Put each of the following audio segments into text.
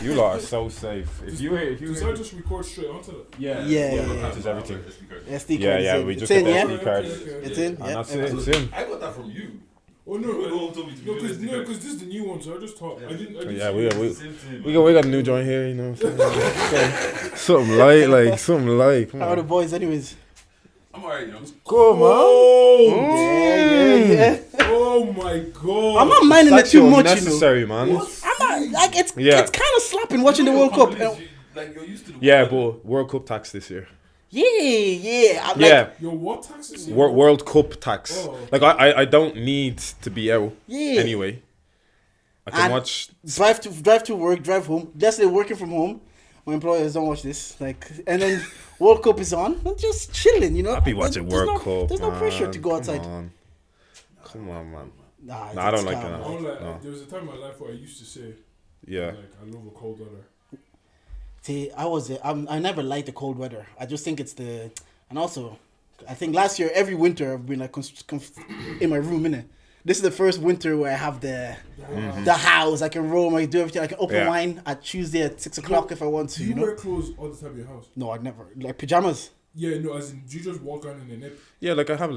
You lot are so safe. If you Does I just record straight onto it? Yeah. It is everything. SD card. Yeah. We just get the SD card. It's in. And Yeah. that's it. It's in. I got that from you. Oh no! Told me to Because this is the new one, so I just thought I didn't. Yeah, we got a new joint here, you know. Something light. Come How are the on. boys, anyways? I'm alright, you know. Come on. Yeah. Oh my god! I'm not minding it That's too much, necessary, you know. man. I'm not like it's Yeah. kind of slapping watching the World Cup. Like you're used to the Yeah, but World Cup tax this year. Yeah. I'm Yeah. Yo, what taxes? World Cup tax. Oh. Like I don't need to be out Yeah. anyway. I can And watch. drive to work, drive home. Just like working from home. My employers don't watch this, like, and then World Cup is on. I'm just chilling, you know. I'll be watching World Cup. There's no pressure to go outside. Come on, man. Nah, I don't like calm, that. man. No. There was a time in my life where I used to say, Yeah. like, I love a cold weather. See, I never liked the cold weather. I just think it's and also, I think last year every winter I've been like in my room, innit? This is the first winter where I have the house. I can roam. I can do everything. I can open wine at Tuesday at 6 o'clock if I want to. Do you know? wear clothes all the time in your house? No, I'd never like pajamas. Yeah, no. As in, do you just walk around in a nip? Yeah, like I have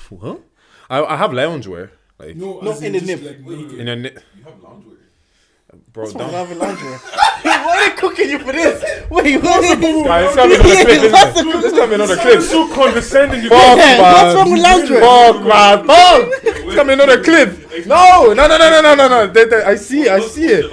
what? I have loungewear. Like No, No, as in the just, nip. Like, naked. in a You have loungewear. bro. That's why I Don't. have a lingerie. Why are they cooking you for this? Wait, what's Guys, it's gonna be another clip, isn't it? It's gonna be another clip. So condescending. You Fuck, Yeah, man. what's wrong with lingerie? Fuck, man. Fuck. It's gonna be another clip. No. I see it.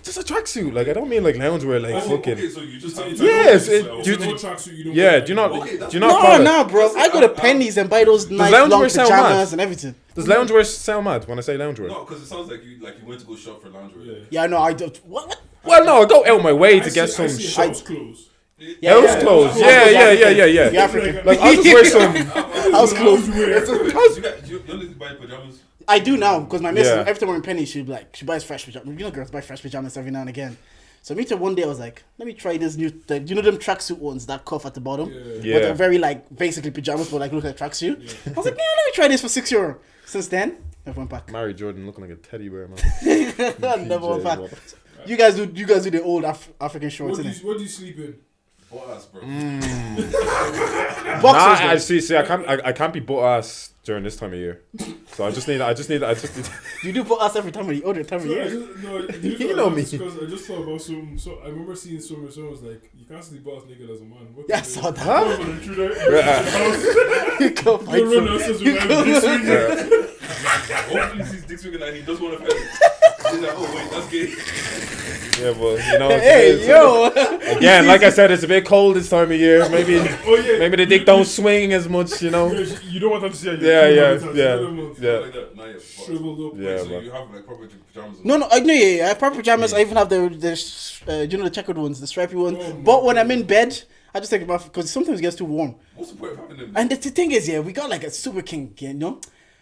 Just a tracksuit. Like I don't mean like loungewear. Like fucking. Okay, so you just have Yes, to do you- no tracksuit, you don't Yeah. wear Do you not? Okay, Do you not? follow No, it? bro. I go to Penny's and buy those nice loungewear long sound mad? pajamas and everything. Does loungewear sound mad when I say loungewear? No, because it sounds like you went to go shop for loungewear. Yeah, I know. I don't. What? Well, no, I go out my way to get some I see house clothes. house clothes. Yeah. The African. Like I'll just wear some. House clothes. You only buy pajamas. I do now because my missus, Yeah. every time we're in Penny, she buys fresh pajamas. You know, girls buy fresh pajamas every now and again. So me too. One day I was like, let me try this new. You know them tracksuit ones that cuff at the bottom. Yeah. But they're very like basically pajamas, but like look like tracksuit. I was like, yeah, let me try this for €6. Since then, I went back. Mary Jordan looking like a teddy bear, man. Never went back. You guys do the old African shorts, What innit? do you sleep in? What else, bro? Nah, Boxers. I though. see. I can't be butt ass during this time of year. So I just need. You do put us every time of the other time of So I year. just, You know me. Because I just thought about some. So I remember seeing someone was like, "You can't sleep boss naked as a man." What Yeah, I do you saw do? that. Oh, the intruder. You go fight You run some. outside with my big swing. Hopefully he's dick swinging and he does want to fight. He's like, oh wait, that's gay. Yeah, but you know. Hey, yo. Again, like I said, it's a bit cold this time of year. Maybe Oh yeah. maybe the dick don't swing as much. You know. You don't want them to see. Yeah. Like that. Nah, yeah, Shriveled up. Yeah, so man. you have like proper pajamas on. No, I know. Yeah, I have proper pajamas. I even have the you know, the checkered ones, the stripy ones. Oh, my But when I'm in bed, I just take them off because sometimes it gets too warm. What's the point of having them? And the thing is, yeah, we got like a super king, you know.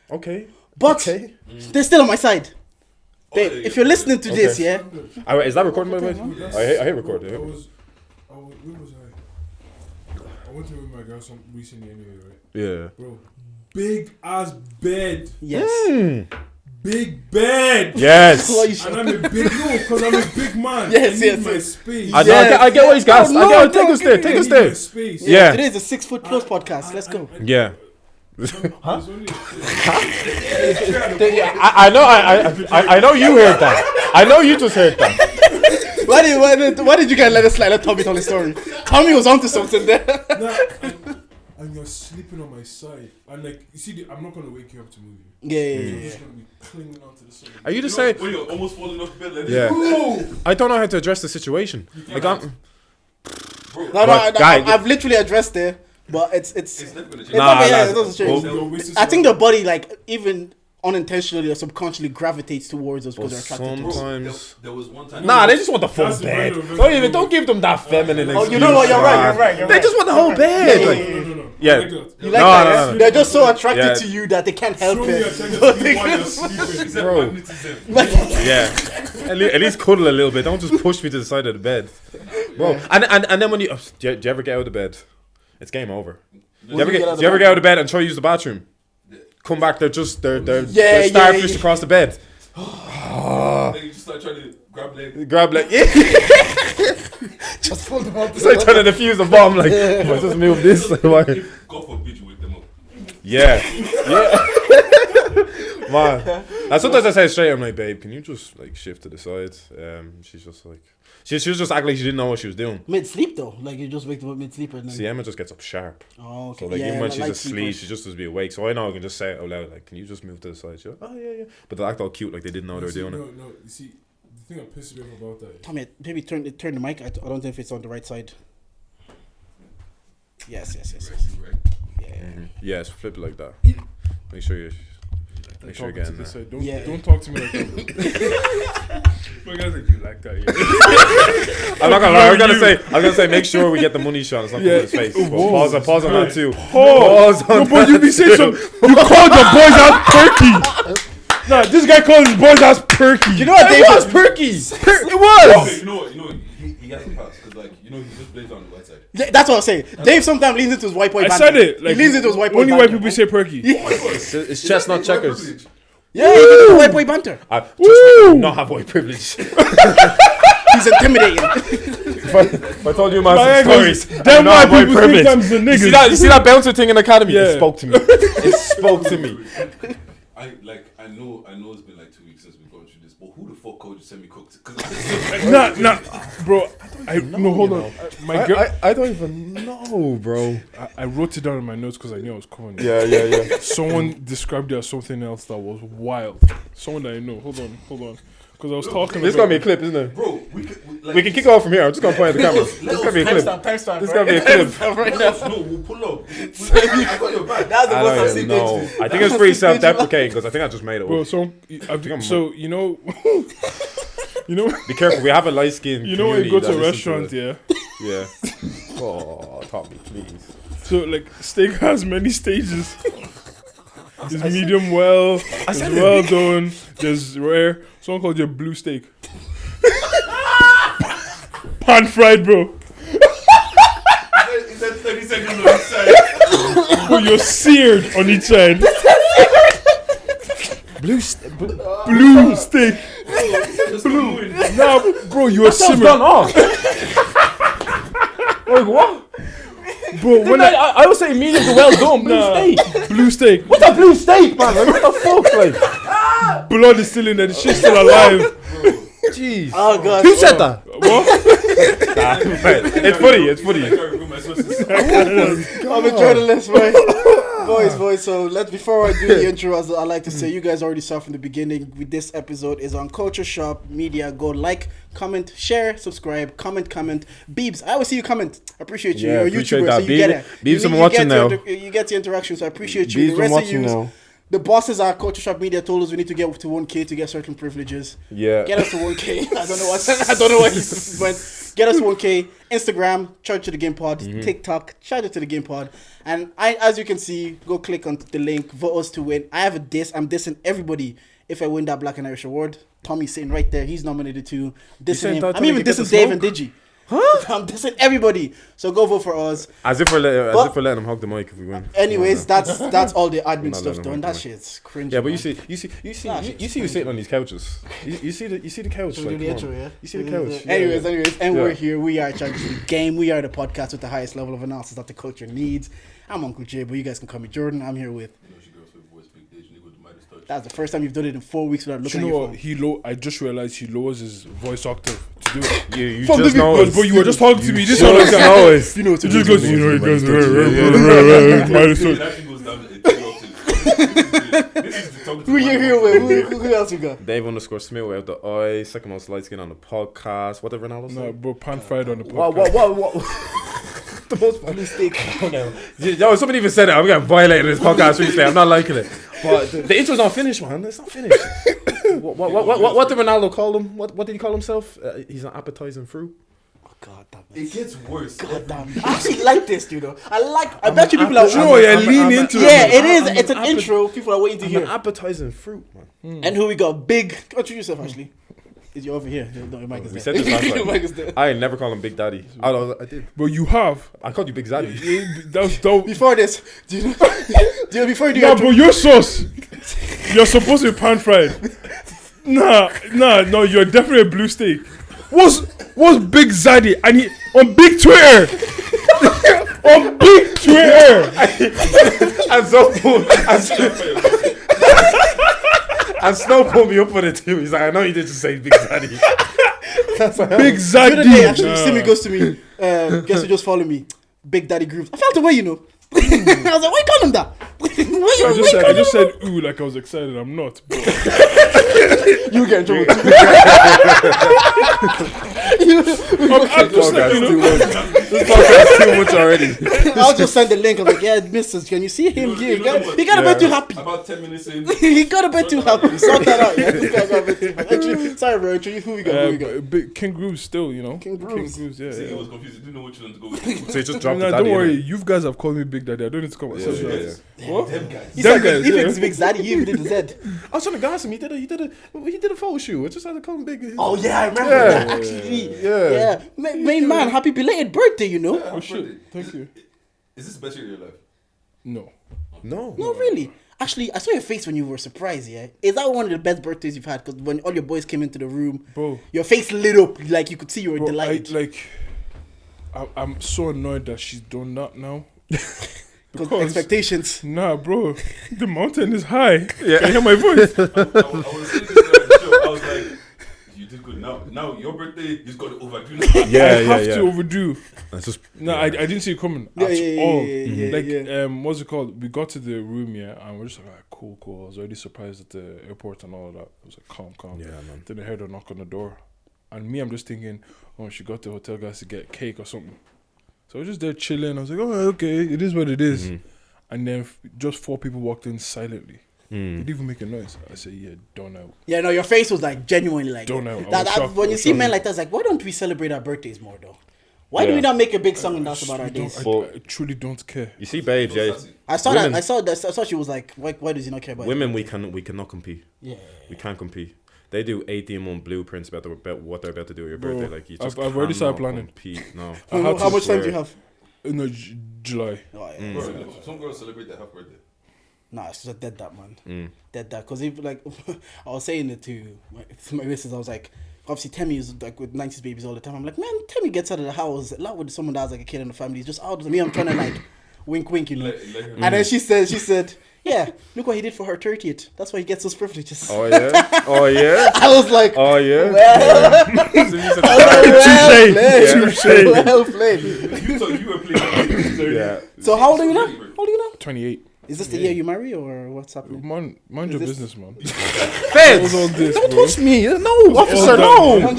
Okay. But Okay. they're still on my side. Babe, yeah, if you're listening to this, yeah, Alright, is that recording by the way? That's- I hate recording. Where was I went to with my girl recently anyway, right? Yeah. Bro, big ass bed. yes. Big bed. Yes. Why you And I'm a big because I'm a big man. Yes, I need yes, my yes. space. I get what he's got. Oh, no, Take us there. I Take us need my there. space. Yeah. Today is a 6 foot plus podcast. Let's go. Yeah. There's only- I know you heard that. I know you just heard that. Why did you guys let us slide? Let Tommy tell the story. Tommy was onto something there. Nah, and you're sleeping on my side. And like, you see, I'm not gonna wake you up to move you. Yeah. I'm just gonna be clinging onto the side. Are you just saying? When you're almost falling off the bed like Yeah. this. I don't know how to address the situation. Like I'm. Bro, No, Guy, I've literally addressed it, but it's it's never gonna change. It's not, yeah, lads, it doesn't change. well, I think the body, like, even unintentionally or subconsciously gravitates towards us because they're attracted to us. sometimes. There was one time. Nah, they just want the full That's bed. very Don't give them that feminine. Oh, you know what? You're right. They just want the whole bed. Yeah, like- No. Yeah. I like that. You like No, that? no, no. They're just so attracted Yeah. to you that they can't help Show me a it. second to sleep while you're sleeping. Except Bro. magnetism. Yeah. At least cuddle a little bit. Don't just push me to the side of the bed, bro. And then when do you ever get out of bed? It's game over. Do you ever get out of bed and try to use the bathroom? Come back, they're Yeah, starfish yeah. across the bed. Then you just start trying to Grab leg. Yeah. Just pull them up. It's like trying to defuse a bomb. Like, if I just move this. God forbid you wake them up. Yeah. Man. And sometimes I say straight, I'm like, babe, can you just like shift to the side? She's just like, she was just acting like she didn't know what she was doing. Mid-sleep though, like you just wake them up mid-sleep and then... See, Emma just gets up sharp. Oh, okay. So like, yeah, even when she's like asleep, sleepers. she just does be awake. So I know I can just say it out loud, like, can you just move to the side? She's like, oh yeah. But they act all cute, like they didn't know they were doing it. No, you see, the thing that pisses me off about that is... Tommy, maybe turn the mic. I don't know if it's on the right side. Yes. Right. Yeah. Yes, flip it like that. Make sure you're getting there. Don't talk to me like that. My guy's like, you like that, yeah. I'm not gonna lie. I was gonna say, make sure we get the money shot. It's not coming in his face. But pause on that too. Pause on No, but you be saying too. some. You called the boys out perky. Nah, this guy called his boys out perky. You know what? It was perky. It was. Okay, you know what? He has to pass because, like, he just plays on the white side. Yeah, that's what I'm saying. Dave sometimes leans into his white boy I banter. said it. Like, he leans into his white boy only banter. white people say perky. It's chestnut checkers. Yeah, he leans into white boy banter. I not have white privilege. He's intimidating. If I told you my My stories, them white people sometimes the niggas. You see that bouncer thing in academy? Yeah. It spoke to me. It spoke to me. I know it's been like 2 weeks since we've gone through this, but who the fuck coach send me cooked? Nah, bro. No, hold on. My girl, I don't even know, bro. I wrote it down in my notes because I knew I was coming. Yeah. Someone described it as something else that was wild. Someone that I know. Hold on. Because I was talking This is about... gonna be a clip, isn't it? Bro, we can kick off from here. I'm just gonna point at the camera. This is gonna be a clip. Timestamp. This is gonna be a clip. no, we'll pull up. I got your back. That's the I most I've don't seen even know. Dave. I think it's pretty self-deprecating because I think I just made it. Bro, Up. so you know... you know... Be careful. We have a light skin. You know when you go to a restaurant, yeah? Yeah. Oh, top me, please. So, like, steak has many stages. There's medium well, there's well done, there's rare. Someone called you blue steak. Pan fried, bro. He said 30 seconds on each side. Bro, you're seared on each side. Blue steak. Blue. Nah, bro, you're That's simmering. done off. Wait, what? Bro, when I was saying medium to well done. blue steak. What's a blue steak, man? Like, what the fuck, like? Blood is still in there. The shit's still alive. Jeez. Oh god. Who said that? What? It's funny. I'm a journalist, right? Boys. So before I do the intro, as I like to say, you guys already saw from the beginning. With this episode is on Culture Shop Media. Go like, comment, share, subscribe, comment. Beebs, I always see you comment. I appreciate you. Yeah, You're a appreciate YouTuber, that. so you get it. Beebs, I'm watching now. You get the interaction, so I appreciate you. Beebs, The I'm rest of watching you, now. the bosses at Culture Shop Media told us we need to get to 1K to get certain privileges. Yeah. Get us to 1K. I don't know what he went. Get us to 1K. Instagram, charge to the game pod. TikTok, charge it to the game pod. And as you can see, go click on the link, vote us to win. I have a diss. I'm dissing everybody if I win that Black and Irish award. Tommy's sitting right there. He's nominated too. Dissing him. I'm even dissing Dave and Digi. Huh? I'm dissing everybody. So go vote for us. As if we're letting him hug the mic if we win. Anyways, that's all the admin Not stuff letting done. him That hug the shit's cringe. Yeah, but man. you see you sitting on these couches. You see the couch. Should we Like, do the come intro, on. yeah? You see the couch. Anyways, and Yeah. we're here. We are Charged to the Game. We are the podcast with the highest level of analysis that the culture needs. I'm Uncle Jay, but you guys can call me Jordan. I'm here with. That's the first time you've done it in 4 weeks without Do looking you at know your what? phone. I just realized he lowers his voice octave to do it. You From just the know But, it. but you were just talking to me. This You one like just that. know it. You know, It just goes, you know, it goes. It actually goes down to 3 octaves. This is the talk to Who you here with? Who else you got? Dave _ Smith without the eye, second most light skin on the podcast. What did Ronaldo say? No, bro, pan fried on the podcast. What? The most blue steak. Yo, somebody even said it. I'm getting violated in this podcast recently. I'm not liking it. But the intro's not finished, man. It's not finished. What did Ronaldo call him? What did he call himself? He's an appetizing fruit. God damn It gets worse. God damn. I actually like this, you know. I bet you people are. You know what? I lean into Yeah, it. it is. It's an intro. People are waiting to An hear. appetizing fruit, man. And who we got? Big. Introduce yourself, Ashley. Is you over here? No, your mic is We there. said this last Your time. mic is there. I ain't never call him Big Daddy. I did. But you have. I called you Big Zaddy. That was dope. Before this, do you know, before you do Yeah, your but your sauce. You're supposed to be pan fried. No, you're definitely a blue steak. What's Big Zaddy? I need on Big Twitter. On Big Twitter. And Snow pulled me up on it too. He's like, I know you did just say Big Zaddy. Big The other Zaddy. day, actually, Simi goes to me. Guess who just followed me? Big Daddy Grooves. I felt away, you know. I was like, why you call him that? I just said ooh like I was excited. I'm not. Bro. You get in trouble. I'm just like, you know. This podcast is too much already. I'll just send the link. I'm like, yeah, Mrs. Can you see him here? He got a bit too happy. About 10 minutes in. He got a bit too happy. Sort that out. Yeah, this guy got a bit too happy. Actually, sorry, bro. Actually, who we got? KingGrooves still, you know. KingGrooves. Yeah. See, he was confused. He didn't know which one to go with. So you just dropped No, the don't daddy. worry. innit? You guys have called me Big Daddy. I don't need to call myself Yeah, that. yeah. What? Them guys. He Them said, guys, if yeah. it's Big Zaddy, you even did the Z. I was trying to gas him. He did a photo shoot. I just had to call him Big. Oh, yeah, I remember Yeah. that, actually. Yeah. Main man, happy belated birthday, you know? Oh shit! Thank you. Is this the best year of your life? No. No. No, really. Actually, I saw your face when you were surprised, yeah? Is that one of the best birthdays you've had? Because when all your boys came into the room, Bro. your face lit up. Like, you could see you were Bro, delighted. I'm so annoyed that she's done that now. Because expectations. Nah, bro, the mountain is high. Yeah. Can you hear my voice? I was saying this on the show. I was like, you did good. Now your birthday, he's got to overdo now. Yeah, I have to overdue. That's just No, I didn't see it coming Yeah, at yeah, all. yeah, Like, yeah. what's it called? We got to the room, yeah, and we're just like, cool. I was already surprised at the airport and all of that. I was like, calm. Yeah, man. Then I heard a knock on the door, and me, I'm just thinking, oh, she got the hotel guys to get cake or something. So I was just there chilling. I was like, oh, okay, it is what it is. And then just 4 people walked in silently. They didn't even make a noise. I said, yeah, done out. Yeah, no, your face was like genuinely like Don't know. I that. was shocked. When I you was see shocked. men like that, it's like, why don't we celebrate our birthdays more though? Why do Yeah. we not make a big song and dance about our I don't- days? I truly don't care. You see, babes, yeah. I saw women- that. I saw she was like, why does he not care about Women, his we cannot compete. Yeah. We can't compete. They do 18-month blueprints about what they're about to do with your birthday. Like you just I've already started cannot planning. compete. No. I had How to much time do swear. you have? No, July. Oh, yeah. Bro, some girls celebrate their half birthday. Nah, it's just dead that, man. Dead that. Because if like, I was saying it to my missus, I was like, obviously Temmie is like with 90s babies all the time. I'm like, man, Temmie gets out of the house a lot with someone that has like a kid in the family. He's just out of me. I'm trying to like wink, you know. And then she said, yeah, look what he did for her 30th. That's why he gets those privileges. Oh yeah. Oh yeah. I was like, Oh yeah. Touche. well played. You thought you were playing. Yeah. So how old are you now? How old are you now? 28. Is this the year you marry or what's happening? Mind your this- business, man. Feds. All this, Don't bro. touch me. No, officer. that, No. man.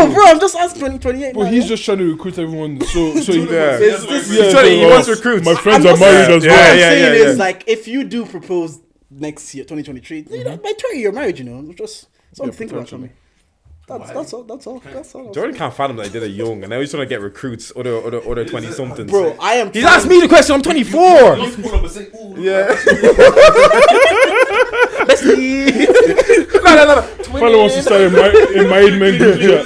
No, bro, I'm just asking 28. Bro, man, he's yeah? just trying to recruit everyone. So he, Yeah. It's this- He wants recruits. My friends I'm are just married saying- as Yeah, What well. I'm yeah, saying yeah. is like, if you do propose next year, 2023, you know, by 30 you're married, you know. Just something to think about for me. That's all. Jordan can't fathom that he did it young, and now he's trying to get recruits, other 20-somethings. Bro, I am. He's asked me the question. I'm 24. Don't pull up and say, ooh. Yeah. No. Fellow wants to start a married men group chat.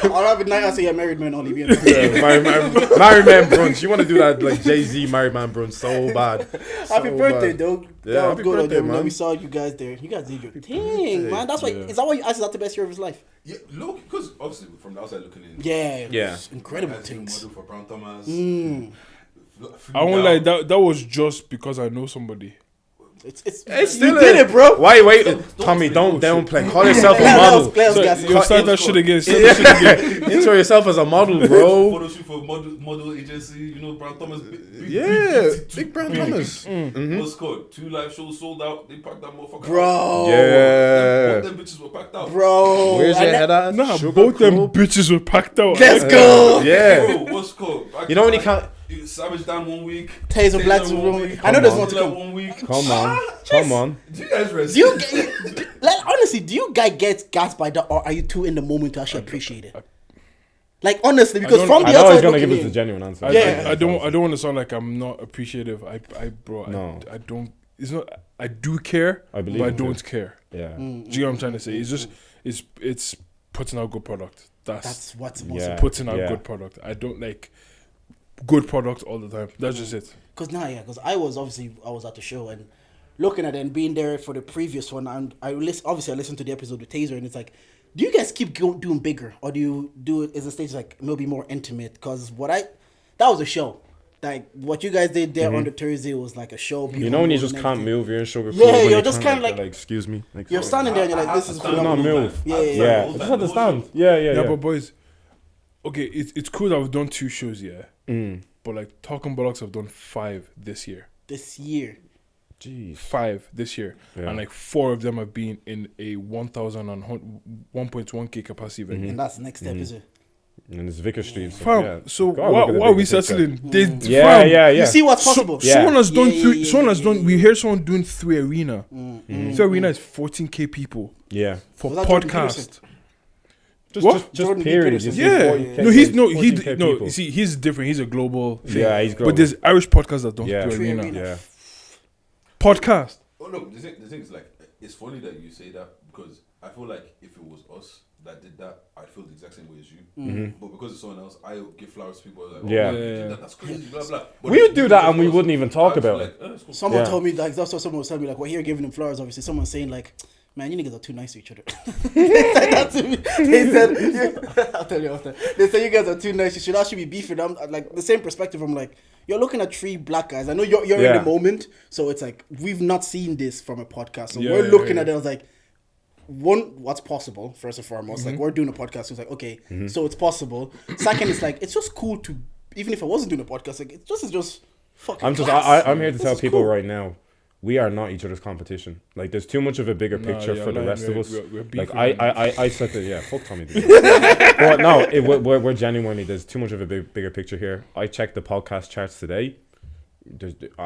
I'll have a night. I say, yeah, married men only. Yeah. Yeah, married man brunch. You want to do that like Jay-Z married man brunch so bad. Happy birthday, dog. Yeah, That was happy good. birthday, When man. we saw you guys there. You guys did your thing, man. That's why. Yeah. Is that why you asked? Is that the best year of his life? Yeah, look, because obviously from the outside looking in. Yeah. It Yeah. was incredible As a things. model for Brown Thomas. I won't lie, that was just because I know somebody. It's still you did it, bro. Why? Wait, Tommy, don't downplay. Call yourself a model. You start that shit again. Start that shit again. Intro yourself as a model, bro. Photo shoot for model agency, you know, Brown Thomas. Yeah, Big Brown Thomas. What's called? 2 live shows sold out. They packed that motherfucker out. Bro. Yeah. Both them bitches were packed out. Bro. Where's your And head at? Nah, Sugar both them Club? bitches were packed out. Let's go. Yeah. Bro, what's called? You know when you can't. Savage down 1 week. Taser Blacks one one week. week. I know there's Come more to Taser come. 1 week. Come on, come on. Do you guys rest? Do you like honestly? Do you guys get gassed by that, or are you too in the moment to actually appreciate it? Like honestly, because from I the know he's outside gonna give looking us the in, genuine answer. I don't want to sound like I'm not appreciative. No. I don't. It's not. I do care, I believe but I you do. don't care. Yeah. Do you get what I'm trying to say? It's just it's putting out good product. that's what's most Yeah. Putting out yeah. good product. I don't like good product all the time. That's just it. because I was at the show and looking at it and being there for the previous one, and obviously I listened to the episode with Taser, and it's like, do you guys keep doing bigger, or do you do it as a stage like maybe more intimate? Because that was a show. Like what you guys did there on the Thursday was like a show. You know when you just can't move, you're in sugar. Yeah, you're just kind of like, excuse me. Like, you're standing there and you're like, this is phenomenal. not move. Yeah. I just understand. Yeah. But boys, okay, it's cool that we've done 2 shows, but like Talking Bollocks have done 5 this year. Jeez. 5 this year, and like 4 of them have been in a 1.1k capacity venue. And that's next step, is it? And it's Vicar Street. So what are we settling? Yeah. You see what's possible. Someone has done we hear someone doing 3 Arena. 3 Arena is 14k people. Yeah. For podcast. Just period. You see, he's different. He's a global thing. Yeah, he's global. But there's Irish podcasts that don't do Arena. Yeah. Podcast. Oh no, the thing is like, it's funny that you say that, because I feel like if it was us that did that, I'd feel the exact same way as you. But because it's someone else, I give flowers to people like, that's crazy, blah blah. But we would do that and we wouldn't even talk about it. Like, cool. Someone told me, like, that's what someone was telling me, like, we're here giving them flowers, obviously. Someone's saying, like, man, you niggas are too nice to each other. They said that to me. They said, I'll tell you after. They said you guys are too nice. You should actually be beefing. I'm like, the same perspective. I'm like, you're looking at 3 black guys. I know you're in the moment. So it's like, we've not seen this from a podcast. So we're looking at it. I was like, one, what's possible, first and foremost. Like, we're doing a podcast. So it's like, okay, so it's possible. Second, it's like, it's just cool to, even if I wasn't doing a podcast, like, it's just fucking I'm here to tell people right now, we are not each other's competition. Like, there's too much of a bigger picture for the rest of us. Like, I said that, fuck Tommy. But no, we're genuinely, there's too much of a bigger picture here. I checked the podcast charts today.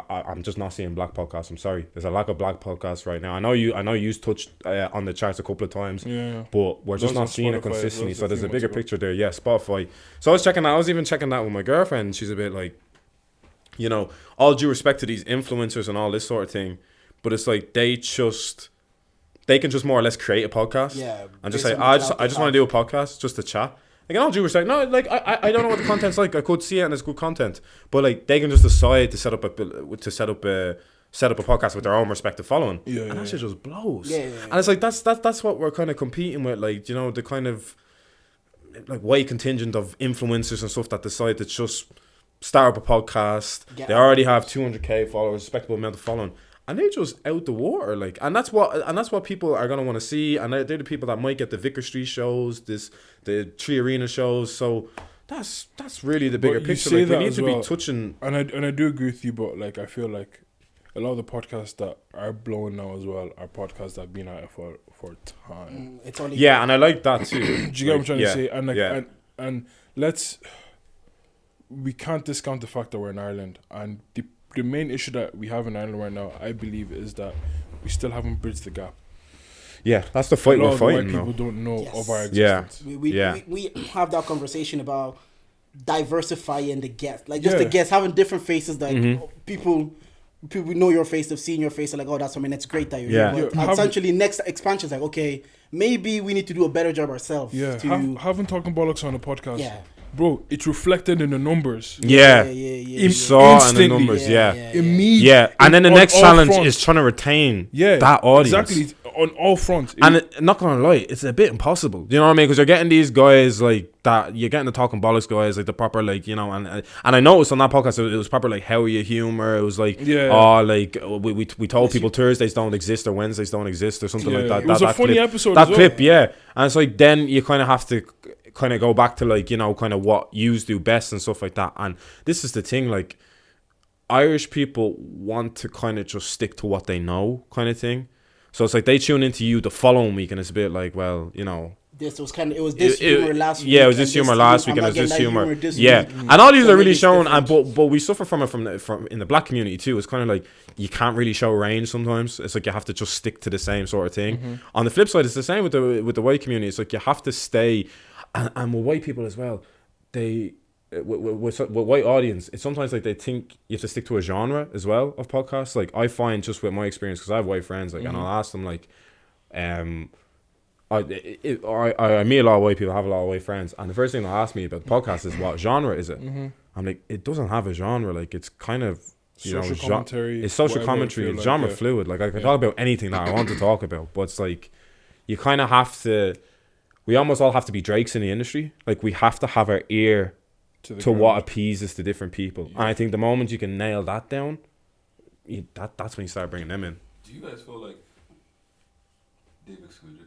I'm just not seeing black podcasts. I'm sorry. There's a lack of black podcasts right now. I know you touched on the charts a couple of times, but we're just not seeing it consistently. So there's a bigger picture there. Yeah, Spotify. So I was checking that. I was even checking that with my girlfriend. She's a bit like, you know, all due respect to these influencers and all this sort of thing, but it's like they can just more or less create a podcast. Yeah. And just say, I just want to do a podcast just to chat. Like, all due respect, no, like I don't know what the content's like. I could see it and it's good content, but like they can just decide to set up a podcast with their own respective following, and that shit just blows. And it's like that's what we're kind of competing with, like, you know, the kind of like white contingent of influencers and stuff that decide to just start up a podcast. They already have 200k followers, respectable amount of following, and they're just out the water. Like, and that's what people are gonna want to see. And they're the people that might get the Vicar Street shows, the 3 Arena shows. So that's really the bigger picture. Like, we need to be touching. And I do agree with you, but like I feel like a lot of the podcasts that are blowing now as well are podcasts that have been out for time. It's only and I like that too. Do you get what I'm trying to say? And like, and we can't discount the fact that we're in Ireland, and the main issue that we have in Ireland right now, I believe, is that we still haven't bridged the gap. Yeah, that's the fight we're fighting. People don't know of our existence. We have that conversation about diversifying the guests, like just the guests having different faces. Like people know your face, they've seen your face, they're like, oh, that's something that's great that you're here. But essentially, next expansion is like, okay, maybe we need to do a better job ourselves. Yeah, having Talking Bollocks on the podcast. Yeah. Bro, it's reflected in the numbers. Saw in the numbers. Immediately. Yeah, and then the next challenge is trying to retain that audience. Exactly, on all fronts. And not gonna lie, it's a bit impossible. You know what I mean? Because you're getting these guys like that. You're getting the Talking Bollocks guys, like the proper, like, you know. And I noticed on that podcast it was proper like, how are you humor? It was like, like we told people Thursdays don't exist or Wednesdays don't exist or something like that. It was a funny episode. That clip, and it's like then you kind of have to kind of go back to, like, you know, kind of what yous do best and stuff like that. And this is the thing, like, Irish people want to kind of just stick to what they know, kind of thing. So it's like they tune into you the following week and it's a bit like, well, you know, this was kind of, it was this humor last week. Yeah, it was this humor last week and it was this humor. And all these are really shown, and but we suffer from it from in the black community too. It's kind of like you can't really show range sometimes. It's like you have to just stick to the same sort of thing. On the flip side, it's the same with the white community. It's like you have to stay. And with white people as well, they with white audience, it's sometimes like they think you have to stick to a genre as well of podcasts. Like, I find, just with my experience, because I have white friends, like, and I'll ask them, like, I meet a lot of white people, I have a lot of white friends, and the first thing they'll ask me about the podcast is, what genre is it? I'm like, it doesn't have a genre. Like, it's kind of social commentary. It's social whatever commentary. you It's feel genre like, fluid. Like I can talk about anything that I want to talk about, but it's like you kind of have to. We almost all have to be Drakes in the industry. Like we have to have our ear to what appeases to different people. Yeah. And I think the moment you can nail that down, that's when you start bringing them in. Do you guys feel like Dave excluded?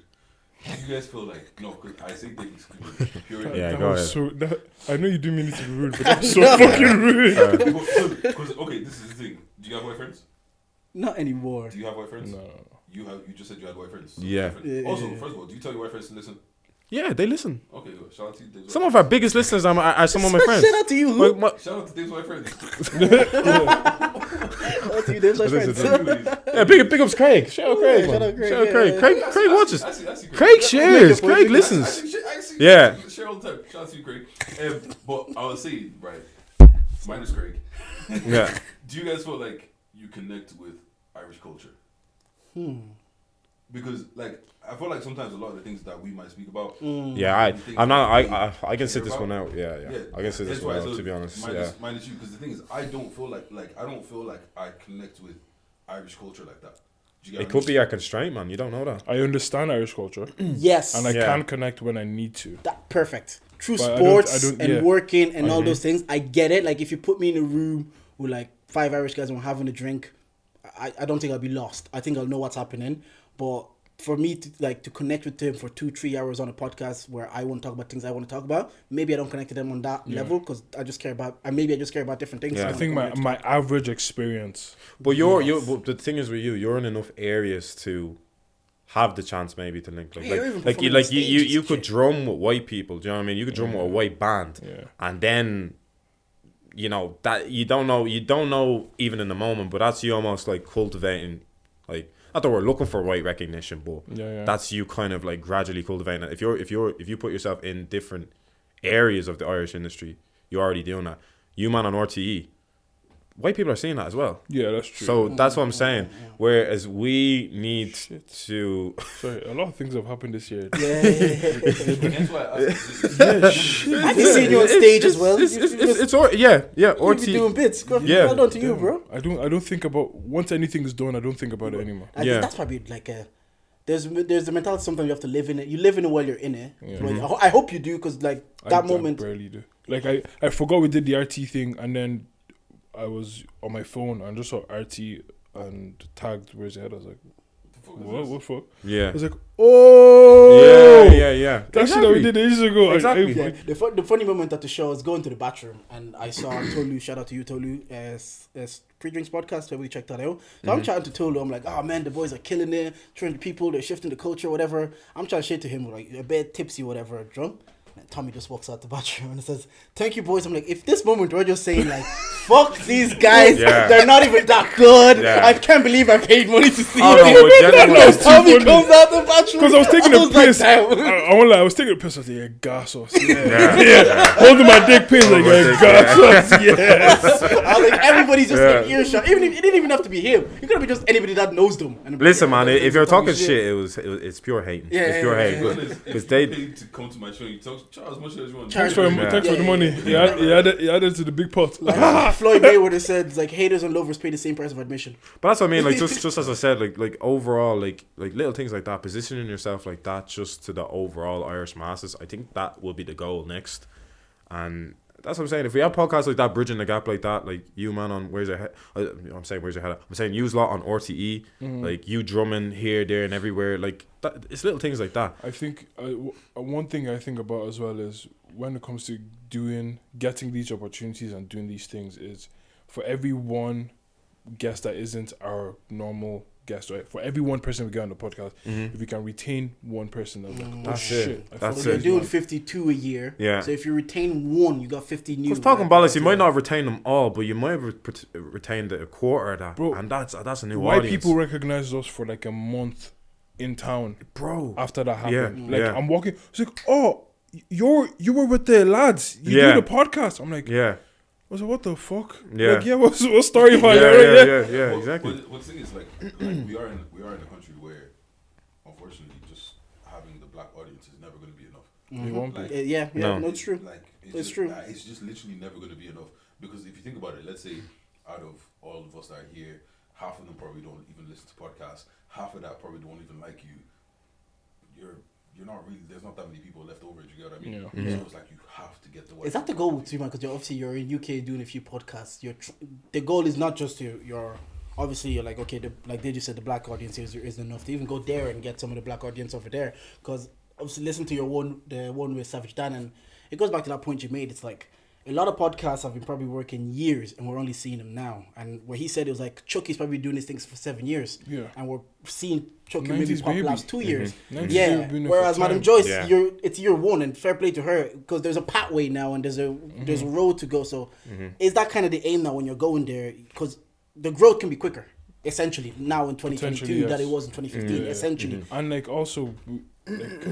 Do you guys feel like no? Because I say Dave excluded. Purely. Yeah, go ahead. So I know you do mean it to be rude, but that's so fucking rude. Because okay, this is the thing. Do you have white friends? Not anymore. Do you have white friends? No. You just said you had white friends. So yeah. Also, first of all, do you tell your white friends to listen? Yeah, they listen. Okay, well, shout out to Dave's some of our biggest listeners are some of my friends. Shout out to you. Shout out to Dave's white friends. Shout out to you, Dave's white friends. Yeah, big ups Craig. Shout out Craig. Shout out Craig. Shout out Craig. Craig watches. I see Craig shares. Craig listens. I see Yeah. Share all the time. Shout out to you, Craig. But I was saying, right, minus Craig. Yeah. Do you guys feel like you connect with Irish culture? Because like I feel like sometimes a lot of the things that we might speak about. Yeah, I can sit this one out. Yeah. I can sit this one out. To be honest, minus you, because the thing is, I don't feel like I connect with Irish culture like that. It could be a constraint, man. You don't know that. I understand Irish culture. Yes, and I can connect when I need to. That perfect. Through But sports and working and all those things, I get it. Like if you put me in a room with like 5 Irish guys and we're having a drink, I don't think I'll be lost. I think I'll know what's happening. But for me to connect with them for 2-3 hours on a podcast where I want to talk about things I want to talk about, maybe I don't connect to them on that level because I just care about different things. Yeah. I think my average experience. But but the thing is with you're in enough areas to have the chance maybe to link. You could drum with white people. Do you know what I mean? You could drum with a white band, and then you know that you don't know even in the moment, but that's you almost like cultivating like. Not that we're looking for white recognition, but that's you kind of like gradually cultivating it. If you put yourself in different areas of the Irish industry, you're already doing that. You man on RTE, white people are seeing that as well. Yeah, that's true. So that's what I'm saying. Whereas we need to. Sorry, a lot of things have happened this year. That's why I can see you on stage as well. It's RTE. You doing bits. Well done to you, bro. I don't think about once anything is done. I don't think about it anymore. I think that's probably like there's the mentality sometimes you have to live in it. You live in it while you're in it. Yeah. I hope you do because like that moment. I barely do. Like I forgot we did the RT thing and then I was on my phone and just saw RT and tagged Where's Your Head. I was like, what the fuck? Yeah. I was like, oh! Yeah. That shit that we did ages ago. Exactly. The funny moment at the show was going to the bathroom and I saw Tolu, shout out to you, Tolu, as Pre-Drinks Podcast, where we checked that out. So I'm chatting to Tolu, I'm like, oh man, the boys are killing it, training people, they're shifting the culture, whatever. I'm trying to share to him, like, a bit tipsy, whatever, drunk. And Tommy just walks out the bathroom and says, thank you boys. I'm like, if this moment we're just saying like, fuck these guys, they're not even that good. I can't believe I paid money to see them. Tommy comes out the bathroom. Because I was taking a piss. I was taking a piss. I was like, yeah, gas sauce. Holding my dick piss like, yeah, gas sauce. Yes. I was like, everybody's just in earshot. Even if it didn't even have to be him. It could have been just anybody that knows them. And listen, man, if you're talking shit, it's pure hating. It's pure hate. Because they paid to come to my show. You talk as much as you want. Thanks for the money. He added to the big pot. Like, Floyd Mayweather said, like, haters and lovers pay the same price of admission. But that's what I mean. Like just as I said, like overall, like little things like that, positioning yourself like that, just to the overall Irish masses. I think that will be the goal next, and that's what I'm saying. If we have podcasts like that, bridging the gap like that, like you man on Where's Your Head, I'm saying Where's Your Head. I'm saying use lot on RTE, like you drumming here, there, and everywhere. Like that, it's little things like that. I think one thing I think about as well is when it comes to getting these opportunities and doing these things is for every one guest that isn't our normal guest, right? For every one person we get on the podcast, if we can retain one person, that's it. That's You're doing 52 a year. Yeah. So if you retain one, you got 50 new. Because talking balance, you might not retain them all, but you might have retained a quarter of that. Bro, and that's a new white audience. people recognize us for like a month in town, bro. After that happened, Yeah. I'm walking. It's like, oh, you were with the lads. You do the podcast. I'm like, yeah. I was like, what the fuck? Yeah. Like, what story about Yeah, exactly. But the thing is, like we are in a country where, unfortunately, just having the black audience is never going to be enough. It won't be. No, it's true. Like it's true. It's just literally never going to be enough because if you think about it, let's say out of all of us that are here, half of them probably don't even listen to podcasts. Half of that probably don't even like you. You're not really. There's not that many people left over. Do you get what I mean? So it's like you have to get the. Is that the goal too, man? Because you're in UK doing a few podcasts. The goal is not just your. Obviously, you're like, okay, like they just said, the black audience isn't enough to even go there and get some of the black audience over there. Because obviously, listen to the one with Savage Dan, and it goes back to that point you made. It's like a lot of podcasts have been probably working years, and we're only seeing them now. And what he said, it was like Chucky's probably doing these things for 7 years, and we're seeing Chucky maybe pop last 2 years. Whereas Madam Joyce, it's year one, and fair play to her because there's a pathway now and there's a road to go. So is that kind of the aim now when you're going there? Because the growth can be quicker, essentially, now in 2022 that it was in 2015, essentially. And like also, like,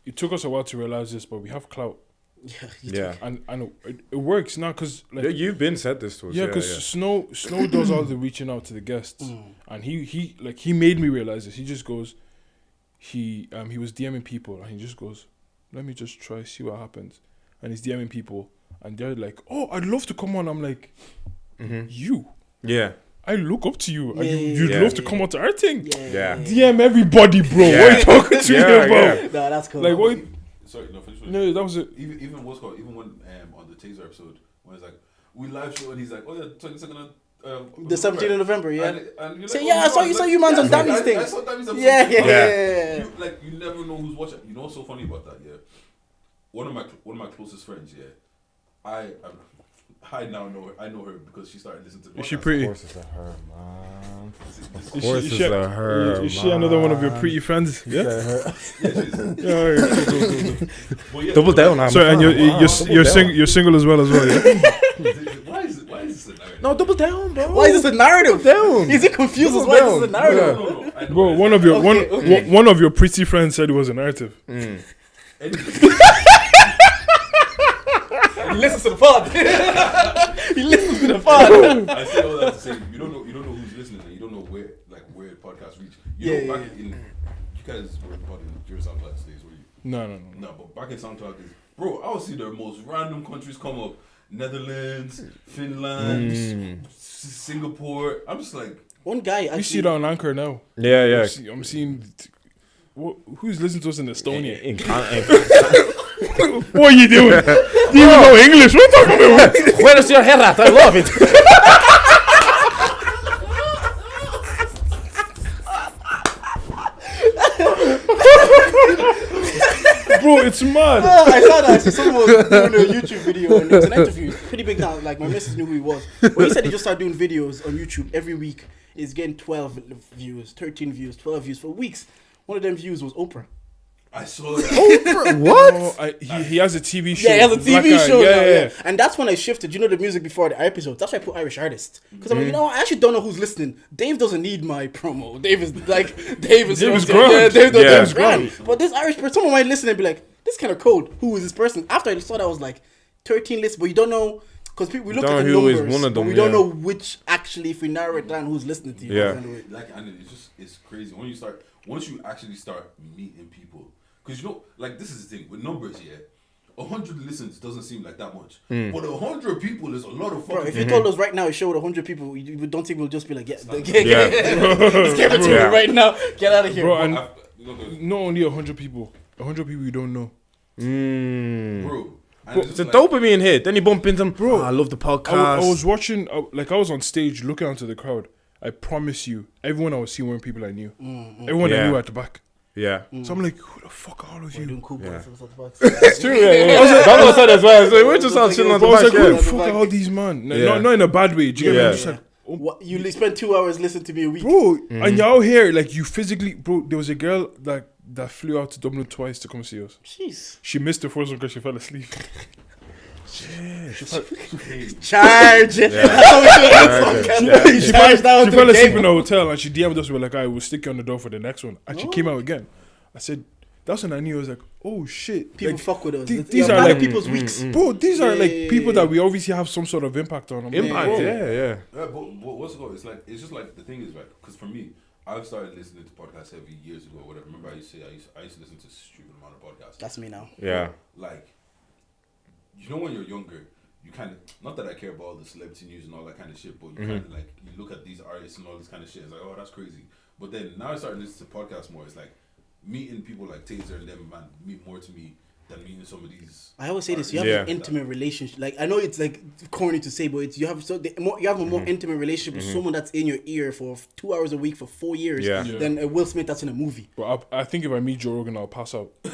it took us a while to realize this, but we have clout. And it works now because like you've been said this to us. Because Snow does all the reaching out to the guests, and he made me realize this. He just goes, he was DMing people, and he just goes, let me just try see what happens, and he's DMing people, and they're like, oh, I'd love to come on. I'm like, I look up to you, and you'd love to come on to our thing. DM everybody, bro. What are you talking to me about? No, that's cool. Like what? Sorry, no, finish. No, that was it. Even what's called, even when on the Taser episode, when it's like we live show and he's like, oh yeah, 22nd the 17th of November, and you're like, so I saw you man's on Dammy's thing. I saw Dammy's episode. Yeah. You never know who's watching. You know what's so funny about that? Yeah, one of my closest friends. Yeah, I now know her. I know her because she started listening to. Is she pretty? Of course it's a her, man. Of course it's a her. Is she another one of your pretty friends? Yeah. Double down. Sorry, and you're single as well, yeah. Why is this a narrative? No, double down, bro. Why is this a narrative? Down. Is he confused as why this is a narrative? No. Bro, one of your pretty friends said it was a narrative. He listens to the pod. He listens to the pod. I say all that to say you don't know who's listening, and you don't know where podcasts reach. You know, back in you guys were part in your SoundCloud days, were you? No. But back in SoundCloud days, bro, I would see the most random countries come up: Netherlands, Finland, Singapore. I'm just like, one guy. We see it on Anchor now. Yeah. I'm seeing. Who's listening to us in Estonia? What are you doing? Do you even know English? What are you talking about? Where is your head at? I love it. Bro, it's mad. I saw that. Someone was doing a YouTube video and it was an interview. Pretty big now. Like my missus knew who he was. But he said he just started doing videos on YouTube every week. He's getting 12 views, 13 views, 12 views for weeks. One of them views was Oprah. I saw that. Oprah? What? No, he has a TV show. Yeah, he has a TV show. Yeah. And that's when I shifted. You know the music before the episodes. That's why I put Irish artists. Because I'm like, I actually don't know who's listening. Dave doesn't need my promo. Dave is grand. Yeah, Dave's grand. But this Irish person, someone might listen and be like, this is kind of cold. Who is this person? After I saw that, I was like, 13 lists, but you don't know. Because we look at the numbers, one of them, but we don't know which actually, if we narrow it down, who's listening to you. And it's crazy once you actually start meeting people. Because this is the thing with numbers. 100 listens doesn't seem like that much, but 100 people is a lot of fucking. Bro, if you told us right now, it showed 100 people, we don't think we'll just be like, let's give it to me right now. Get out of here, bro. And not only 100 people, 100 people you don't know, bro. It's a dopamine hit. Then you bump into them. Bro, I love the podcast. I was watching, I was on stage looking out to the crowd. I promise you, everyone I was seeing weren't people I knew. Everyone I knew at the back. Yeah. So I'm like, who the fuck are all of you? Doing cool It's true, Donald said as well. So we're just all chilling on the back. I was like, who the back. fuck are all these man? Not in a bad way. Do you get me? I'm just like, what, you spend 2 hours listening to me a week, bro. And you're out here, like you physically, bro. There was a girl that flew out to Dublin twice to come see us. Jeez. She missed the first one because she fell asleep. Charge. She fell asleep in the hotel and she DM'd us. We were like, I will stick you on the door for the next one. And she came out again. I said, that's when I knew. I was like, oh shit. People fuck with us. These are like people's weeks. Bro, these are like people that we obviously have some sort of impact on. But what's it called? It's just like the thing is, right? Because for me, I've started listening to podcasts heavy years ago. Whatever. Remember, I used to listen to a stupid amount of podcasts. That's me now. Yeah. Like, when you're younger, you kind of, not that I care about all the celebrity news and all that kind of shit, but you kind of like, you look at these artists and all this kind of shit, it's like, oh, that's crazy. But then now I started listening to podcasts more. It's like meeting people like Taser and them, man, mean more to me than meeting some of these. I always say this: you have an intimate relationship. Like I know it's like corny to say, but it's you have a more intimate relationship with someone that's in your ear for 2 hours a week for 4 years than a Will Smith that's in a movie. But I think if I meet Joe Rogan, I'll pass out. You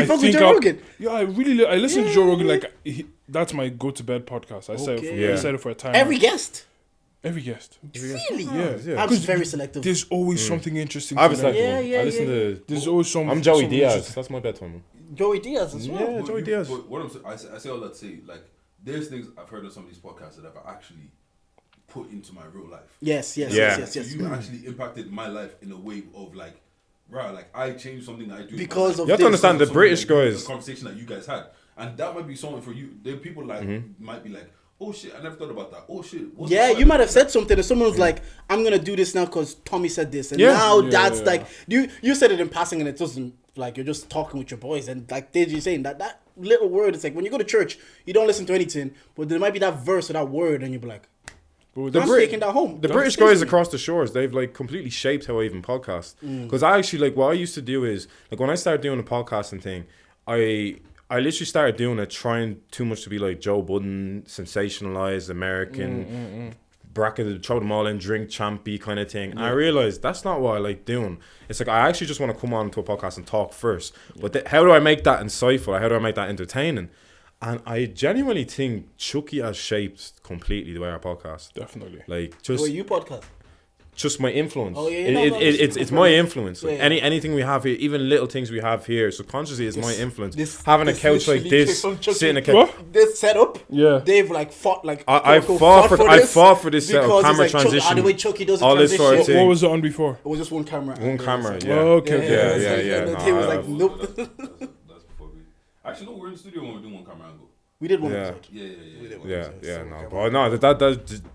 fuck with Joe Rogan? Yeah, I listen to Joe Rogan. Like that's my go to bed podcast. I said it for a time. Every guest. Really? Yeah. I'm very selective. There's always something interesting. I was like, I listen to. There's always some. I'm Joey Diaz. That's my bedtime. Joey Diaz as well. Yeah, Joey Diaz. But what I say all that to say, like, there's things I've heard on some of these podcasts that I've actually put into my real life. Yes. So you actually impacted my life in a way of like, right, like I changed something that I do because of. You have to understand the British guys. The conversation that you guys had, and that might be something for you. There, people like might be like, oh shit, I never thought about that. Oh shit. You might have said something and someone's like, I'm going to do this now because Tommy said this. And now that's like, you said it in passing and it doesn't, like, you're just talking with your boys. And like you're saying, that little word, it's like when you go to church, you don't listen to anything, but there might be that verse or that word and you'll be like, I'm taking that home. The British guys across the shores, they've like completely shaped how I even podcast. Because I actually, like, what I used to do is, like, when I started doing the podcasting thing, I literally started doing it, trying too much to be like Joe Budden, sensationalized American, bracket, throw them all in, drink champy kind of thing. And I realized that's not what I like doing. It's like I actually just want to come on to a podcast and talk first. But how do I make that insightful? How do I make that entertaining? And I genuinely think Chucky has shaped completely the way I podcast. Definitely. Like just. The way you podcast. Just my influence. Oh, yeah, it's my influence. Like anything we have here, even little things we have here, subconsciously is my influence. Having a couch like this, sitting a couch. This setup, they've like fought like. I fought for this camera like transition. The way Chucky does all this sort of thing. What was it on before? It was just one camera. One camera. Yeah. Oh, okay. Yeah. He was like, nope. That's before we. Actually, no, we're in the studio when we're doing one camera angle. We did one episode.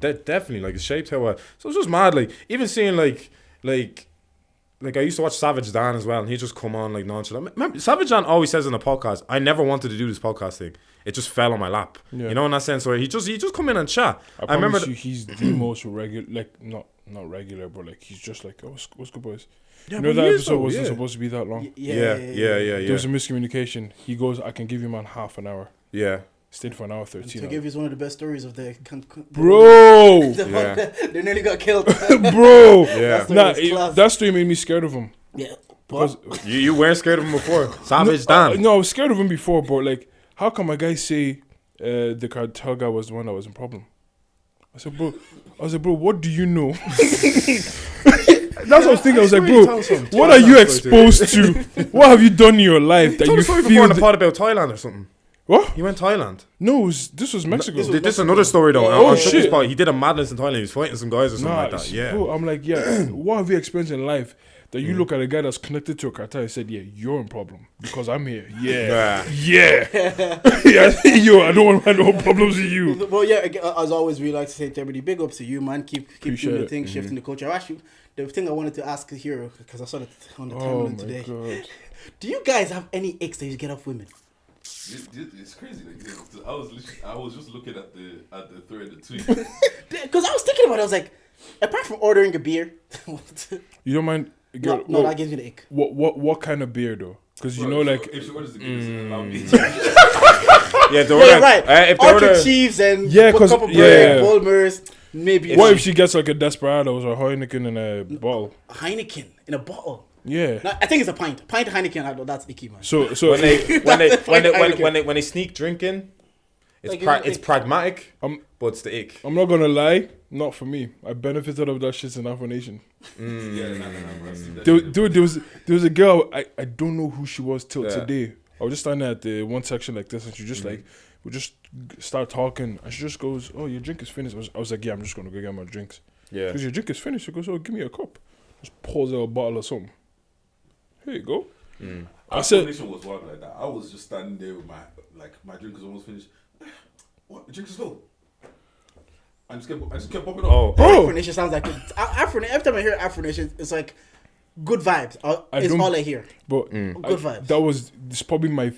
That definitely like it shaped how I. So it's just mad, like even seeing like I used to watch Savage Dan as well, and he just come on like nonchalant. Remember, Savage Dan always says in a podcast, "I never wanted to do this podcast thing. It just fell on my lap." Yeah. You know, in that sense, where he just come in and chat. I remember he's the most regular, like not regular, but like he's just like, oh, what's good, boys? Yeah, you know that episode wasn't supposed to be that long. Yeah. There was a miscommunication. He goes, "I can give you man half an hour." Yeah. Stayed for an hour 13. To give you one of the best stories of the bro. They nearly got killed. Bro. Yeah. That story made me scared of him. Yeah. Because you weren't scared of him before. Savage Dan. No, I was scared of him before, but like, how come my guy say the cartel guy was the one that was in problem? I said, bro, what do you know? That's what I was thinking. I was like, bro, what are you exposed to? What have you done in your life that you feel? Before the pod about Thailand or something. What? You went Thailand? No, this was Mexico. This is another story though. Oh shit! He did a madness in Thailand. He was fighting some guys or something like that. Yeah. Bro, I'm like, what have you experienced in life that you look at a guy that's connected to a cartel and said, you're in problem because I'm here. Yeah. Yo, I don't want to have no problems with you. Well, as always, we like to say to everybody, big ups to you, man. Keep doing the thing, shifting the culture. Actually, the thing I wanted to ask here, because I saw it on the timeline today. God. Do you guys have any icks that you get off women? It's crazy. Like, I was just looking at the thread, the tweet. Because I was thinking about it. I was like, apart from ordering a beer, you don't mind? No, that gives you the ick. What kind of beer though? Because you know, like if she orders the Guinness, allow me. Right. If they order Chiefs and a cup of bread, Bulmers, maybe. What if she gets like a Desperados or Heineken in a bottle? Heineken in a bottle. Yeah, no, I think it's a pint. Pint of Heineken. That's icky, man. So when they sneak drinking, it's pragmatic, but it's the ick. I'm not gonna lie, not for me. I benefited of that shit in Afro Nation. Dude, there was a girl. I don't know who she was till today. I was just standing at the one section like this, and she just like we just start talking, and she just goes, "Oh, your drink is finished." I was like, "Yeah, I'm just gonna go get my drinks." Yeah, because your drink is finished. She goes, "Oh, give me a cup." Just pours out a bottle or something. Here you go. I said, was wild like that. I was just standing there with my drink was almost finished. What? The drink is full. I just kept popping up. Oh, Afro Nation sounds like Afro. Every time I hear Afro Nation, it's like good vibes. It's all I hear. But good vibes. This is probably my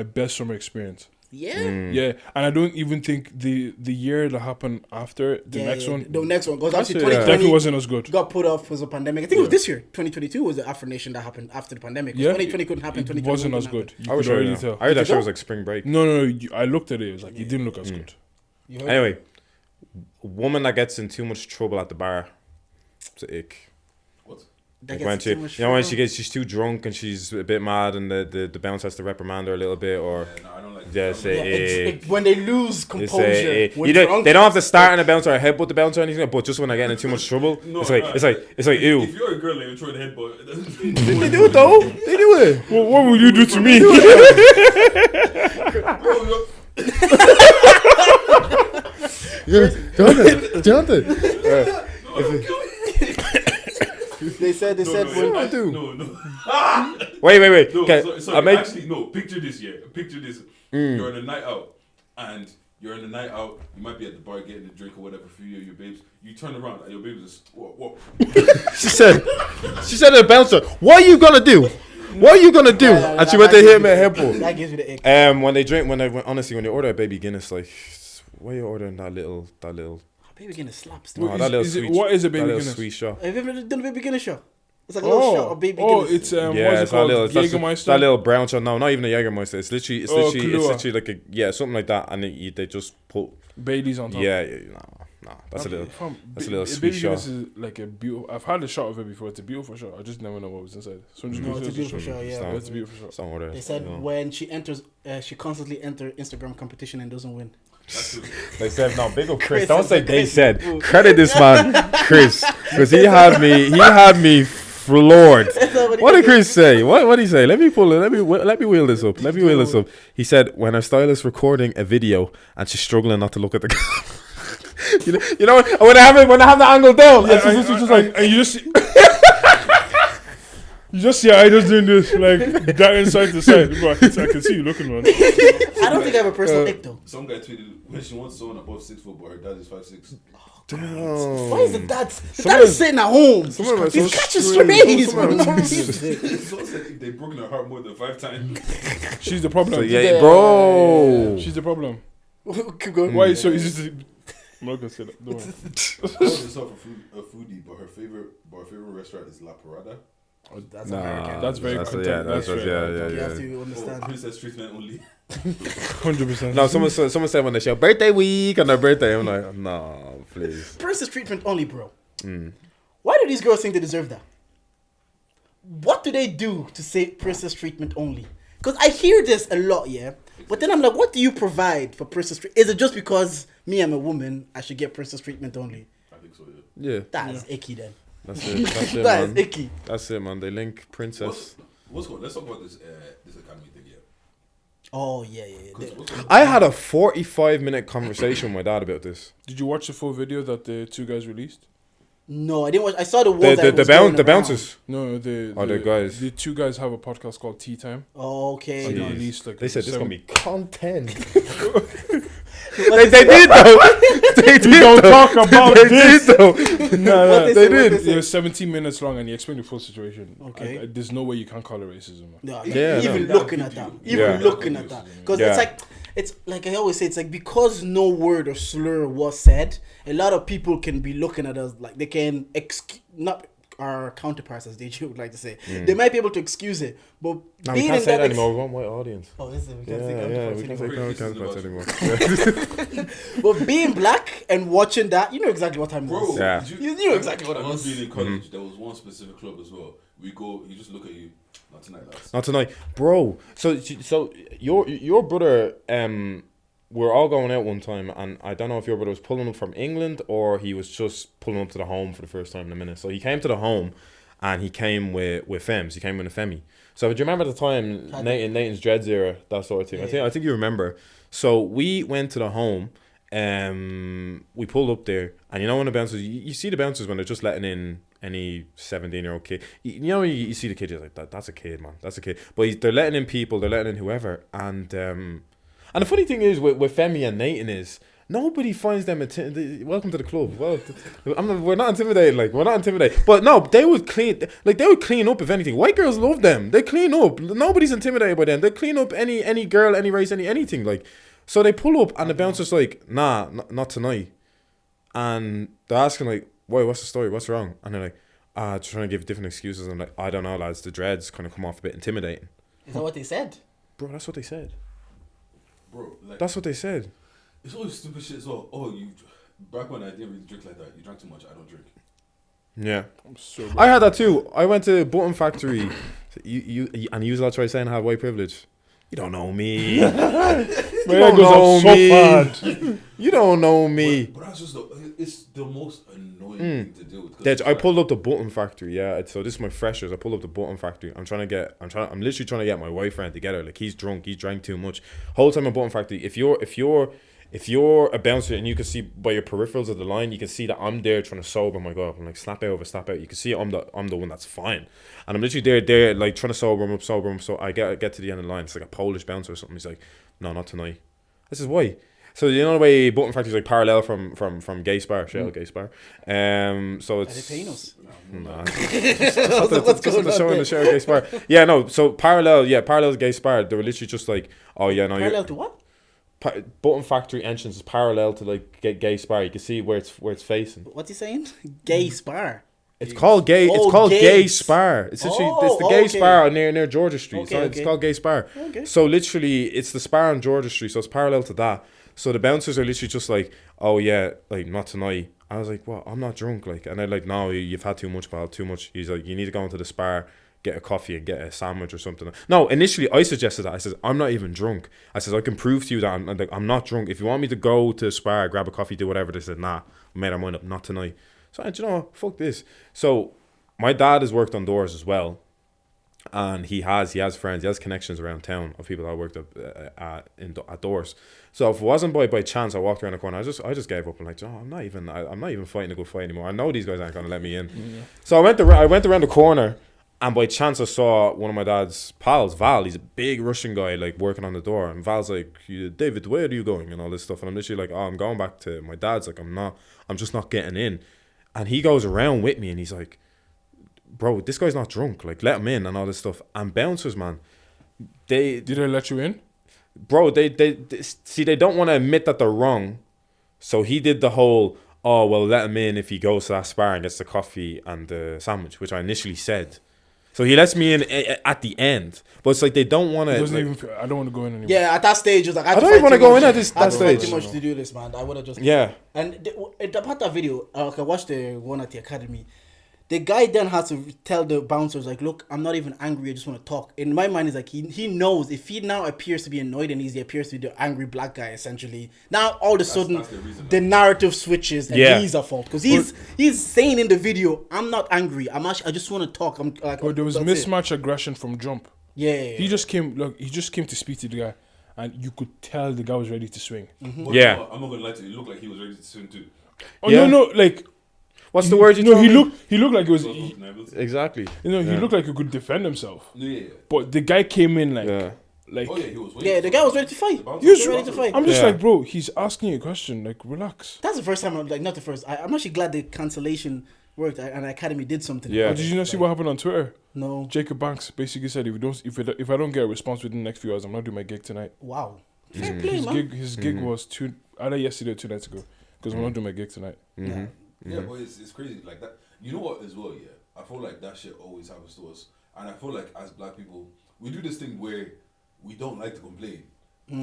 best summer experience. Yeah. Yeah, and I don't even think the year that happened after the next one. The next one, because obviously Definitely 2020 wasn't as good. got put off because of pandemic. I think it was this year. 2022 was the Afro Nation that happened after the pandemic. 2020 couldn't happen. It 2021 wasn't as couldn't good. happen. You I was could sure. already tell. I heard that Did you show go? was like spring break. No. I looked at it. It was like it didn't look as good. You heard? Anyway, a woman that gets in too much trouble at the bar, it's an ick. What? That Like gets when too she, much you know, when trouble. she's too drunk and she's a bit mad, and the bouncer has to reprimand her a little bit, or Yeah, no, I don't like just Yeah, say it's when they lose They composure. say, when you don't, drunk. they don't have to start in a bouncer or headbutt the bouncer or anything, but just when they're getting in too much trouble, No, it's like if ew. you're a girl and you're throwing a headbutt, it doesn't They do it though. They do it. What would you do to me? Jonathan. They said when I do. No. Wait. No, Okay, sorry, actually, no. Picture this, yeah. Picture this. Mm. You're on a night out, and you're on a night out. You might be at the bar getting a drink or whatever for you or your babes. You turn around and your babes is what? She said to the bouncer, "What are you gonna do? What are you gonna do?" And she went to hit him at headbutt. That gives me the ick. When they order a baby Guinness, like, why are you ordering that little? Baby Guinness slaps. Oh, Is- that little is it- sweet. what is a that Baby little Guinness? sweet shot. Have you ever done a Baby Guinness show? It's like a little shot of Baby Guinness. It's Yeah, what's it's it that called? little, Jägermeister? that little brown shot. No, not even a Jägermeister. It's literally Kahlua. like something like that, and they just put. Baileys on top. Yeah, no, that's a little. That's a little sweet Baby Guinness shot. is like a beautiful. I've had a shot of it before. It's a beautiful shot. I just never know what was inside. So I'm just No, gonna it's a say beautiful shot. It's Yeah, not- It's a beautiful shot. Some order. they said you know. when she enters, she constantly enters Instagram competition and doesn't win. That's it. They said no. Big up Chris. Chris Don't is say the they Chris. said. Credit this man, Chris, because he had me floored. What did Chris say? What did he say? Let me pull it. Let me wheel this up. He said when our stylist recording a video and she's struggling not to look at the camera. you know when I have the angle down, Yeah, and she's just like. and you just see, you just see I just doing this like that inside to side. Bro, I can see you looking, man. I don't think I have a personal ick though. Some guy tweeted when she wants someone above 6 foot, but her dad is 5'6". Damn. Why is the dad? The Some dad of is sitting at home. some of them are so He's catching strange. strays Some of for them no are reason. Someone said if they've broken her heart more than 5 times. She's the problem. So yeah, bro. She's the problem. Keep going. Why? So is this? I'm not gonna say that. Don't worry. She calls herself a foodie, but her favorite restaurant is La Parada. That's Nah, American. That's very that's content. that's That's yeah. You have to understand. Princess treatment only. 100%. No, someone said when they show birthday week on their birthday, I'm like, no, please. Princess treatment only, bro. Mm. Why do these girls think they deserve that? What do they do to say princess treatment only? Because I hear this a lot, yeah. But then I'm like, what do you provide for princess treatment? Is it just because me, I'm a woman, I should get princess treatment only? I think so, yeah. Yeah, That is icky then. that's it. That's it, That is man. icky. That's it, man. They link princess. What's going on? Let's talk about this academy thing, yeah. Oh, yeah. What's going on? I had a 45-minute conversation with my dad about this. Did you watch the full video that the two guys released? No, I didn't watch. I saw the one The bouncers. No, The guys. The two guys have a podcast called Tea Time. Oh, okay. And they Jeez. released like They said this is gonna be content. What they did though. They did. don't though. talk about they this. Did, though. No, they they say? What did. they say? It was 17 minutes long, and he explained the full situation. Okay. There's no way you can call it racism. Man. No, Yeah, even no. looking at that. Even Yeah. looking at that. Because Yeah. it's like I always say, it's like because no word or slur was said, a lot of people can be looking at us like they can not our counterparts, as they would like to say. They might be able to excuse it, but No, we being can't in say that that anymore. We want white audience. Oh, is it? We can't Yeah, say we can't counterparts say anymore. anymore. But being black and watching that, you know exactly what time it Bro, was. Yeah. You knew exactly what it When I was. was being in college, there was one specific club as well. We go, he just look at you. Not tonight, lads. Not tonight, bro. So your brother, we're all going out one time, and I don't know if your brother was pulling up from England or he was just pulling up to the home for the first time in a minute. So he came to the home, and he came with Fems. He came with a Femi. So do you remember the time Nathan's Dreads era, that sort of thing? Yeah. I think you remember. So we went to the home. We pulled up there, and you know when the bouncers, you see the bouncers when they're just letting in any 17-year-old kid. You know you see the kid, you're like, that's a kid, man, that's a kid. But they're letting in people, they're letting in whoever, and the funny thing is with Femi and Nathan is Nobody finds them welcome to the club. Well, we're not intimidated. Like, we're not intimidated. But no, they would clean up if anything. White girls love them. They clean up. Nobody's intimidated by them. They clean up any girl, any race, anything. Like, so they pull up and the bouncer's like, nah, not tonight. And they're asking like, why? What's the story? What's wrong? And they're like, just trying to give different excuses. I'm like, I don't know, lads. The dreads kind of come off a bit intimidating. Is that what they said? Bro, that's what they said. Bro, like, that's what they said. It's always stupid shit as well. Oh, back when I didn't really drink like that, you drank too much. I don't drink. Yeah, I had that too. I went to Button Factory. You and you lot try saying I have white privilege. You don't know me. You don't know me. You don't know me. But that's just it's the most annoying thing to do. I pulled up the Button Factory. Yeah, so this is my freshers. I pulled up the Button Factory. I'm literally trying to get my boyfriend together. Like, he's drunk. He drank too much. Whole time at Button Factory. If you're a bouncer and you can see by your peripherals of the line, you can see that I'm there trying to sober my guy up. I'm like, snap out. You can see I'm the one that's fine. And I'm literally there like trying to sober him up. So I get to the end of the line. It's like a Polish bouncer or something. He's like, no, not tonight. This is why. So you know the way Button Factory is like parallel from Gay Spar, Shell Gay Spar. So it's. Are they paying us? Nah. What's going on showing the Shell Gay Spar. Yeah, no. So parallel to Gay Spar. They were literally just like, oh yeah, no. Parallel to what? Button Factory entrance is parallel to like Gay Spar. You can see where it's facing. What's he saying? Gay Spar. It's called Gay. It's called Gay Spar. It's literally it's the Gay Spar near Georgia Street. It's called Gay Spar. Okay. So literally, it's the Spar on Georgia Street. So it's parallel to that. So the bouncers are literally just like, oh yeah, like not tonight. I was like, well, I'm not drunk, like, and they're like, no, you've had too much, pal, too much. He's like, you need to go into the Spar, get a coffee and get a sandwich or something. No, initially I suggested that. I said, I'm not even drunk. I said, I can prove to you that I'm not drunk. If you want me to go to Spar, grab a coffee, do whatever. They said, nah, we made our mind up, not tonight. So I said, you know, fuck this. So my dad has worked on doors as well. And he has friends, he has connections around town of people that worked at doors. So if it wasn't by chance, I walked around the corner. I just gave up and like, I'm not even fighting a good fight anymore. I know these guys aren't gonna let me in. Yeah. So I went around the corner, and by chance I saw one of my dad's pals, Val. He's a big Russian guy, like working on the door. And Val's like, David, where are you going? And all this stuff. And I'm literally like, oh, I'm going back to my dad's. Like, I'm just not getting in. And he goes around with me, and he's like, bro, this guy's not drunk. Like, let him in and all this stuff. And bouncers, man, did they let you in? Bro, they see, they don't want to admit that they're wrong. So he did the whole, oh, well, let him in if he goes to that Spar and gets the coffee and the sandwich, which I initially said. So he lets me in at the end. But it's like they don't want to. I don't want to go in anymore. Yeah, at that stage, it was like, I don't even want to go in at that stage. Too much to do this, man. I would have just. Yeah. And about that video, I watched the one at the academy. The guy then has to tell the bouncers, like, look, I'm not even angry, I just want to talk. In my mind, it's like, he knows if he now appears to be annoyed and he appears to be the angry black guy, essentially. Now, all of a sudden, the narrative switches and he's at fault. Because he's saying in the video, I'm not angry, I just want to talk. I'm like, there was mismatch aggression from jump. Yeah. He just came to speak to the guy, and you could tell the guy was ready to swing. Mm-hmm. Yeah. I'm not going to lie to you, it looked like he was ready to swing too. Oh, yeah. No, like... What's the word you know? He looked like it was exactly. You know, he looked like he could defend himself. Yeah. But the guy came in like oh yeah, he was waiting. Yeah, the guy was ready to fight. He was ready to fight. I'm just like, bro, he's asking you a question. Like, relax. That's the first time. Not the first. I'm actually glad the cancellation worked and the academy did something. Yeah. Oh, did you not see what happened on Twitter? No. Jacob Banks basically said if I don't get a response within the next few hours, I'm not doing my gig tonight. Wow. Fair play, man. His gig was either yesterday or 2 nights ago, because we're not doing my gig tonight. Yeah. Yeah, but it's crazy like that. You know what as well, yeah? I feel like that shit always happens to us. And I feel like as black people, we do this thing where we don't like to complain.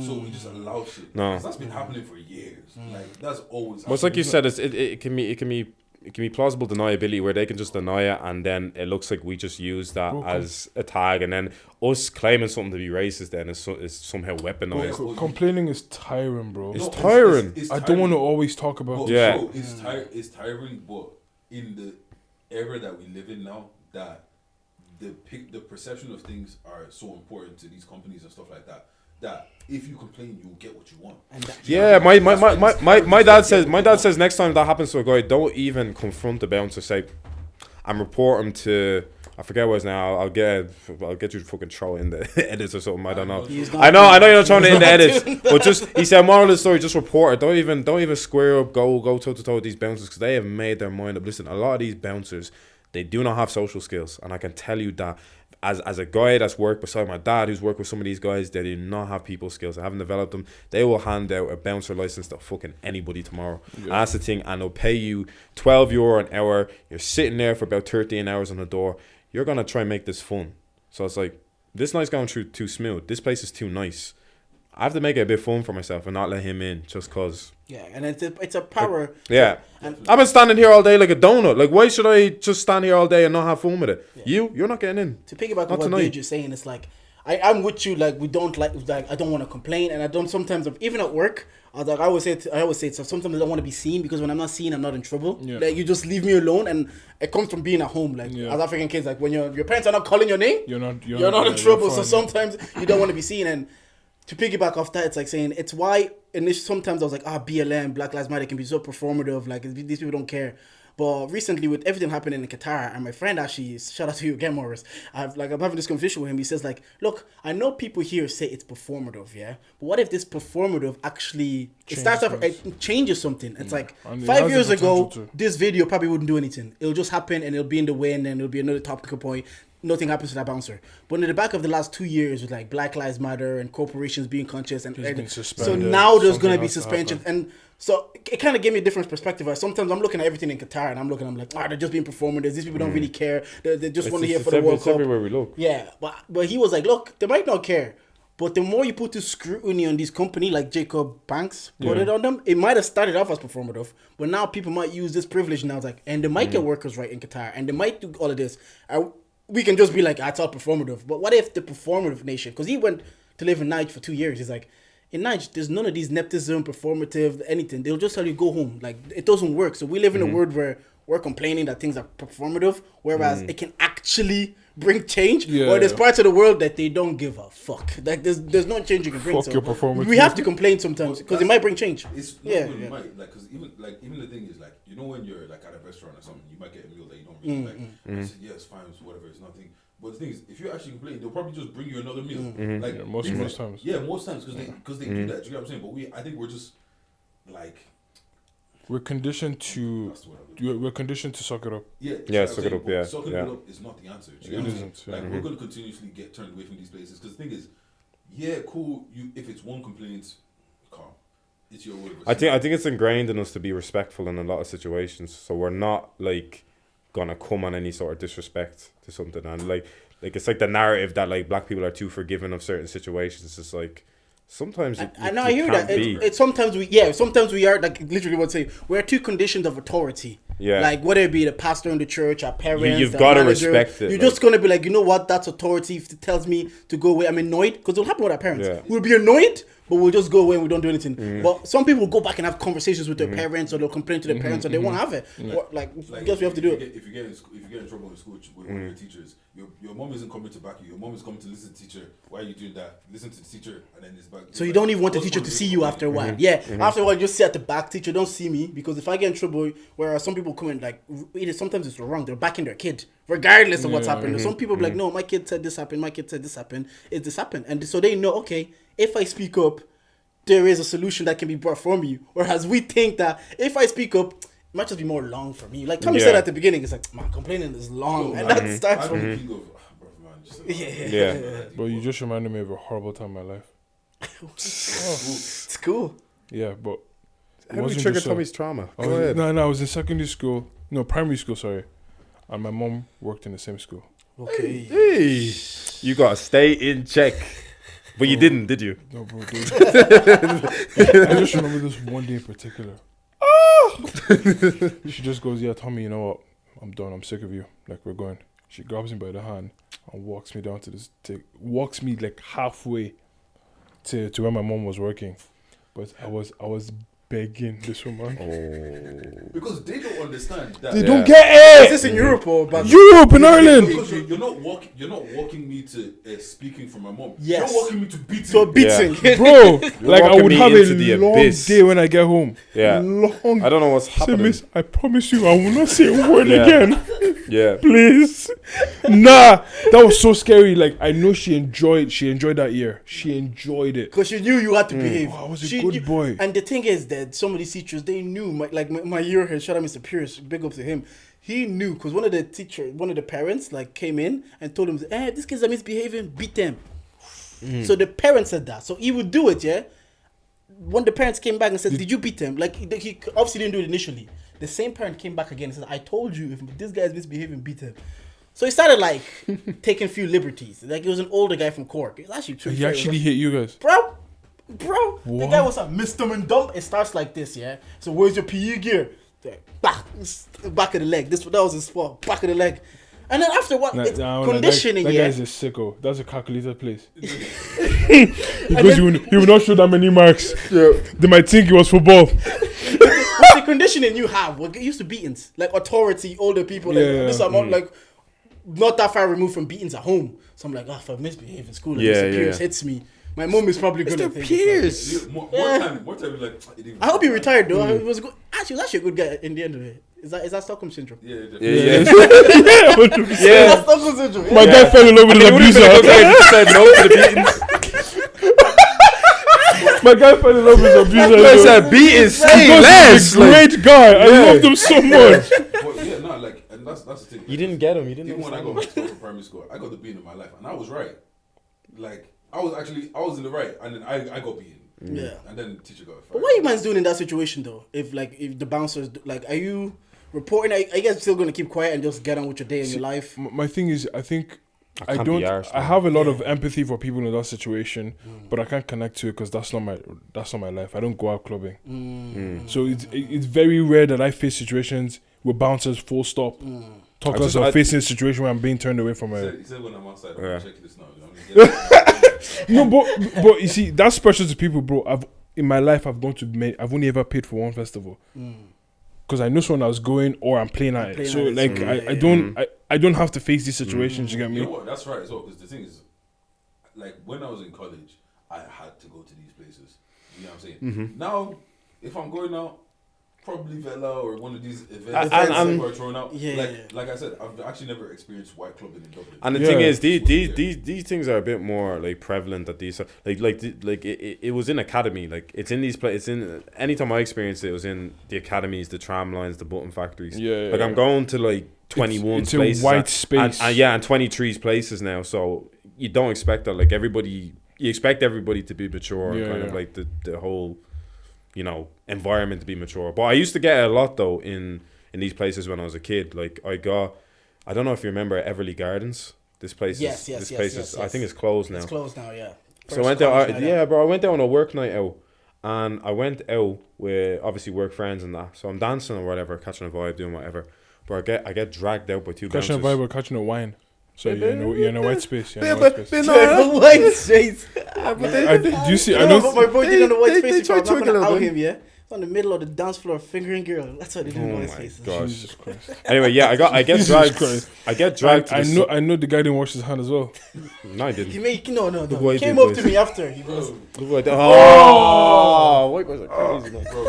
So we just allow shit. No. That's been happening for years. Like, that's always happening. Well, it's like you said, it can be plausible deniability where they can just deny it, and then it looks like we just use that as a tag, and then us claiming something to be racist then is somehow weaponized. Complaining is tiring, bro. It's tiring. I don't want to always talk about it. It's tiring, but in the era that we live in now, that the perception of things are so important to these companies and stuff like that, that if you complain, you'll get what you want. Yeah, my dad says next time that happens to a guy, don't even confront the bouncer. Say, and report him to I forget what it's now. I'll get you to fucking throw it in the edits or something. I don't know. I know you're not throwing it in the edits, but just he said, moral of the story, just report it. Don't even square up. Go toe to toe with these bouncers because they have made their mind up. Listen, a lot of these bouncers, they do not have social skills, and I can tell you that. As a guy that's worked beside my dad, who's worked with some of these guys, they do not have people skills. They haven't developed them. They will hand out a bouncer license to fucking anybody tomorrow. Yeah. And that's the thing. And they'll pay you €12 an hour. You're sitting there for about 13 hours on the door. You're going to try and make this fun. So it's like, this night's going through too smooth. This place is too nice. I have to make it a bit fun for myself and not let him in just cause. Yeah, and it's a power. Yeah. And I've been standing here all day like a donut. Like, why should I just stand here all day and not have fun with it? Yeah. You're not getting in. To piggyback on what Gage is saying, it's like, I'm with you. Like, we don't like I don't want to complain, and I don't sometimes, even at work, I always say so sometimes I don't want to be seen because when I'm not seen, I'm not in trouble. Yeah. Like, you just leave me alone, and it comes from being at home. Like, as African kids, like when your parents are not calling your name, you're not in trouble. So sometimes you don't want to be seen. And to piggyback off that, it's like saying it's why sometimes I was like, BLM, Black Lives Matter can be so performative. Like, these people don't care. But recently, with everything happening in Qatar, and my friend actually, shout out to you again, Morris, I'm having this conversation with him. He says, like, look, I know people here say it's performative, yeah? But what if this performative actually, it changes something? It's like, 5 years ago, this video probably wouldn't do anything. It'll just happen, and it'll be in the wind, and it'll be another topical point. Nothing happens to that bouncer. But in the back of the last 2 years, with like Black Lives Matter and corporations being conscious, and so now there's going to be suspension. And so it kind of gave me a different perspective. Sometimes I'm looking at everything in Qatar, and I'm like, they're just being performative. These people don't really care. They just want to hear for the World Cup. Everywhere we look. Yeah, but he was like, look, they might not care. But the more you put this scrutiny on these companies like Jacob Banks, put it on them, it might have started off as performative, but now people might use this privilege now. It's like, and they might get workers right in Qatar, and they might do all of this. We can just be like, it's all performative. But what if the performative nation, because he went to live in Niger for 2 years, he's like, in Niger, there's none of these nepotism, performative, anything. They'll just tell you, go home. Like, it doesn't work. So we live in a world where we're complaining that things are performative, whereas it can actually bring change. Yeah. Or there's parts of the world that they don't give a fuck. Like, there's no change you can bring. Fuck your performance. We have to complain sometimes because it might bring change. It's not really might. Like, because even the thing is, like, you know, when you're like at a restaurant or something, you might get a meal that you don't really like. I said, yeah, it's fine, it's whatever, it's nothing. But the thing is, if you actually complain, they'll probably just bring you another meal. Like most times. Yeah, most times because they do that. Do you know what I'm saying? But I think we're just like we're conditioned to suck it up. Yeah, suck it up. Yeah, sucking it up is not the answer. Do you know what I'm saying? Like we're going to continuously get turned away from these places because the thing is, cool. If it's one complaint, calm. It's your word. I think it's ingrained in us to be respectful in a lot of situations, so we're not like gonna come on any sort of disrespect to something. And like it's like the narrative that like black people are too forgiving of certain situations. It's just like sometimes I hear that it's sometimes we are like literally what say we're too conditioned of authority. Yeah, like whether it be the pastor in the church, our parents, you've got to respect it. You're just gonna be like, you know what, that's authority. If it tells me to go away, I'm annoyed because it'll happen with our parents. We'll be annoyed, but we'll just go away and we don't do anything. But some people will go back and have conversations with their parents, or they'll complain to their parents, or they won't have it. Or, like I guess we have to do it. If you get in trouble in school with one of your teachers, your mom isn't coming to back you. Your mom is coming to listen to the teacher. Why are you doing that? Listen to the teacher, and then it's back. So you don't even want the teacher to see you after a while. After a while, you just sit at the back. Teacher, don't see me, because if I get in trouble, whereas some people come in like sometimes it's wrong. They're backing their kid regardless of what's happened. Some people be like, no, my kid said this happened. My kid said this happened. This happened, and so they know. Okay, if I speak up, there is a solution that can be brought from you. Whereas we think that if I speak up, it might just be more long for me. Like Tommy said at the beginning, it's like, man, complaining is long, and that starts from. But you just reminded me of a horrible time in my life. It's cool. Yeah, but how do we trigger Tommy's trauma? Go ahead. No, I was in primary school, sorry, and my mom worked in the same school. Okay. Hey. You gotta stay in check. But you didn't, did you? No, bro, dude. I just remember this one day in particular. She just goes, yeah, Tommy, you know what? I'm done. I'm sick of you. Like, we're going. She grabs me by the hand and walks me down to this walks me like halfway to where my mom was working. But I was begging this woman. Because they don't understand that. They don't get it. Is this in Europe or back? Europe and Ireland. Because you're not walking me to speaking for my mom. Yes. You're walking me to beating. So beating. Bro, like I walking would me have into a the long abyss. day when I get home. Yeah. Long. I don't know what's Say, happening. miss, I promise you, I will not say a word Yeah. again. Yeah. Please. Nah, that was so scary. Like I know she enjoyed that year. She enjoyed it. Because she knew you had to behave. Oh, I was a She good knew- boy. And the thing is that some of these teachers, they knew. My year head, shout out Mr. Pierce, big up to him. He knew because one of the parents like came in and told him, these kids are misbehaving, beat them. So the parents said that. So he would do it, yeah. When the parents came back and said, did you beat them? Like he obviously didn't do it initially. The same parent came back again and said, I told you if this guy is misbehaving, beat him. So he started like taking a few liberties. Like he was an older guy from Cork. It's actually true. He actually hit you guys. Bro, the What? guy was a Mr. and dump. It starts like this, yeah. So where's your PE gear? There, back of the leg. That was his spot. Back of the leg. And then after what? It's conditioning, that yeah. guy's a sicko. That's a calculated place. Because he will not show that many marks. Yeah. They might think it was football. What's the conditioning you have? We're used to beatings, like authority, older people. Like, this amount, like not that far removed from beatings at home. So I'm like, if I misbehave in school, and Mr. Pierce hits me, my mom is probably gonna think Pierce. Like, More time, like. I hope he retired though. He was good. Actually, he was actually a good guy in the end of it. Is that Stockholm syndrome? Yeah. That's Stockholm syndrome. My guy fell in love with his abuser. Said no to the beatings. My guy fell in love with his abuser. I said beating, say less. He's a great guy. I loved him so much. But yeah, no, like, and that's the thing. You didn't get him. You didn't. Even when I got back to school for primary school, I got the beating of my life, and I was right. Like, I was in the right, and then I got beaten. Yeah. And then the teacher got fired. But what are you man's doing in that situation though? If the bouncers are you reporting? Are you guys still gonna keep quiet and just get on with your day and your life? My thing is, I think I can't be don't. arsed, I man. have a lot of empathy for people in that situation, but I can't connect to it because that's not my life. I don't go out clubbing, so it's very rare that I face situations with bouncers. Full stop. Talk less of facing a situation where I'm being turned away from a. He said when I'm outside, I'm Yeah. checking this now. You know what I mean? No, but you see, that's special to people, bro. In my life, I've only ever paid for one festival. Because I know someone I was going or I'm playing at it. So like I don't have to face these situations, you get me? You know what? That's right as well. Because the thing is, like when I was in college, I had to go to these places. You know what I'm saying? Now, if I'm going out, probably Vela or one of these events And- where thrown out. Yeah. Like I said, I've actually never experienced white clubbing in Dublin. And the thing is, these things are a bit more like prevalent at these it was in academy, like it's in these places. It's in anytime I experienced it was in the academies, the tram lines, the button factories. Yeah, like I'm going to like 21 it's places, a white space, and 23 places now. So you don't expect that. Like you expect everybody to be mature, and kind of like the whole, environment to be mature. But I used to get it a lot though in these places when I was a kid. Like I don't know if you remember Everly Gardens. This place Yes. I think it's closed now. It's closed now, yeah. So I went there. I went there on a work night out, and I went out with obviously work friends and that. So I'm dancing or whatever, catching a vibe, doing whatever. But I get dragged out by two bouncers. Catching a vibe or catching a wine. So you're in a white space. White space. Do you see? I know what my boy did on the white they space. try I'm not to gonna wiggle out it, him, yeah. It's on the middle of the dance floor, fingering girl. That's what they do in white spaces. gosh. Jesus Christ. Anyway, yeah, I get Jesus dragged. Christ. I get dragged. I know the guy didn't wash his hand as well. No, I didn't. No. boy He came did, up boys. to me after. He goes, White boys are crazy, man. Bro,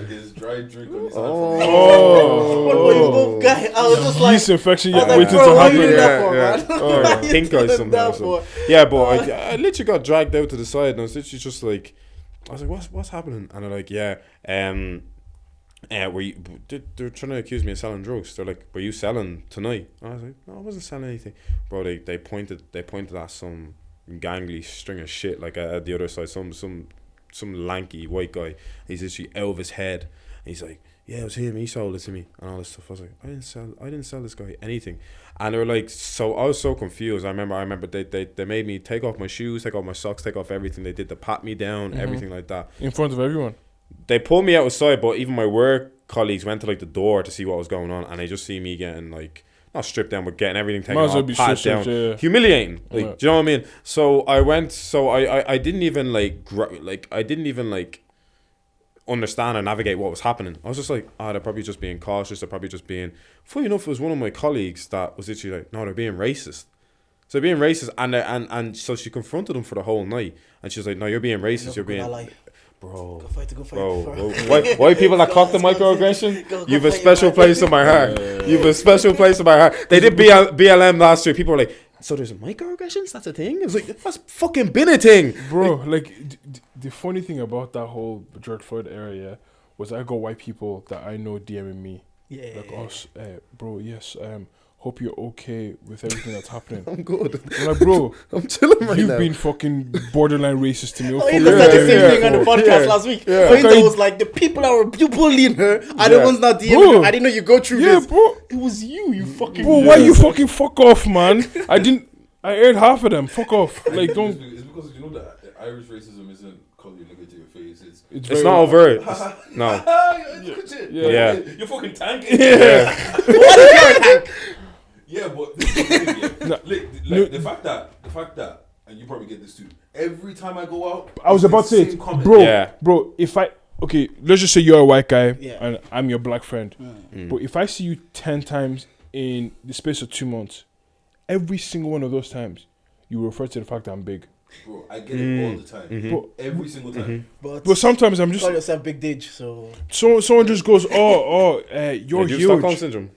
there's dry drink on his Oh. "What were you both guy?" I was just like, Yeast infection I was waiting like, to bro, what you happen. doing that for, Yeah, man? Or What you pink eye doing somehow. that for? Yeah, but I literally got dragged out to the side, and I was literally just like, I was like, what's happening? And they're like, they're trying to accuse me of selling drugs. They're like, were you selling tonight? And I was like, no, I wasn't selling anything. Bro, they pointed at some gangly string of shit like at the other side, some lanky white guy. He's literally out of his head. And he's like, yeah, it was him. He sold it to me and all this stuff. I was like, I didn't sell this guy anything. And they were like, so I was so confused. I remember they made me take off my shoes, take off my socks, take off everything. They did the pat me down, everything like that. In front of everyone. They pulled me outside, but even my work colleagues went to like the door to see what was going on, and they just see me getting like not stripped down, but getting everything taken Might as well off, be pat stripped, down, yeah. humiliating. Like, Yeah. do you know what I mean? So I went. So I didn't even like I didn't even like understand and navigate what was happening. I was just like, they're probably just being cautious. They're probably just being. Funny enough, it was one of my colleagues that was literally like, no, they're being racist. So being racist, and so she confronted him for the whole night, and she was like, "No, you're being racist. You're being, bro. Go fight. Bro. Why people that clock the microaggression? You have a special place in my heart. You have a special place in my heart. They did BLM last year. People were like, so there's microaggressions? That's a thing? It was like, that's fucking been a thing, bro. Like the funny thing about that whole George Floyd area was I got white people that I know DMing me, like us, bro. Yes, hope you're okay with everything that's happening. I'm good. I'm like, bro, I'm chilling right you've now. been fucking borderline racist to me. He said the same thing on the podcast last week. He was like, the people that were bullying her are the ones not DMing her. I didn't know you go through this. Bro. It was you fucking. Bro, why you fucking fuck off, man? I aired half of them. Fuck off. Like, don't. It's because you know that Irish racism isn't calling you nigga to your face. It's not overt. No. Yeah. You're fucking tanking. Yeah. What is your tank? Yeah, but this is the thing, like the fact that, and you probably get this too. Every time I go out, I was about to say, bro, okay, let's just say you're a white guy and I'm your black friend. But if I see you 10 times in the space of 2 months, every single one of those times, you refer to the fact that I'm big. Bro, I get it all the time. But every single time. But sometimes I'm just... Call yourself Big Dig, so... Someone just goes, you're huge. Stockholm syndrome.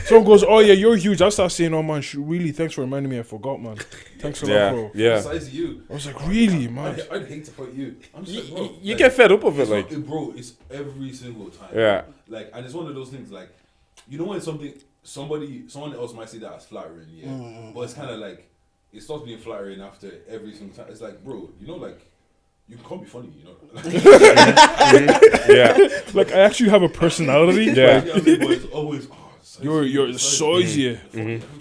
Someone goes, oh yeah, you're huge. I start saying, oh man, really, thanks for reminding me. I forgot, man. Thanks a lot, bro. Yeah. Besides you, I was like, really, man. I'd hate to fight you. I'm just like, bro, you get fed up of it, like, bro. It's every single time. Yeah. Like, and it's one of those things, like, you know, when someone else might see that as flattering, but it's kind of like it starts being flattering after every single time. It's like, bro, you know, like. You can't be funny, you know. Yeah. Like I actually have a personality. Yeah. But it's always you're so easy.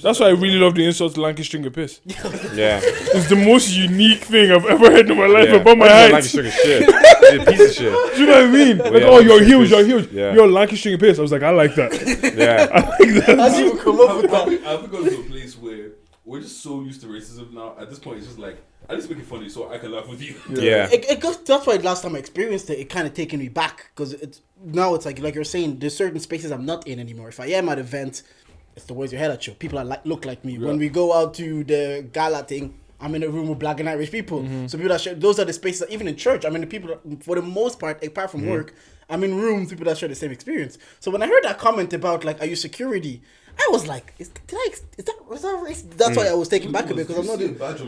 That's why I really love the insult to Lanky String of Piss. Yeah. It's the most unique thing I've ever heard in my life about my height. height. Lanky String of shit. He's a piece of shit. Do you know what I mean? Like, you're huge. Yeah. You're Lanky String of Piss. I was like, I like that. Yeah. I like that. How do you come up with that? I think gone to a place where we're just so used to racism now. At this point, it's just like, I just make it funny so I can laugh with you. Yeah. That's why last time I experienced it kind of taken me back, because it's like you're saying, there's certain spaces I'm not in anymore. If I am at events, it's the words your head at you. People are look like me. Yeah. When we go out to the gala thing, I'm in a room with black and Irish people. So people that share, those are the spaces that, even in church, I mean, the people that, for the most part, apart from work, I'm in rooms with people that share the same experience. So when I heard that comment about like, are you security? I was like, was that racist? That's why I was taken back a bit, because I'm not.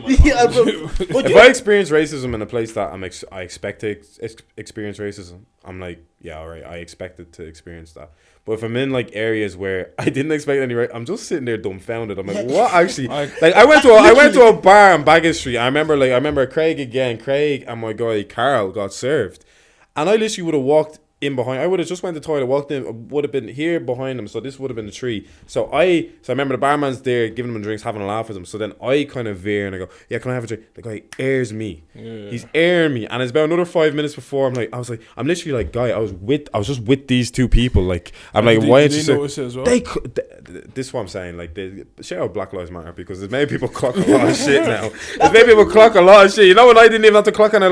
If I experience racism in a place that I expect to experience racism, I'm like, yeah, all right, I expected to experience that. But if I'm in like areas where I didn't expect any, I'm just sitting there dumbfounded. I'm like, what actually? Like I went to a bar on Baggett Street. I remember Craig and my guy Carl got served, and I literally would have walked in behind. I would have just went to the toilet, walked in, would have been here behind him, so this would have been the tree. So I remember the barman's there giving them drinks, having a laugh with them. So then I kind of veer and I go, yeah, can I have a drink? The guy airs me. Yeah. He's airing me, and it's about another 5 minutes before I'm literally like, guy, I was just with these two people. Like, I'm like, why did you notice it as well? This is what I'm saying. Like, they shout out Black Lives Matter, because there's many people clock a lot of shit now. There's many people clock a lot of shit. You know when I didn't even have to clock, and they're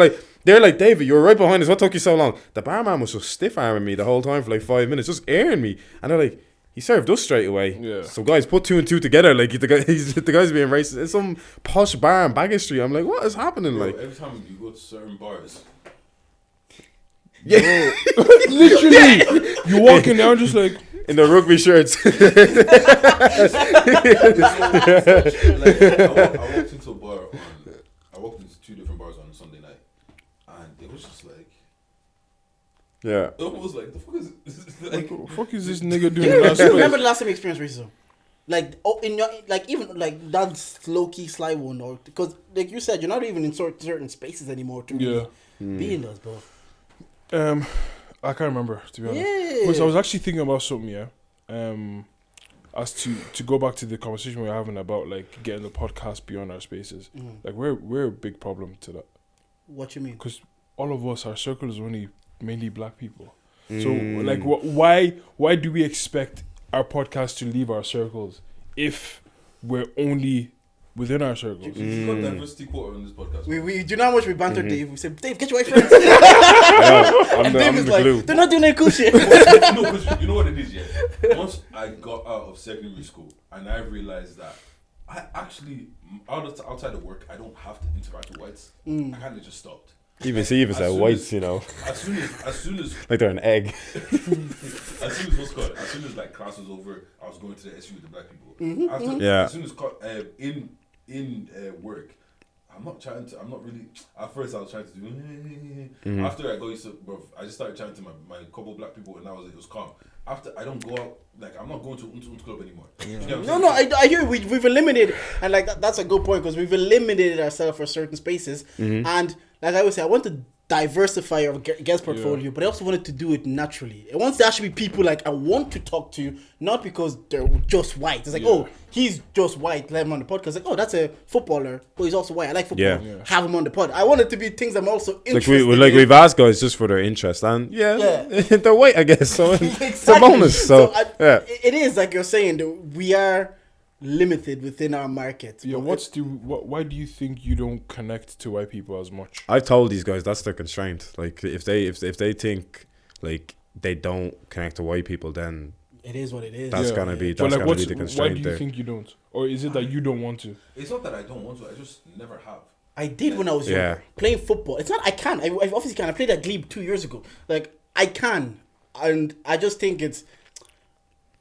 like, David, you were right behind us. What took you so long? The barman was just stiff arming me the whole time for like 5 minutes, just airing me. And they're like, he served us straight away. Yeah. So guys, put 2 and 2 together. Like the guy's being racist. It's some posh bar in Baggett Street. I'm like, what is happening? Bro, like every time you go to certain bars, yeah, literally, you walk in there just like in the rugby shirts. I walked into 2 different bars on Sunday night, and it was just like, yeah, it was like, the fuck is this? Like, what the fuck is this nigga doing? Remember the last time you experienced racism? Like, in your, like, even like that low key sly one, or because like you said, you're not even in certain spaces anymore to really be in those, bro. I can't remember, to be honest. Yeah. Because I was actually thinking about something, as to go back to the conversation we were having about like getting the podcast beyond our spaces. Like we're a big problem to that. What you mean? Because all of us, our circle is only mainly black people. So like, why do we expect our podcast to leave our circles if we're only within our circles. We've got diversity quota on this podcast. We do you know how much we banter Mm-hmm. Dave. We say, Dave, get your white friends. I'm And Dave is like, glue. they're not doing any cool shit. No, because you know what it is, yeah. Once I got out of secondary school and I realized that I actually outside of work I don't have to interact with whites. I kind of just stopped. Even said whites, you know, As soon as like they're an egg. as soon as like class was over, I was going to the SU with the black people. As soon as in work, I'm not really. At first, I was trying to do. After I got used to, bro, I just started chatting to my couple of black people, and it was calm. After I don't go out, like I'm not going to Unt Club anymore. You know what I'm saying? I hear we've eliminated, and like that's a good point because we've eliminated ourselves for certain spaces, and like I always say, I want to diversify our guest portfolio, but I also wanted to do it naturally. I want to actually be people like I want to talk to, not because they're just white. It's like, oh, he's just white, let him on the podcast. Like, oh, that's a footballer, but he's also white. I like football. Have him on the pod. I want it to be things I'm also interested in. We've asked guys just for their interest, and they're white, I guess. So it's a bonus. So it is like you're saying. We are limited within our market. Yeah, why do you think you don't connect to white people as much? I've told these guys that's their constraint. Like if they think like they don't connect to white people, then it is what it is. That's gonna be the constraint. Why do you think you don't? Or is it that you don't want to? It's not that I don't want to. I just never have. I did when I was younger. Playing football. It's not I can. I obviously can. I played at Glebe 2 years ago. Like I can, and I just think it's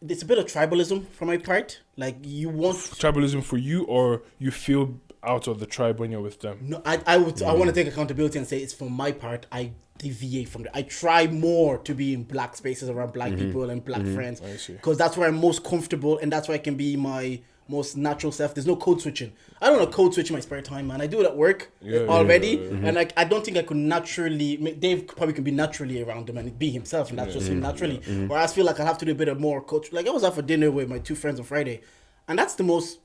a bit of tribalism from my part. Like you want tribalism for you, or you feel out of the tribe when you're with them. No, I want to take accountability and say it's for my part. I deviate from it. I try more to be in black spaces around black people and black friends because that's where I'm most comfortable and that's where I can be my most natural self. There's no code switching. I don't want to code switch in my spare time, man. I do it at work already, and like I don't think I could naturally. Dave probably can be naturally around him and be himself, and that's just him naturally. Whereas I feel like I have to do a bit of more coach. Like I was out for dinner with my two friends on Friday, and that's the most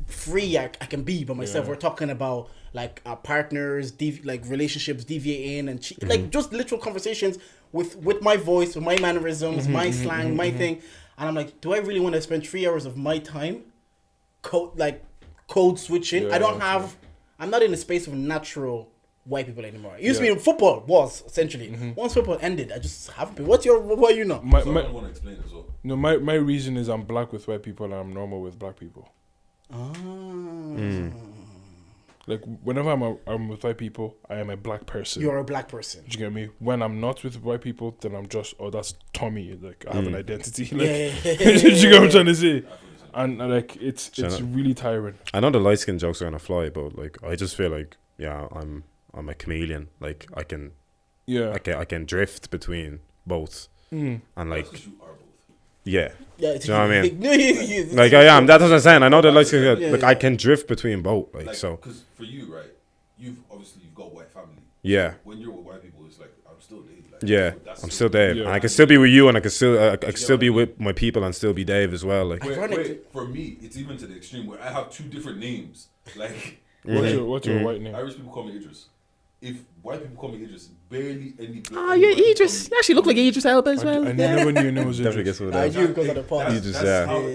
free I can be by myself. We're talking about like our partners, like relationships deviating, and like just literal conversations with my voice, with my mannerisms, my slang, my thing. And I'm like, do I really want to spend 3 hours of my time code switching? I'm not in a space of natural white people anymore. It used to be football was essentially. Once football ended, I just haven't been. What are you not? I want to explain as well. No, my reason is I'm black with white people and I'm normal with black people. Like whenever I'm with white people, I am a black person. You're a black person. Do you get me? When I'm not with white people, then I'm just that's Tommy. Like I have an identity. Like, do you get what I'm trying to say? And like it's really tiring. I know the light skin jokes are gonna fly, but like I just feel like I'm a chameleon. Like I can drift between both. And like Because you are both. yeah. Yeah, do you know what I mean? Like I am. That's what I'm saying. I know the light skin. Like I can drift between both. Like so. Because for you, right? You've got white family. Yeah. When you're with white people, it's like I'm still Dave. Like, Yeah, I'm still Dave, and I can still be with you, and I can still be with my people, and still be Dave as well. Like, wait, for me, it's even to the extreme where I have two different names. Like, what's your white name? Irish people call me Idris. If white people call me Idris, barely any. Idris. You actually look like Idris Elba as well. I never knew your name was Definitely Idris. guess what that is. I do because of the pod.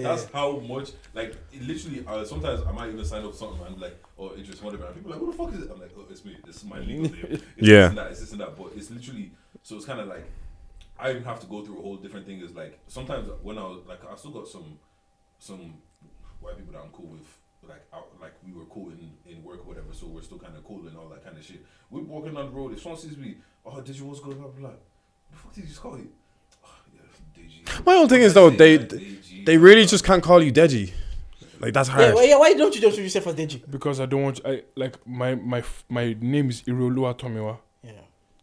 That's how much. Like, literally, sometimes I might even sign up something and like, oh, Idris, whatever. And people are like, who the fuck is it? I'm like, oh, it's me. This is my legal name. It's this and that. But it's literally. So it's kind of like I even have to go through a whole different thing. Is like sometimes when I was like, I still got some white people that I'm cool with. Like we were cool in work or whatever, so we're still kind of cool and all that kind of shit. We're walking on the road. If someone sees me, oh, did you what's good? Blah blah blah. The fuck did you just call you? Oh, yeah, Deji. My whole thing is though they really just can't call you Deji. Like that's hard. Yeah, why don't you just yourself as Deji? Because I don't want. My name is Irolua Tomiwa. Yeah.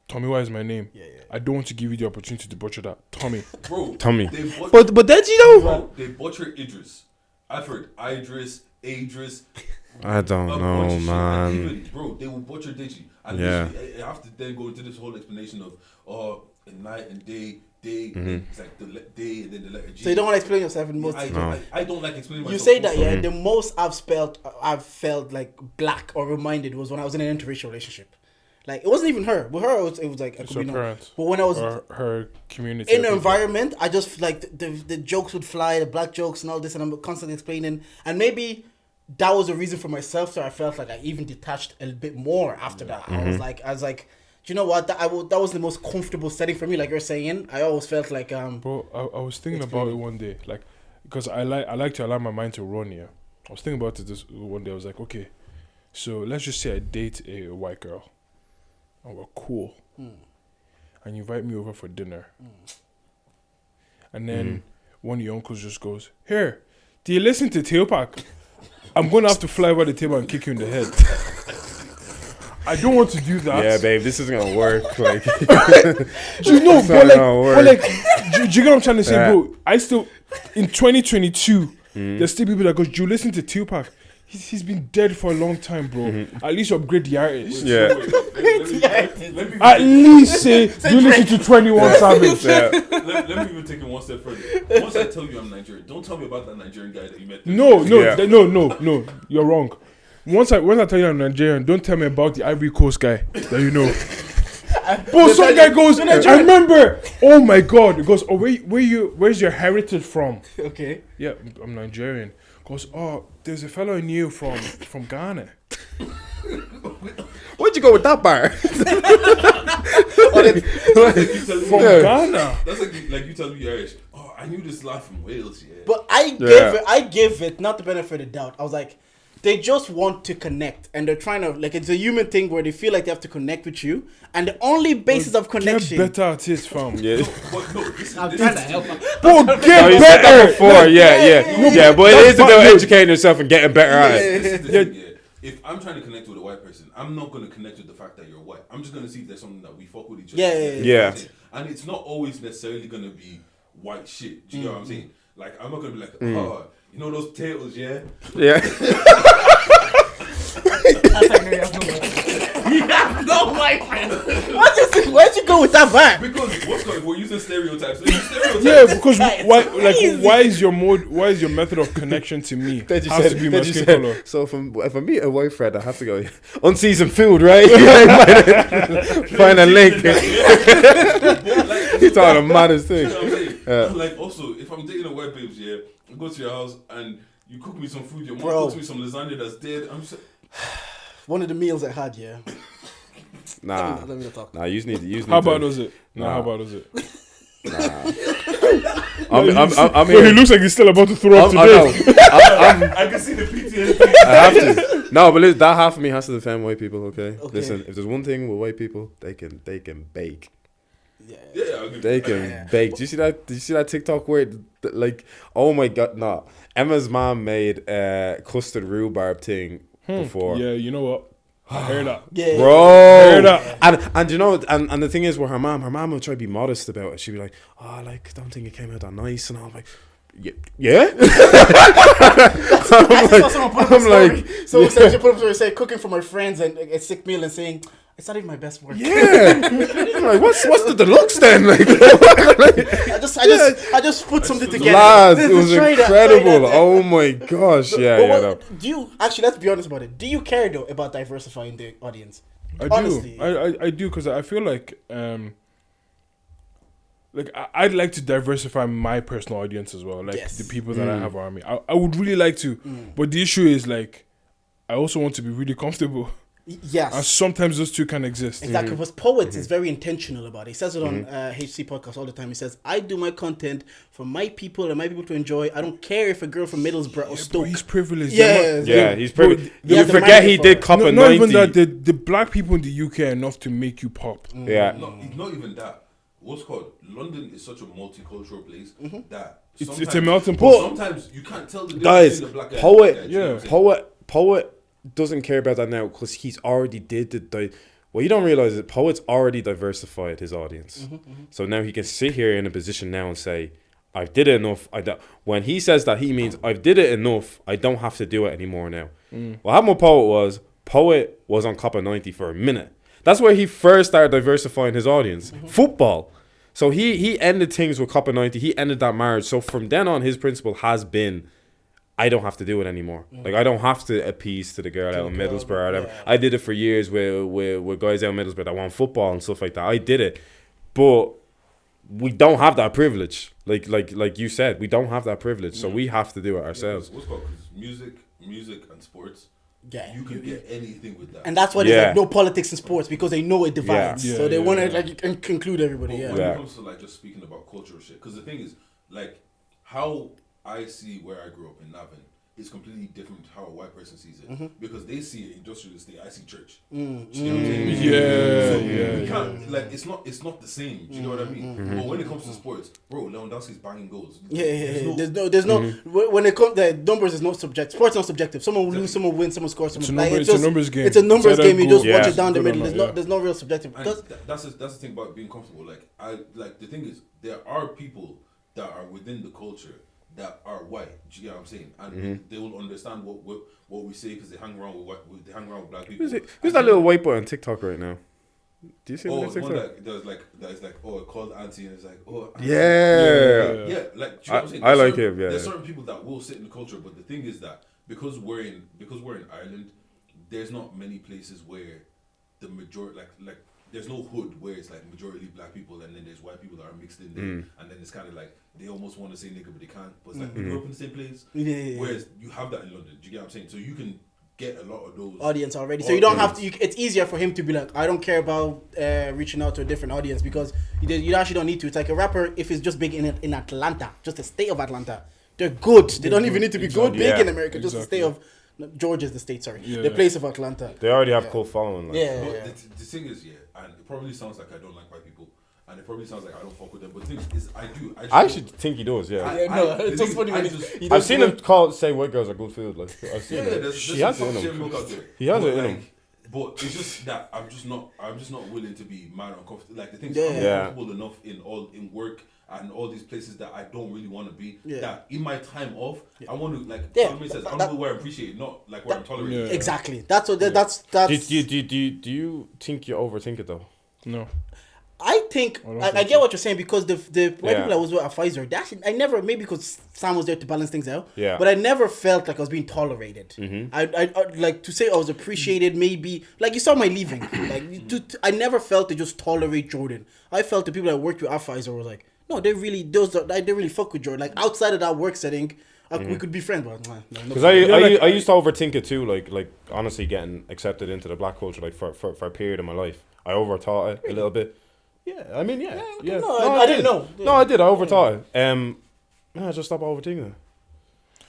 Tomiwa is my name. Yeah. I don't want to give you the opportunity to butcher that. Tommy. Bro, Tommy. But Deji though. Bro, they butcher Idris. I've heard Idris. I don't know, man. Even, bro, they will butcher Deji. And I have to then go into this whole explanation of night and day. It's like the day and then the letter G. So you don't want to explain yourself in most. I don't like explaining myself. You say that, the most I've felt like black or reminded was when I was in an interracial relationship. Like it wasn't even her. With her, it was like I could be parents. But when I was her community in an environment, I just like the jokes would fly, the black jokes and all this, and I'm constantly explaining. And maybe that was a reason for myself. So I felt like I even detached a bit more after that. I was like, do you know what? That was the most comfortable setting for me. Like you're saying, I always felt like Bro, I was thinking about it one day, like, because I like to allow my mind to run. Yeah, I was thinking about it this one day. I was like, okay, so let's just say I date a white girl, and we're cool, and you invite me over for dinner, and then one of your uncles just goes, "Here, do you listen to Tupac?" I'm gonna have to fly over the table and kick you in the head. I don't want to do that. Yeah, babe, this isn't gonna work. Like, you know, but like, do you get what I'm trying to say, bro? I still, in 2022, there's still people that go, "Do you listen to Tupac?" He's been dead for a long time, bro. At least upgrade the artist. Yeah. Let me At least say, do you listen to 21 Savage? Yeah. let me even take it one step further. Once I tell you I'm Nigerian, don't tell me about that Nigerian guy that you met. No, Yeah. no, you're wrong. Once I tell you I'm Nigerian, don't tell me about the Ivory Coast guy that you know. But some guy goes, I remember. Oh my God! He goes, oh, where's your heritage from? okay. Yeah, I'm Nigerian. Goes, oh, there's a fellow I knew from Ghana. Where'd you go with that bar? From Ghana. That's like you tell me you're Irish. Oh, I knew this lad from Wales. Yeah. But I gave it not the benefit of the doubt. I was like, they just want to connect, and they're trying to, like, it's a human thing where they feel like they have to connect with you, and the only basis of connection. Get better at it, fam. Yeah. I'm trying to help. Bro, No, get you said that better. before. Yeah, but it is about educating yourself and getting better at it. This is the thing, yeah. If I'm trying to connect with a white person, I'm not going to connect with the fact that you're white. I'm just going to see if there's something that we fuck with each other. Yeah. And it's not always necessarily going to be white shit. Do you know what I'm saying? Like, I'm not going to be like, oh, you know those potatoes, yeah? Yeah. No, my friend. Why'd you go with that vibe? Because what's going? We're using stereotypes. Stereotypes. Yeah, because why is your method of connection to me Then you has said, to be then my you skin said, color? so if I meet a white friend, I have to go unseasoned food, right? Find a link. He's talking the maddest thing. You know what I'm saying? Like, also, if I'm dating a white babes, yeah, I go to your house and you cook me some food, your mom cooks me some lasagna that's dead. I'm just One of the meals I had, yeah. Nah, Let me not talk. nah. You just need. How bad was it? Nah. How bad was it? I'm Bro, he looks like he's still about to throw up today. I can see the PTSD. I have to. No, but that half of me has to defend white people. Okay, listen. If there's one thing with white people, they can bake. Yeah, They can bake. Did you see that TikTok where like, oh my God, nah. Emma's mom made custard rhubarb thing before. Yeah, you know what? I heard that. Yeah. Bro, and you know, and the thing is with her mom would try to be modest about it. She'd be like, oh, like, I don't think it came out that nice, and I'm like, yeah. I'm like, so she put up a story saying cooking for my friends and a sick meal and saying it's not even my best work. yeah. I'm like, what's the deluxe then? Like, I just put something together. lads, it was Try that, incredible. try that. Oh my gosh, yeah. No. Do you actually? Let's be honest about it. Do you care though about diversifying the audience? Honestly. I do because I feel like I'd like to diversify my personal audience as well, like the people that I have around me. I would really like to, but the issue is like I also want to be really comfortable. Yes. And sometimes those two can exist. Exactly. Because Poets is very intentional about it. He says it on HC podcast all the time. He says, I do my content for my people and my people to enjoy. I don't care if a girl from Middlesbrough or Stoke. He's privileged. Yeah, he's privileged. He You has the forget money he for did it. cop a Not 90. even that, the black people in the UK are enough to make you pop. Yeah. Not even that. What's called London is such a multicultural place that It's a melting pot. Sometimes you can't tell the difference Guys, between the black guy Poet, and the white guy, you know what I'm saying? Poet doesn't care about that now because he's already did what you don't realize is Poet's already diversified his audience. So now he can sit here in a position now and say, I've did it enough. When he says that, he means I've did it enough. I don't have to do it anymore now. What happened with Poet was on Copper 90 for a minute. That's where he first started diversifying his audience. Football. So he ended things with Copper 90. He ended that marriage. So from then on, his principle has been, I don't have to do it anymore. Like, I don't have to appease to the girl out in Middlesbrough or whatever. Yeah. I did it for years with guys out in Middlesbrough that want football and stuff like that. I did it. But we don't have that privilege. Like you said, we don't have that privilege. So we have to do it ourselves. What's called? Because music music and sports, Yeah, you can get anything with that. and that's why there's like no politics in sports, because they know it divides. Yeah. So they want to Yeah. like include everybody. But Yeah. when it comes to like just speaking about cultural shit, because the thing is, like, how I see where I grew up in Navan is completely different to how a white person sees it, because they see it industrial estate, I see church. Do you know what I'm saying? Yeah, we can't, like, it's not the same. Do you know what I mean? But when it comes to sports, bro, Lewandowski's banging goals. There's no when it comes the numbers is not subjective. Sports not subjective. Someone will lose, someone will win, someone scores, someone. It's a numbers game. It's a numbers It's either game. You just goal- watch Yeah. it down the Good or middle. not, There's no real subjective. And Because that's the thing about being comfortable. Like the thing is, there are people that are within the culture that are white. Do you get what I'm saying? And they will understand what we say because they hang around with they hang around with black people. Who's that little white boy on TikTok right now? Do you see him Oh, on one TikTok? that's like called auntie, and it's like, oh, auntie. Yeah. Like, do you know what I'm saying? I like certain, him, yeah. There's certain people that will sit in the culture, but the thing is that because we're in Ireland, there's not many places where the majority like there's no hood where it's like majority black people and then there's white people that are mixed in there, and then it's kind of like they almost want to say nigga but they can't. But it's like we grew up in the same place. Whereas you have that in London. Do you get what I'm saying? So you can get a lot of those audience already, so you don't have to. It's easier for him to be like, I don't care about reaching out to a different audience, because you actually don't need to. It's like a rapper, if it's just big in Atlanta, just the state of Atlanta, they're good. They don't even need to be good big in America. Just the state of Georgia's the state. Sorry, the place of Atlanta. They already have cult following. Like. But the thing is, and it probably sounds like I don't like white people, and it probably sounds like I don't fuck with them. But the thing is, I do. I actually think he does. Yeah. It's just funny when I've seen him say white girls are good food. Like I've seen it. He has it in him. He has it in him. But it's just that I'm just not willing to be mad uncomfortable. Like the thing is, Yeah. I'm comfortable enough in work and all these places that I don't really want to be. That in my time off, I want to like. Somebody says, I want to where I appreciate it, not like where I'm tolerated. Yeah. Exactly. That's what. That's. Do you think you overthink it though? No. I think I get what you're saying, because the white people I was with at Pfizer, I never, maybe because Sam was there to balance things out, but I never felt like I was being tolerated. I like to say I was appreciated, maybe like you saw my leaving, like I never felt they just tolerate Jordan. I felt the people I worked with at Pfizer were like, no, they really fuck with Jordan. Like outside of that work setting, we could be friends, but because I used to overthink it too. Like honestly, getting accepted into the black culture, like for a period of my life, I overthought it a little bit. Yeah, I mean, yeah. No, I didn't know. No, I did. I overthought it. I just stopped overthinking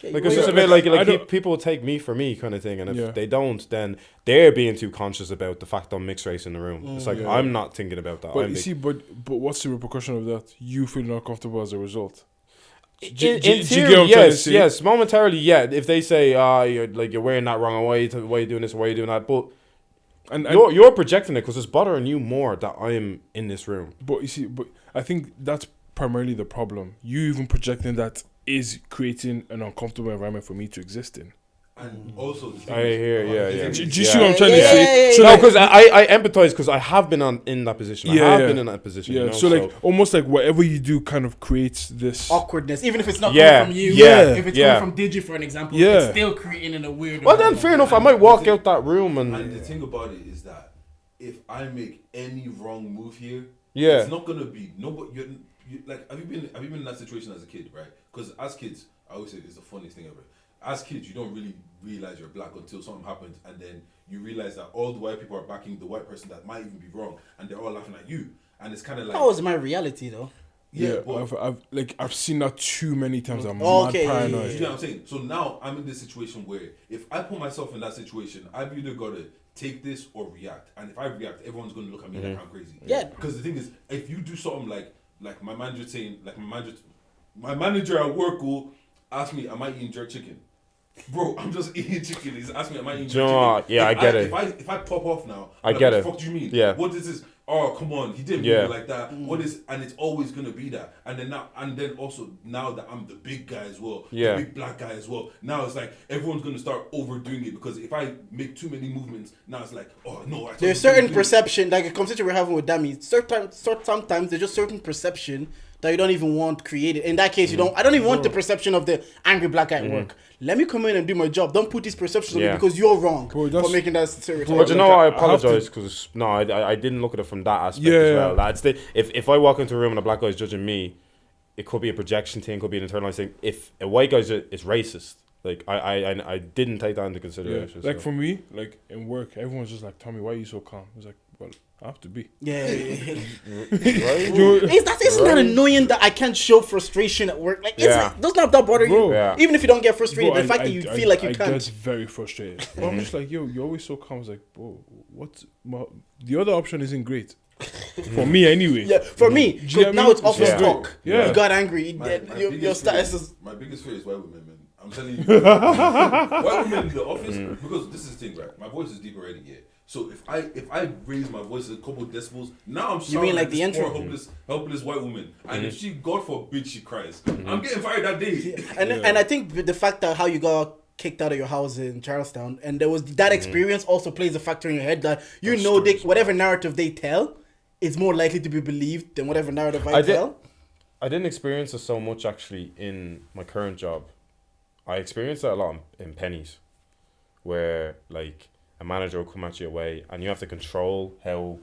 it. Like it's just a bit like people take me for me kind of thing, and if they don't, then they're being too conscious about the fact I'm mixed race in the room. It's like I'm not thinking about that. But you see, but what's the repercussion of that? You feel uncomfortable as a result. In theory, yes. Momentarily, yeah. If they say, you're wearing that wrong, why are you doing this, why are you doing that? But and you're projecting it because it's bothering you more that I am in this room. But you see, I think that's primarily the problem. You even projecting that is creating an uncomfortable environment for me to exist in. And also, Do you see what I'm trying to say? So no, because I empathize because I have been in that position. I have been in that position. Yeah. You know? So almost like whatever you do kind of creates this awkwardness, even if it's not coming from you. Yeah. If it's coming from Digi, for an example, it's still creating in a weird. Well, then fair enough. I might walk out that room and the thing about it is that if I make any wrong move here, it's not gonna be nobody. You like have you been in that situation as a kid, right? Because as kids, I always say it's the funniest thing ever. As kids, you don't really realize you're black until something happens, and then you realize that all the white people are backing the white person that might even be wrong, and they're all laughing at you. And it's kind of like that was my reality, though. Yeah, I've seen that too many times. I'm mad paranoid. You know what I'm saying? So now I'm in this situation where if I put myself in that situation, I've either got to take this or react. And if I react, everyone's going to look at me like I'm crazy. Yeah. Because the thing is, if you do something like my manager saying, my manager at work will ask me, am I eating jerk chicken? Bro, I'm just eating chicken. He's asking me, am I eating jerk chicken? Yeah, I get it. If I pop off now, I get it. What the fuck do you mean? Yeah. What is this? Oh, come on, he didn't mean it like that. What is? And it's always gonna be that. And then also now that I'm the big guy as well, the big black guy as well. Now it's like everyone's gonna start overdoing it because if I make too many movements, now it's like, oh no. There's certain perception, like a conversation we're having with Dami. Sometimes there's just certain perception that you don't even want created. In that case, I don't even want the perception of the angry black guy at work. Let me come in and do my job. Don't put these perceptions on me because you're wrong for making that stereotype. But you know what? I apologize because I didn't look at it from that aspect as well. Lads, if I walk into a room and a black guy's judging me, it could be a projection thing, could be an internalized thing. If a white guy is racist, Like I didn't take that into Yeah. consideration. Like so. for me, like in work, everyone's just like, "Tommy, why are you so calm?" I was like, "Well, I have to be." Yeah. Right? Isn't that annoying that I can't show frustration at work? Like, doesn't that bother you? Bro. Yeah. Even if you don't get frustrated, Bro, the fact that you feel like you I can't. get very frustrated. But I'm just like, yo, you're always so calm. I was like, bro, the other option isn't great. For me, anyway. Yeah, for me, Do you know what I now mean? it's office Yeah. talk. Yeah. You got angry. Your biggest status fear- is. My biggest fear is white women, man. I'm telling you. White women in the office, because this is the thing, right? My voice is deep already, yeah. So if I raise my voice a couple decibels, now I'm You mean like the this poor, intro? helpless white woman. And if she, God forbid, she cries, I'm getting fired that day. And I think with the fact that how you got kicked out of your house in Charlestown, and there was that experience also plays a factor in your head that you That know story they, is whatever narrative they tell is more likely to be believed than whatever narrative I tell. I didn't experience it so much actually in my current job. I experienced that a lot in pennies, where like a manager will come at you away and you have to control how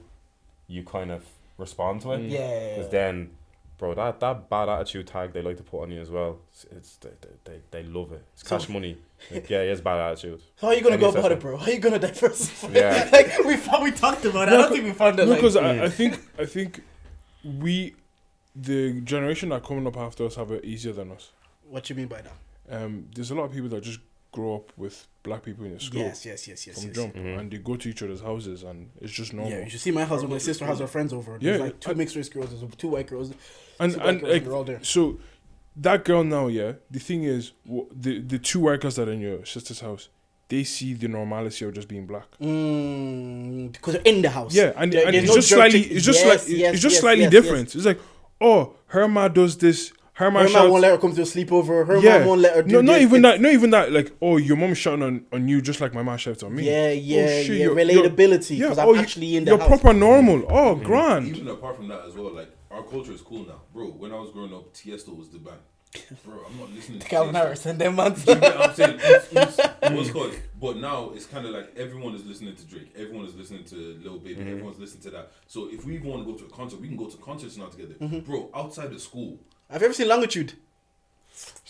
you kind of respond to it. Yeah. Because then, bro, that bad attitude tag they like to put on you as well. It's they love it. It's cash money. Like, yeah, he has bad attitude. How are you gonna Any go about it, assessment. bro? How are you gonna diversify? Yeah. Like we talked about it. I don't think we found it. No, Like, because I think we, the generation that coming up after us, have it easier than us. what you mean by that? There's a lot of people that just grow up with black people in the school Yes. from jump, and they go to each other's houses, and it's just normal. Yeah, you should see my house when my sister has her friends over. Yeah, There's like two mixed race girls, there's two white girls, and two black girls, like they're all there. so, that girl now, yeah. The thing is, the two white girls that are in your sister's house, they see the normality of just being black. Because they're in the house. Yeah, and There's it's no just slightly, jerking- it's just Yes, like yes, it's just yes, slightly yes, different. It's like, oh, her ma does this. Her ma Her mom shouts. won't let her come to a sleepover. Her Yeah, mom won't let her do no, not this. even that. Not even that. Like, oh, your mom shouting on you just like my ma shouts on me. Yeah, Oh, shit, you're- relatability. Because I'm you- actually in the You're house. proper normal. Oh, grand. Even apart from that as well, like our culture is cool now, bro. When I was growing up, Tiesto was the band, bro. I'm not listening to Calvin Tiesto. Harris and them man. You get what I'm saying? What's called? But now it's kind of like everyone is listening to Drake, everyone is listening to Lil Baby, everyone's listening to that. So if we even want to go to a concert, we can go to concerts now together, bro. Outside of school, Have you ever seen Longitude?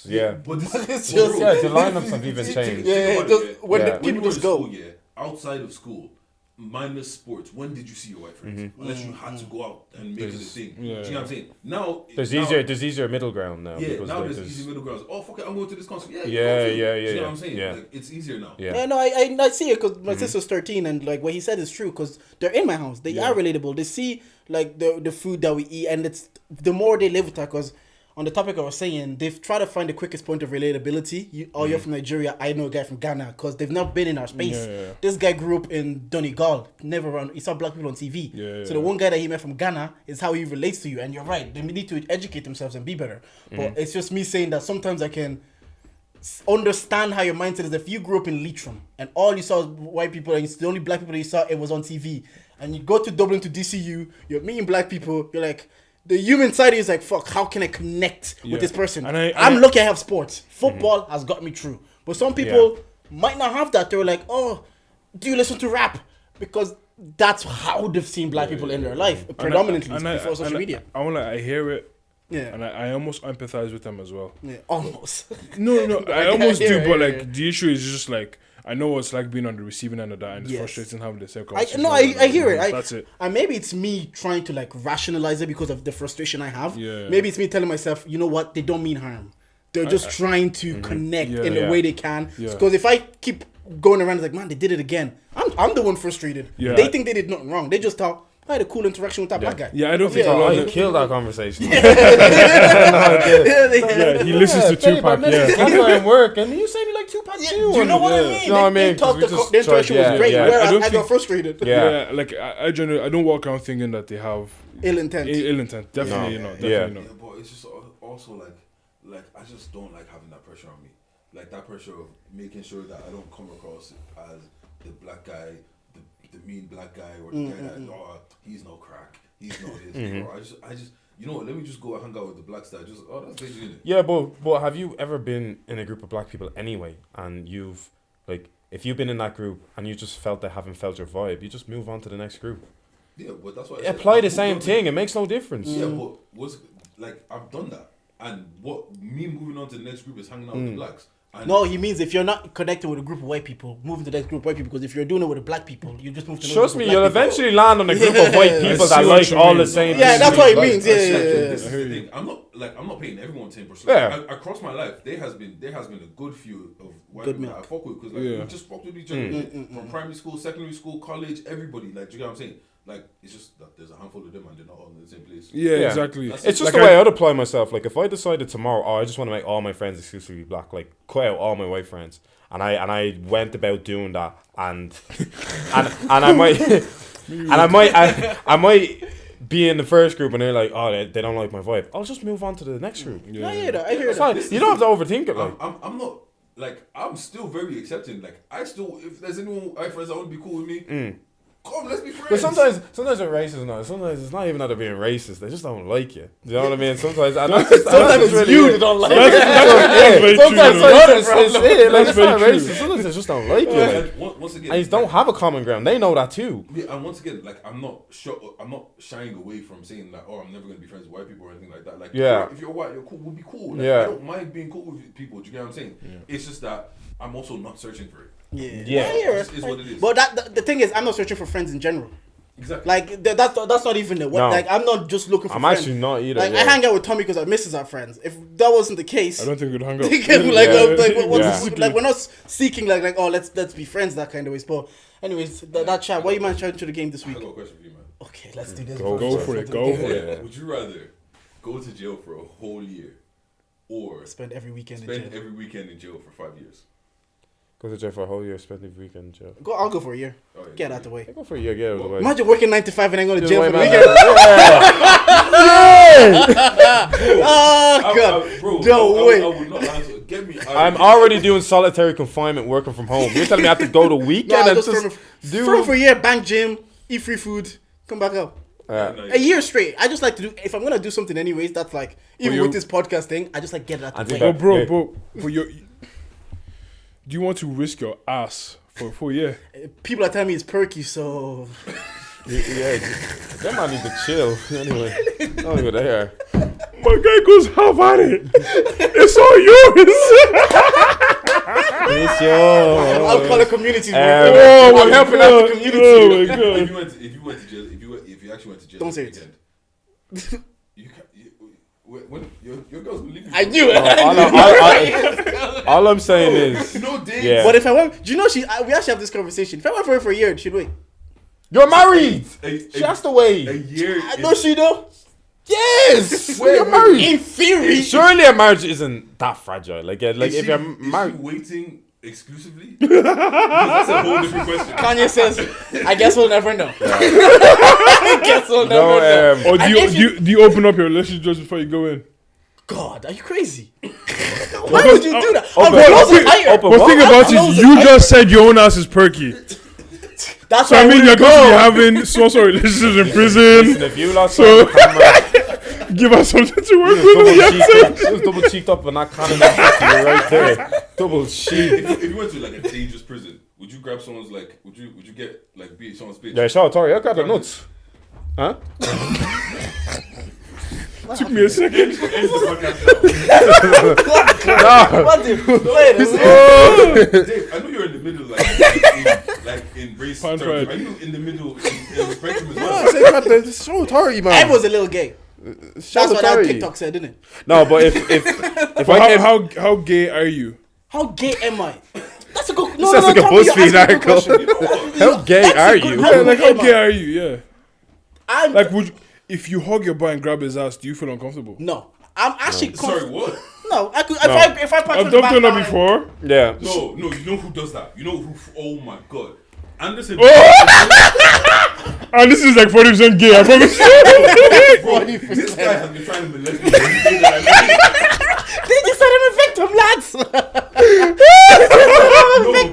Yeah. but this, It's but just- bro, Yeah, the lineups have even changed. Yeah, about just it, when Yeah. the people you were just in go. school, outside of school, minus sports, when did you see your white friends? Unless you had to go out and make it a thing. Do you know what I'm saying? Now There's now, easier middle ground now. Yeah, because now like, there's easy middle grounds. Oh fuck it, I'm going to this concert. Yeah, Yeah, you yeah, Do you yeah, know what I'm saying? yeah. Like it's easier now. Yeah. Yeah, no, I see it because my sister's 13 and like what he said is true because they're in my house. They are relatable. They see like the food that we eat and it's the more they live with that because on the topic I was saying, they've tried to find the quickest point of relatability. You're from Nigeria, I know a guy from Ghana because they've not been in our space. Yeah. This guy grew up in Donegal, never run. He saw black people on TV. So the one guy that he met from Ghana is how he relates to you. And you're right, they need to educate themselves and be better. But it's just me saying that sometimes I can understand how your mindset is. If you grew up in Leitrim and all you saw was white people and it's the only black people that you saw, it was on TV. And you go to Dublin to DCU, you're meeting black people, you're like, the human side is like, fuck, how can I connect with this person? And I'm lucky I have sports. Football has got me through. But some people might not have that. They're like, oh, do you listen to rap? Because that's how they've seen black people in their life, predominantly before social media. I hear it. Yeah. And I almost empathize with them as well. Yeah, almost. No, I I almost hear do, it, but yeah, like yeah. the issue is just like I know what it's like being on the receiving end of that, and it's Yes. frustrating having the same I conversation. hear it. That's it. And maybe it's me trying to like rationalize it because of the frustration I have. Yeah. Maybe it's me telling myself, you know what, they don't mean harm. They're just trying to connect in the way they can. Yeah. Because if I keep going around, it's like, man, they did it again. I'm the one frustrated. Yeah. They think they did nothing wrong. They just thought, I had a cool interaction with that black guy. Yeah, I don't think Yeah. a lot I of killed that conversation. yeah, he listens to Tupac. Yeah, I'm work, and you say me like Tupac too. Do you know what I mean? You know what I mean? They thought 'Cause we just the interaction tried- was great, yeah. whereas I don't I got think- frustrated. Yeah. like I generally I don't walk around thinking that they have Ill intent. ill intent. Definitely not. Definitely Yeah. not. Yeah, but it's just also like I just don't like having that pressure on me, like that pressure of making sure that I don't come across as the black guy, the mean black guy, or the guy that he's no crack, he's no this. Bro, I just you know what? Let me just go hang out with the blacks that just that's basically it. Yeah, but have you ever been in a group of black people anyway, and you've like if you've been in that group and you just felt they haven't felt your vibe, you just move on to the next group. Yeah, but that's why Apply the same thing. It makes no difference. Yeah, but what's like I've done that, and what me moving on to the next group is hanging out with the blacks. No, he means if you're not connected with a group of white people, move to the next group of white people. Because if you're doing it with the black people, you just move to Trust me, another you'll group of black eventually land on a group of white people I that see what like you all mean. the same people. Yeah, things. that's what he Like, means. This is hear the you. thing. I'm not painting everyone 10%. Yeah. Across my life, there has been a good few of white Good people that I milk. fuck with because we just fucked with each other from primary school, secondary school, college, everybody. Like, do you get what I'm saying? Like, it's just that there's a handful of them and they're not all in the same place. Yeah, Yeah. exactly. That's It's just Like the way I'd apply myself. Like, if I decided tomorrow, I just want to make all my friends exclusively black, like, cut out all my white friends, and I went about doing that, and I might I might be in the first group and they're like, oh, they don't like my vibe. I'll just move on to the next group. I hear that. I hear It's that. fine. You don't have to overthink it. Like, I'm not like I'm still very accepting. Like I still, if there's anyone I friends that want to be cool with me, come, let's be friends. but sometimes they're racist now. Sometimes it's not even that they're being racist. They just don't like you. Do you know what I mean? Sometimes Sometimes it's you that don't like That's very true, Sometimes though. it's not That's racist. very Sometimes they just don't like you. Like, And once again, and you don't have a common ground. They know that too. yeah, and once again, like I'm not shying away from saying that. Oh, I'm never gonna be friends with white people or anything like that. Like, Yeah. if you're white, you're cool. We'll be cool. Like, Yeah. I don't mind being cool with people. Do you get what I'm saying? It's just that I'm also not searching for it. Yeah. I hear It it. is what it is. But the thing is, I'm not searching for friends in general. Exactly. Like that's not even it. No. Like I'm not just looking for I'm friends. actually not either. Like yeah. I hang out with Tommy because our misses are friends. If that wasn't the case, I don't think we'd hang up. like, Yeah. like we're not seeking like oh let's be friends that kind of ways. But anyways, that chat. What you man trying to the game this I week? got a question for you, man. Okay, let's do this. Go for it. Yeah. Would you rather go to jail for a whole year or Spend every weekend in spend jail. every weekend in jail for 5 years? Go to jail for a whole year, spend the weekend in jail. I'll go for a year. Oh, yeah, Get out the way. Go for a year, get out of the way. Imagine working 9 to 5 and then going to Just jail wait, for the man. weekend. Yeah. Oh god, Bro, no I way. would not answer. Get me. I'm already doing solitary confinement working from home. You're telling me I have to go to weekend No, and just just do... from for a year, bank gym, eat free food, come back out. Yeah. A year straight. I just like to do. If I'm gonna do something anyways, that's like even you- with this podcast thing, I just like get it out I the think way. But Yeah. but do you want to risk your ass for a full year? People are telling me it's perky, so Yeah, that man need to chill. Anyway, don't go there. My guy goes, have at it. It's all yours. It's your... I'll call it community. Oh I'm my helping God. out the community. Oh my If God. you went to jail, if you actually went to jail, Don't this say it. weekend, when your girls will leave you. I knew it. All I'm saying is... No dates. Yeah. But if I went, do you know we actually have this conversation. If I went for her for a year, she'd wait. You're married! A She has to wait. a year. I know she know. Yes! Wait, You're wait, married. In theory, Surely a marriage isn't that fragile. Like if Is you're she married... waiting exclusively? Because that's a whole different question. Kanye says, "I guess we'll never know." I guess we'll never know. Or do And you, if do you do you open up your relationship just before you go in? God, are you crazy? Why would you do that? Open- I'm close open- to higher. open- But what? think about Close it. it. You just said your own ass is perky. That's So why I mean, wouldn't you're going to be go. having social relationships in Listen, prison. if you lost So- the camera, Give us something to work you with. was double cheeked up and that kind of you're right there. Double cheek. If you went to like a dangerous prison, would you grab someone's like? Would you get like be someone's bitch? Yeah, sure, Tori, I got the nuts. Huh? Took me a second. End the podcast now. What the? Wait, Dave, I know you're in the middle, like in race Pan terms. pride. Are you in the middle in the spectrum as I well? say got the show Tori, man. I was a little gay. That's what that TikTok said, didn't it? No, but if But I how gay are you? How gay am I? That's a good. This sounds like a Tommy, you're BuzzFeed asking a good article. question. How gay That's a are good- you? how Yeah, like how am I? gay are you? Yeah. I'm Like would you, if you hug your boy and grab his ass, do you feel uncomfortable? no. I'm actually Sorry, what? No, I could No. if I punch I've him in the done back that now, before. Yeah. No, you know who does that? You know who? Oh my god, Anderson. And this is like 40% gay. I promise. Bro, this guy has been trying to molest me. Every day that I They just said I'm a victim, lads.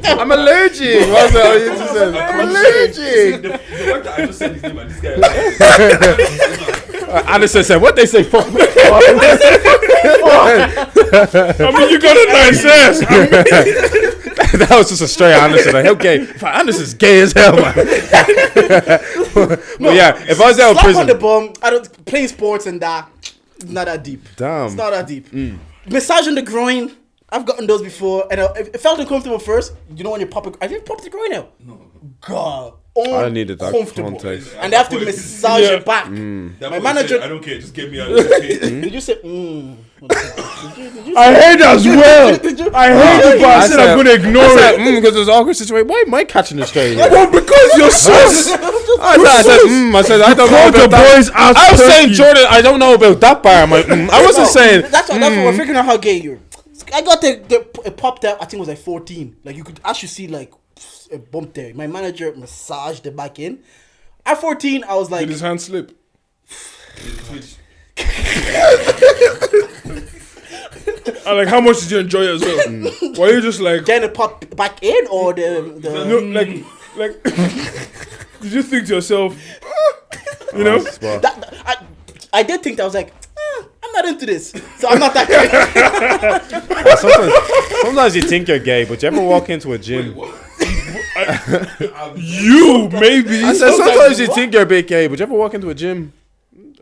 know. I'm allergic. What's that? You just said, I'm allergic. The fact that I just said his name and this guy. Anderson said, what they say? Fuck me. I mean, you got a nice ass. That was just a straight Anderson. Like, how gay? Anderson's gay as hell, man. But yeah, if I was out of Slap on the prison, bum. I don't play sports and that. It's not that deep. damn. It's not that deep. Massage on the groin. I've gotten those before, and it felt uncomfortable first. You know when you pop it, I didn't pop the groin out. No. God, I needed that uncomfortable. context. And they have to massage your back. My manager, I don't care. Just get me out. did you say? Did you I hate as well. Did you? I hate it, but I said I'm gonna ignore it. Because there's awkward situation. Why am I catching the straight? Well, because you're sus. I said, I don't know Call the about that. boys out. I was saying, Jordan, I don't know about that bar. I wasn't saying. That's what we're figuring out how gay you're. I got it popped out. I think it was like 14. Like you could actually see like a bump there. My manager massaged it back in. At 14, I was like, Did his hand slip? And like, how much did you enjoy it as well? Were you just like, getting it popped back in or the no, like, did you think to yourself, you know? I did think that. I was like, I'm not into this, so I'm not that gay. Sometimes you think you're gay, but you ever walk into a gym? You maybe. I said sometimes you think you're a bit gay, but you ever walk into a gym?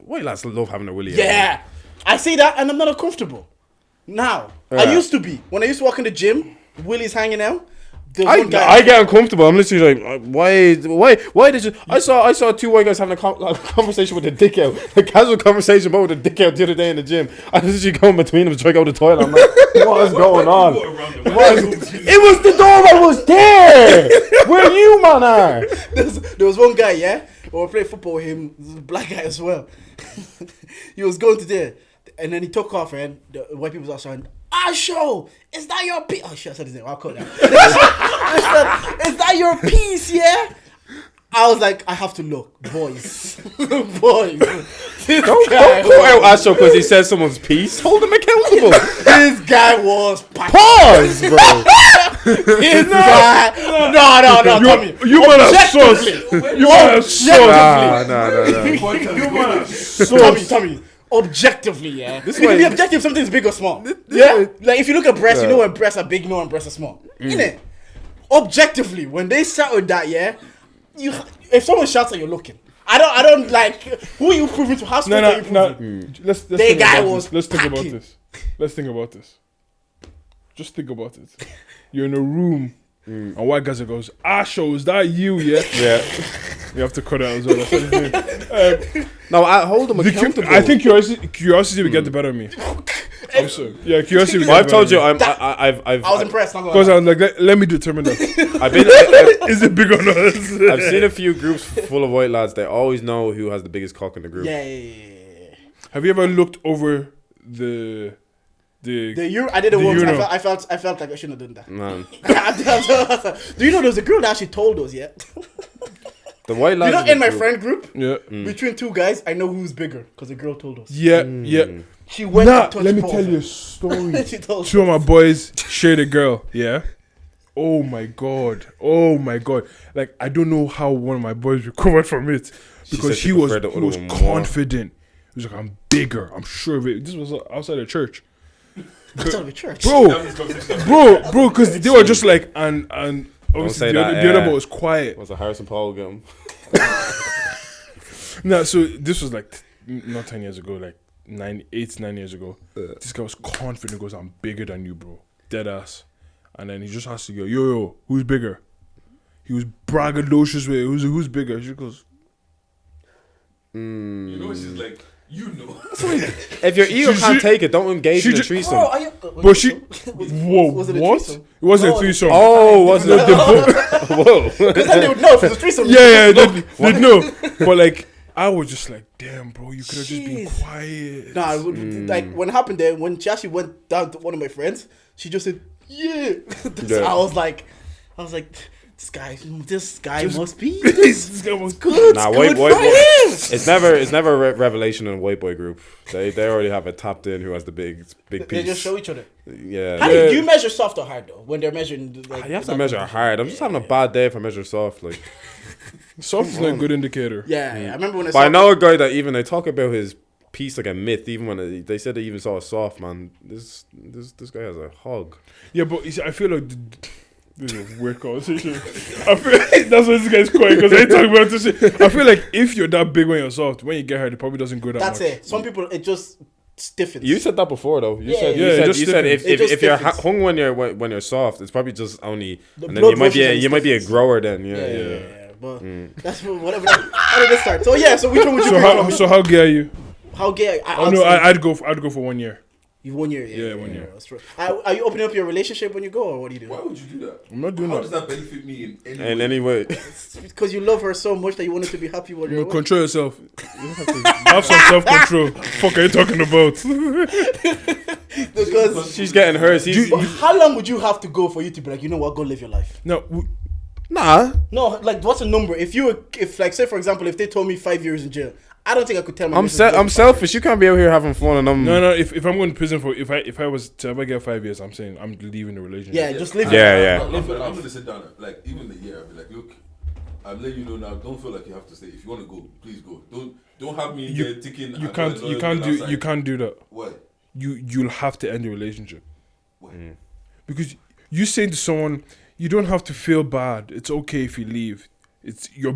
White lads love having a willy. Yeah, I see that, and I'm not uncomfortable. Now, I used to be. When I used to walk in the gym, Willie's hanging out. I get uncomfortable. I'm literally like, why did you? I saw two white guys having a conversation with a dick out, a casual conversation about with a dick out the other day in the gym. I was literally going between them to try to go to the toilet. I'm like, what is going on? It was the door that was there. Where you man are? There was one guy, yeah, we were playing football with him. This is a black guy as well. He was going to there, and then he took off, and the white people was saying, Asho, is that your piece? Oh shit, I said his name. I'll cut that. Is that your piece? Yeah. I was like, I have to look, boys. Don't call out Asho because he says someone's piece. Hold him accountable. This guy was pause, bro. This guy. No, Tommy. You man are sus. You man are sus. No. You man are sus. Tommy. Objectively, yeah. This it way, can be objective. Something's big or small. Yeah. Like if you look at breasts, you know when breasts are big, you know when breasts are small. Innit? Objectively, when they shouted that, yeah, if someone shouts at you, looking. I don't like who are you proving to. How straight are you proving? Let's think about this. Let's think about this. Just think about it. You're in a room, and white guys goes, Asho, is that you? Yeah. Yeah. You have to cut it out as well. That's what I'm saying. No, I hold them accountable. I think curiosity will get the better of me. I'm sorry. Yeah, curiosity will get I've the told better you, of me. I was impressed. Because I was like, let me determine that. Is it big or not? I've seen a few groups full of white lads. They always know who has the biggest cock in the group. Yeah. Have you ever looked over the I did it once. urinal? I felt like I shouldn't have done that. Man. Do you know there's a girl that actually told us, yeah? The white lads. You know, in my friend group, Yeah. between two guys, I know who's bigger because the girl told us. Yeah. She went to touch let me both. tell you a story. She told Two of my boys shared a girl. Yeah. Oh my god. Like I don't know how one of my boys recovered from it because he was confident. He was like, I'm bigger. I'm sure of it. This was outside of church. outside of a church, bro, because they were just like and obviously the other boy was quiet. Was a Harrison Paul game? No, so this was like not 10 years ago, like 9 years ago. This guy was confident. He goes, I'm bigger than you, bro. Dead ass. And then he just has to go, yo, who's bigger? He was braggadocious with who's bigger. She goes, You know, she's like, you know. If your ego can't take it, don't engage in a threesome. But she, whoa, was it a what? threesome? It wasn't a threesome. Oh, was it? Whoa. Because then they would know if it's a threesome. Yeah, they know. But like, I was just like, damn, bro, you could have just been quiet. Nah, like when it happened there, when she actually went down to one of my friends, she just said, yeah. I was like, this guy must be. This guy was good. Nah, white boy. It's never a revelation in a white boy group. They already have it tapped in who has the big piece. They just show each other. Yeah. How do you measure soft or hard though? When they're measuring, like, you have to measure hard. I'm just having a bad day if I measure soft. Like, soft is not a good indicator. Yeah. I remember when I know a guy that even they talk about his piece like a myth. Even when they said they even saw a soft man. This guy has a hog. Yeah, but you see, I feel like. This is a weird conversation. I feel that's why this guy's quiet because they talk about this shit. I feel like if you're that big when you're soft, when you get hurt, it probably doesn't go that much. That's it. Some people, it just stiffens. You said that before though. You said just if you're stiffens. hung when you're soft, it's probably just only, The and then blood you might be a stiffens. grower then. Yeah. Yeah. But that's whatever. How did it start? So yeah. So which one would you? So how gay are you? How gay? I'd go for 1 year. You 1 year. Yeah, 1 year. That's true. Are you opening up your relationship when you go, or what do you do? Why would you do that? I'm not doing How that. does that benefit me in any And way? anyway, Because you love her so much that you want her to be happy when you're away. Control yourself. Have some self-control. Fuck are you talking about? Because she's getting hers. but how long would you have to go for you to be like, you know what, go live your life? No, Nah. No, like what's a number? If like say for example, if they told me 5 years in jail, I don't think I could tell my I'm missus I'm selfish. You can't be out here having fun and I'm. no. If I'm going to prison for if I was to ever get 5 years, I'm saying I'm leaving the relationship. Yeah, just live. Yeah. I'm gonna sit down. Like even the year, I'll be like, look, I'm letting you know now. Don't feel like you have to stay. If you want to go, please go. Don't have me there ticking. You can't do that. Why? You'll have to end the relationship Why? because you saying to someone you don't have to feel bad. It's okay if you leave. It's your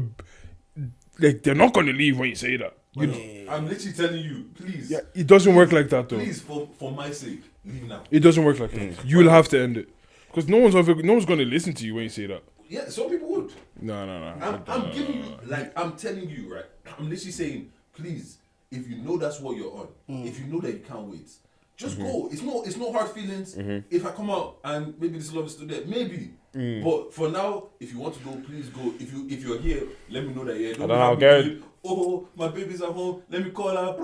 like they're not gonna leave when you say that. I'm literally telling you, please. Yeah, it doesn't work like that though. Please, for my sake, leave now. It doesn't work like that. You'll have to end it because no one's gonna listen to you when you say that. Yeah, some people would. No. I'm giving you, like, I'm telling you, right? I'm literally saying, please, if you know that's what you're on, if you know that you can't wait, just go. It's no hard feelings. If I come out and maybe this love is still there, maybe. But for now, if you want to go, please go. If you're here, let me know that you're. I don't know, Gary. Oh, my baby's at home. Let me call her.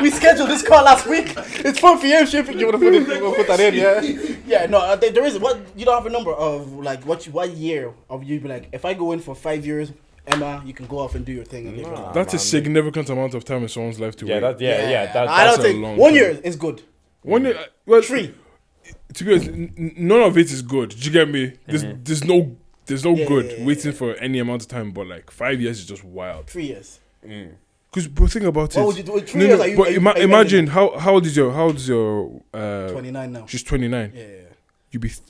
We scheduled this call last week. It's 4 p.m. shipping. You want to put that in? Yeah. Yeah. No, there is. What you don't have a number of like what year of you be like? If I go in for 5 years, Emma, you can go off and do your thing. And live your life. That's a significant amount of time in someone's life to wait. That's I don't a think long 1 time. year is good. 1 year. Well, 3. To be honest, none of it is good. Do you get me? There's no good waiting for any amount of time. But like 5 years is just wild. 3 years. Because think about it. What would you do with 3 years? But imagine how old is your 29 now. She's 29. Yeah.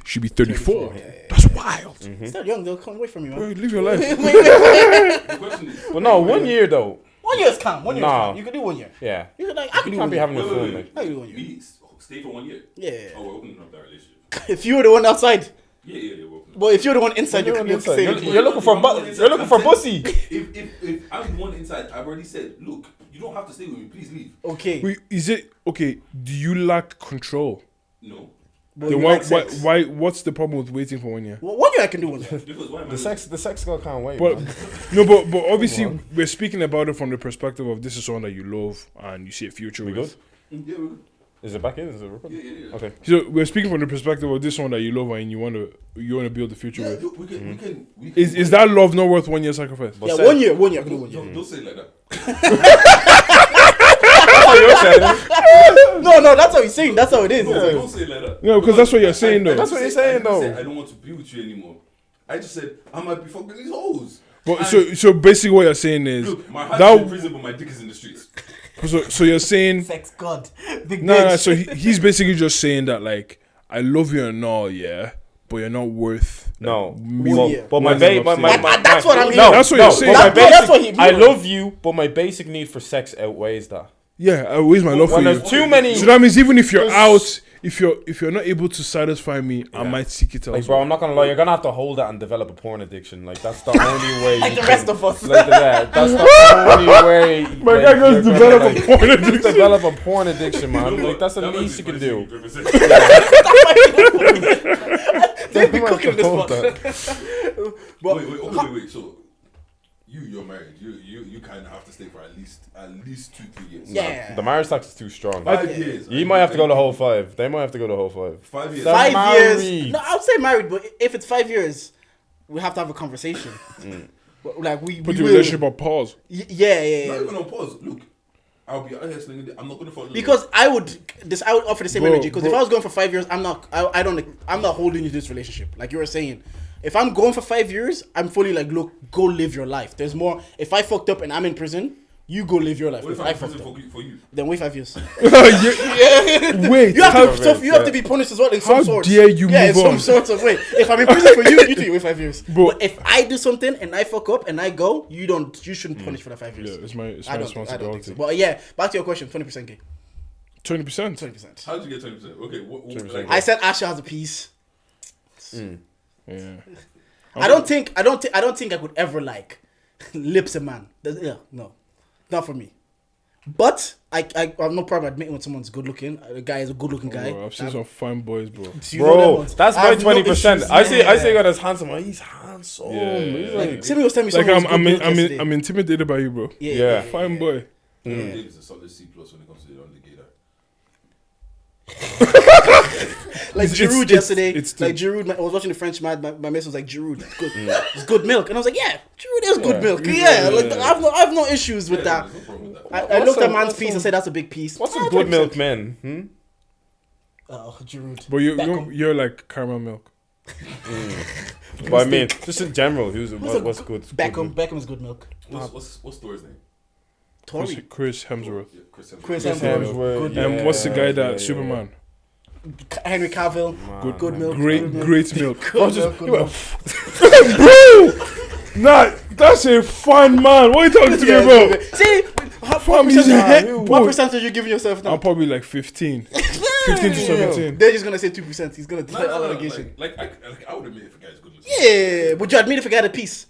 She'd be 34. Yeah. That's wild. Still young. They'll come away from you, man. Bro, live your life. The question is, But no, 1 year though. 1 year is calm. 1 year is Nah. calm. You can do 1 year. Yeah. You can like I can do You can't 1 be year. having your phone like. I can do 1 year. me stay for 1 year. Yeah. Oh, we're opening up that relationship. If you were the one outside, Yeah, we're opening up. but if you're the one inside, you can Inside. say You're looking for bussy. If I'm the one inside, I've already said, look, you don't have to stay with me. Please leave. okay. Wait, is it okay? Do you lack control? No. But Then you like sex. why? What's the problem with waiting for 1 year? Well, 1 year I can do 1 year. Because why am I The sex girl can't wait. But man. no, but obviously we're speaking about it from the perspective of this is someone that you love and you see a future We with. good? Yeah, we're good. Is it back in? Is it recording? Yeah. Okay. So we're speaking from the perspective of this one that you love and you want to build the future Yeah, with. look, we can. Is that love not worth 1 year sacrifice? But Yeah, say- 1 year. 1 year I can do 1 year. Don't say it like that. No, that's how he's saying. That's how it is. Don't say it like that. No, because that's what you're saying though. That's what you're saying, I didn't say though. I don't want to be with you anymore. I just said I might be fucking these hoes. But so basically what you're saying is Look, my heart's that in prison, but my dick is in the streets. so you're saying Sex God. Big no, bitch. so he's basically just saying that like I love you and all, yeah, but you're not worth No. me. Well, yeah. But my That's babe, what I'm saying. That's what I'm No, hearing. That's what you're saying. But my That's what basic, he I means. love you, but my basic need for sex outweighs that. Yeah, I always my love for When you. there's too many, So that means even if you're out, if you're not able to satisfy me, I might seek it like, elsewhere. bro, I'm not gonna lie, you're gonna have to hold that and develop a porn addiction. Like that's the only way. Like you the rest can- of us. Like that. That's the only way. My like, guy goes you're gonna, develop like, a porn addiction. Develop a porn addiction, man. Like that's the That might least be you can funny do. thing you've ever said. They've been cooking this Hold one. that. But Wait. So you're married. You kind of have to stay for at least 2-3 years. yeah. The marriage tax is too strong. 5 years. You might have to go the whole 5. They might have to go the whole 5. 5 years. They're 5 years. married. No, I would say married, but if it's 5 years, we have to have a conversation. Like we Put we your will. relationship on pause. Yeah. Not even on pause. Look, I'll be out here slinging it. I'm not gonna follow. Because I would offer the same Bro, energy. Because if bro. I was going for 5 years, I'm not holding you to this relationship. Like you were saying, if I'm going for 5 years, I'm fully like, look, go live your life. There's more. If I fucked up and I'm in prison, You go live your life. What if I I'm fucked prison up. for you? Then wait 5 years. Wait, You have to be punished as well in some how sort. dare you Yeah, in move some on? sort of way. If I'm in prison for you, you wait 5 years. Bro. But if I do something and I fuck up and I go, you shouldn't punish for the 5 years. Yeah, it's my I don't think responsibility. so. But yeah, back to your question, 20% gay. 20%. 20%. How did you get 20%? Okay, what 20%. like, I said Asha has a piece. Yeah. I don't think I could ever like lips a man. No, not for me. But I have no problem admitting when someone's good looking. A guy is a good looking guy. Bro, I've seen some fine boys, bro. Bro, that's my 20%. I say yeah. God as handsome. He's handsome. Yeah. He's Like Simi was telling me Like something. I'm intimidated by you, bro. Yeah. Fine boy. Dave is a solid C+ when it comes to the gator. Like It's- Giroud it's- yesterday. it's Like Giroud, I was watching the French match. My mate was like, Giroud, it's good. It's good milk, and I was like, yeah, Giroud is good milk. Yeah, like I have no issues with that. There's no problem with that. I looked at What's man's a- piece and said that's a big piece. What's a good milk man? Oh, Giroud. But Beckham. you're like caramel milk. But I mean, just in general, what's good? Beckham. Beckham is good milk. What's Thor's name? Tory. Chris Hemsworth. Yeah, Chris Hemsworth. Chris Chris Hemsworth. Hemsworth. Good And what's the guy that yeah. Superman? Henry Cavill. Good milk. Great good milk. great milk. Good milk, good milk. Nah, that's a fine man. What are you talking to Yeah, me, bro? good. See, Fam, he's a head what boy. percentage are you giving yourself now? I'm probably like 15. 15 to 17. They're just gonna say 2%. He's gonna deny all No, allegation. I would admit if a guy's good looking. Yeah, would you admit if a guy had a piece?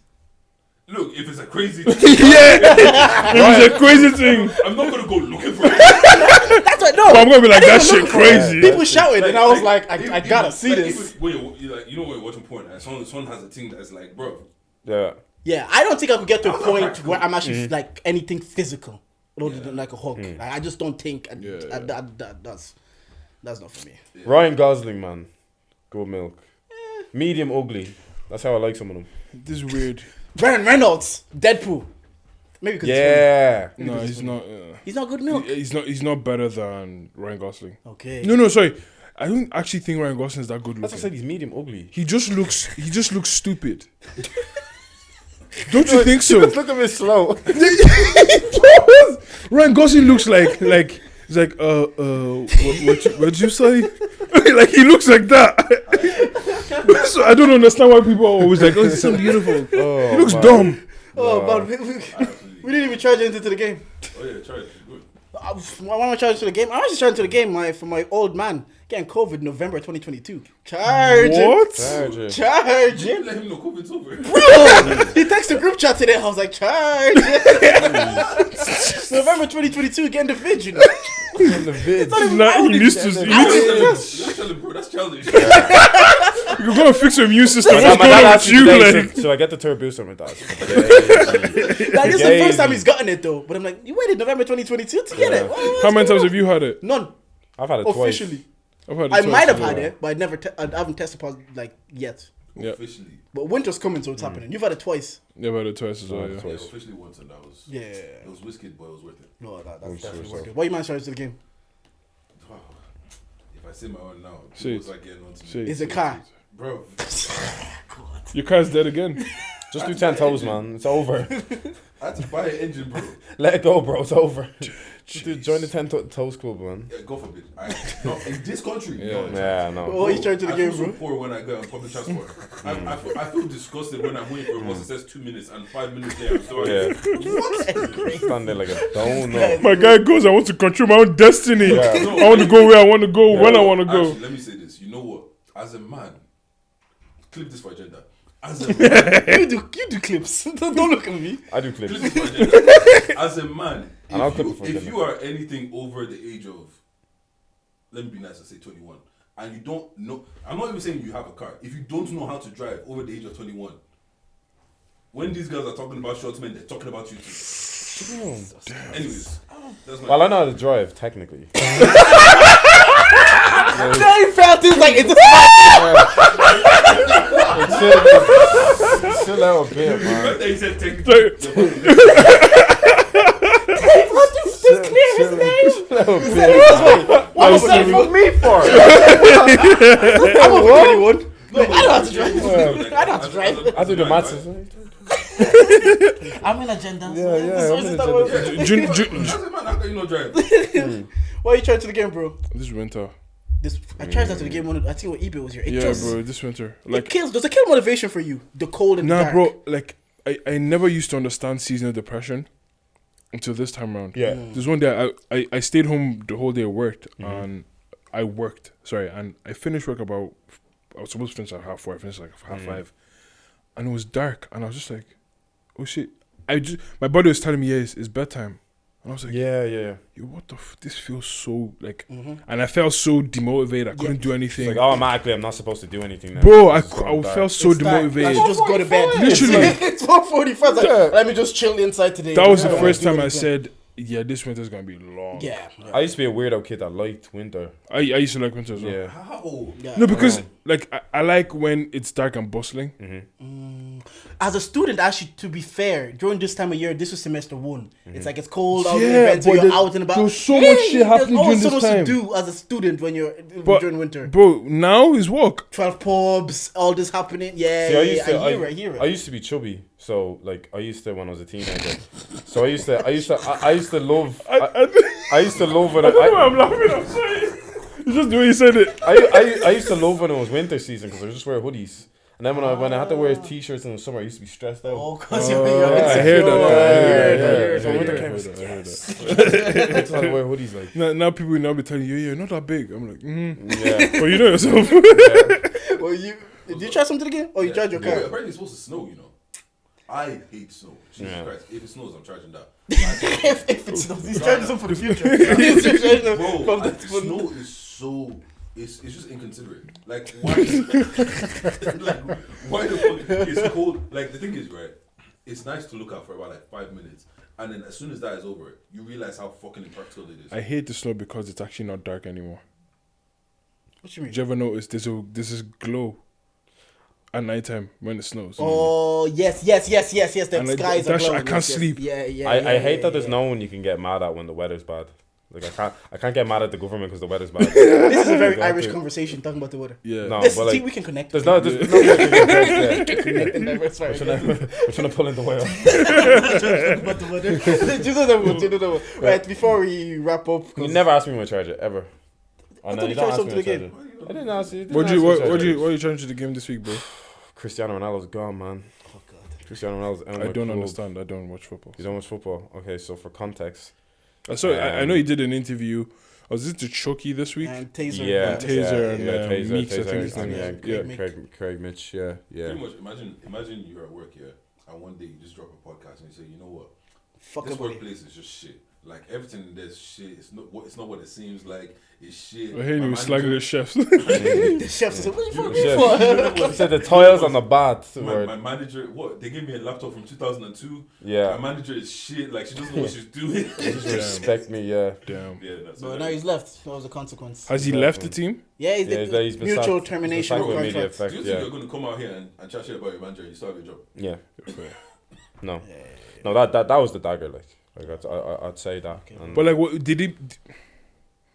Look, if it's a crazy Yeah, it was a crazy thing. I'm not gonna go looking for it. That's what no. But I'm gonna be like, I that didn't shit look for it. crazy. People shouted, and I was like, I gotta see like, this. When you're like, you know when you're watching porn and someone has a thing that's like, bro, Yeah. Yeah, I don't think I could get to a point where I'm actually like anything physical, other than like a hug. Like, I just don't think that's not for me. Ryan Gosling, man. Good milk. Medium ugly. That's how I like some of them. This is weird. Ryan Reynolds, Deadpool. Maybe because Yeah. No, he's not. he's not good milk. He's not better than Ryan Gosling. Okay. No, sorry. I don't actually think Ryan Gosling is that good That's what I said. looking. He's medium ugly. He just looks stupid. Don't you think so? Look at me slow. Ryan Gosling looks like he's like what'd you say? Like he looks like that. So I don't understand why people are always like, oh, he's so beautiful. Oh, He looks man. dumb. Oh, but we didn't even charge into the game. oh yeah, try it. Good. Why am I charging to the game? I was just charging to the game for my old man getting COVID November 2022. Charging. What? Charging. Let him know COVID's over. Bro, he texted group chat today. I was like, charge. November 2022, getting the vid, you know. In the vid. He needs to. Tell him, bro, that's childish. You're gonna fix your immune system. My What's dad going on asked with me you? today, Like, so I get the third booster. My dad. Like, this is the first time he's gotten it though. But I'm like, you waited November 2022 to get it. how many times have you had it? None. I've had it Officially. I've had it I twice might have as well. had it, but I haven't tested positive like yet. Yeah. Officially. But winter's coming, so it's happening. You've had it twice. Yeah, I've had it twice as well. Yeah. Yeah, officially once, and that was Yeah. it was whiskey, but it was worth it. No, that's I'm definitely sure worth so. it. What you man charge to the game? Wow. If I say my own now, Say people it. start getting on to Say me. it. It's a car. Bro, Your car's dead again. Just do 10 toes, man. It's over. I had to buy an engine, bro. Let it go, bro. It's over. Just join the 10 toes club, man. Yeah, go for it. No, in this country, Yeah. no. Yeah, no. Oh, he's charging to the I game, feel so bro. poor when I go on public transport. I feel disgusted when I'm waiting for a bus. It says 2 minutes, and 5 minutes later, I'm sorry. Yeah. Stand there like a donut. My guy goes, I want to control my own destiny. Yeah. I want to go where I want to go, when I want to go. Actually, let me say this. You know what? As a man, clip this for agenda. As a man, You do clips. Don't look at me. I do clip clips. this for agenda. As a man, And I'll clip it for if agenda. you are anything over the age of, let me be nice and say 21, and you don't know, I'm not even saying you have a car. If you don't know how to drive over the age of 21, when these guys are talking about short men, they're talking about you too. Anyways, that's my Well, I know how to drive, technically. They felt it like it's Chill out a bit, man. He said take What was that for me for? I'm over 21. No, I don't have to drive. I don't have to drive. I do the maths. I'm in agenda. Yeah, I'm in agenda. June, Man, how can you not drive? Why are you charged to the game, bro? this winter. I charged that to the game. I think what eBay was here. Yeah, bro, this winter. It kills. Does it kill motivation for you? The cold and the dark. bro, like, I never used to understand seasonal depression until this time around. Yeah. There's one day I stayed home the whole day. I worked, and I finished work about. I was supposed to finish at 4:30. I finished like 5:30, and it was dark, and I was just like, "Oh shit!" My body was telling me, "Yeah, it's bedtime," and I was like, Yeah. Yo, what the this feels so like," and I felt so demotivated. I couldn't do anything. It's like automatically, I'm not supposed to do anything now. Bro, I It's so dark. felt so It's dark. I demotivated. should just go to bed. Literally. It's 1:45. Like, let me just chill inside today. That was the Yeah. first Do time I anything. said, "Yeah, this winter's gonna be long." Yeah. I used to be a weirdo kid that liked winter. I used to like winter as well. Yeah. How? Yeah. No, because like I like when it's dark and bustling. As a student, actually, to be fair, during this time of year, this was semester 1. It's like it's cold out, Yeah, events, so but you're there's- out and about. there's so much shit happening There's always during so this much time. to do as a student when you're But during winter. bro, now is work. 12 pubs, all this happening. Yeah, See, I hear it. I used to be chubby, so like I used to when I was a teenager. So I used to love. I used to love when I'm laughing. I'm sorry. It's just the way you said it. I used to love when it was winter season because I would just wear hoodies. And then when I had to wear t-shirts in the summer, I used to be stressed out. Oh, because Yeah, you're I hear that. Yeah. So I winter hear came. that. I hear that. I just had to wear hoodies like. Now people will now be telling you, "You're not that big." I'm like, Yeah. But you know yourself. Well, did you try something again? Oh, you tried your Yeah, car. apparently it's supposed to snow, you know. I hate snow. Jesus Yeah. Christ. If it snows, I'm charging that. if it's not, he's trying something for the future. He's trying to- Bro, from like, the- snow is so... It's just inconsiderate. Like, why... like, why the fuck... It's cold. Like, the thing is, right, it's nice to look at for about, like, 5 minutes. And then as soon as that is over, you realize how fucking impractical it is. I hate the snow because it's actually not dark anymore. What you mean? Did you ever notice this is glow at nighttime when it snows? Oh, yes. The And like, skies are that shit, I glowing. can't Yes, sleep. Yeah. I hate that there's no one you can get mad at when the weather's bad. Like I can't get mad at the government because the weather's bad. This is a very Exactly. Irish conversation talking about the weather. Yeah. No, This, but see, like we can connect. there's no way to get Connect and diversify. We're trying to pull in the whale. About the weather. Do you know. Right, before we wrap up. You never asked me my charger ever. Oh, I no, thought you don't tried ask something me my again. charger. I didn't ask you. What are you trying to the game this week, bro? Cristiano Ronaldo's gone, man. Oh, God. Cristiano Ronaldo's out of I my don't club. understand. I don't watch football. You don't watch football? Okay, so for context. I know you did an interview. I was listening to Chucky this week. And Taser. Yeah, Taser and, Taser, Meeks, I Taser, think his and, name yeah, is. Yeah. Craig Mitch, yeah. Pretty much, imagine you're at work, yeah, and one day you just drop a podcast and you say, you know what? Fuck This everybody. workplace is just shit. Like everything in there's shit. It's not what it seems like. It's shit. I hear you My slagging the manager- chefs. The chef said, "What the fuck Chef. for?" He said the toils on the bath. My manager, what? They gave me a laptop from 2002. Yeah. My manager is shit. Like she doesn't know what she's doing. Just respect me, yeah. Damn. Yeah, that's But it. now he's left. That was a consequence. Has he left the team? Yeah, he's Yeah, the he's been mutual sacked. termination He's of been sacked with immediate contract. Do you effect, think yeah. you're going to come out here and chat shit about your manager and you still have your job? Yeah. No. No, that was the dagger, like I'd say that. Okay. And But like, what did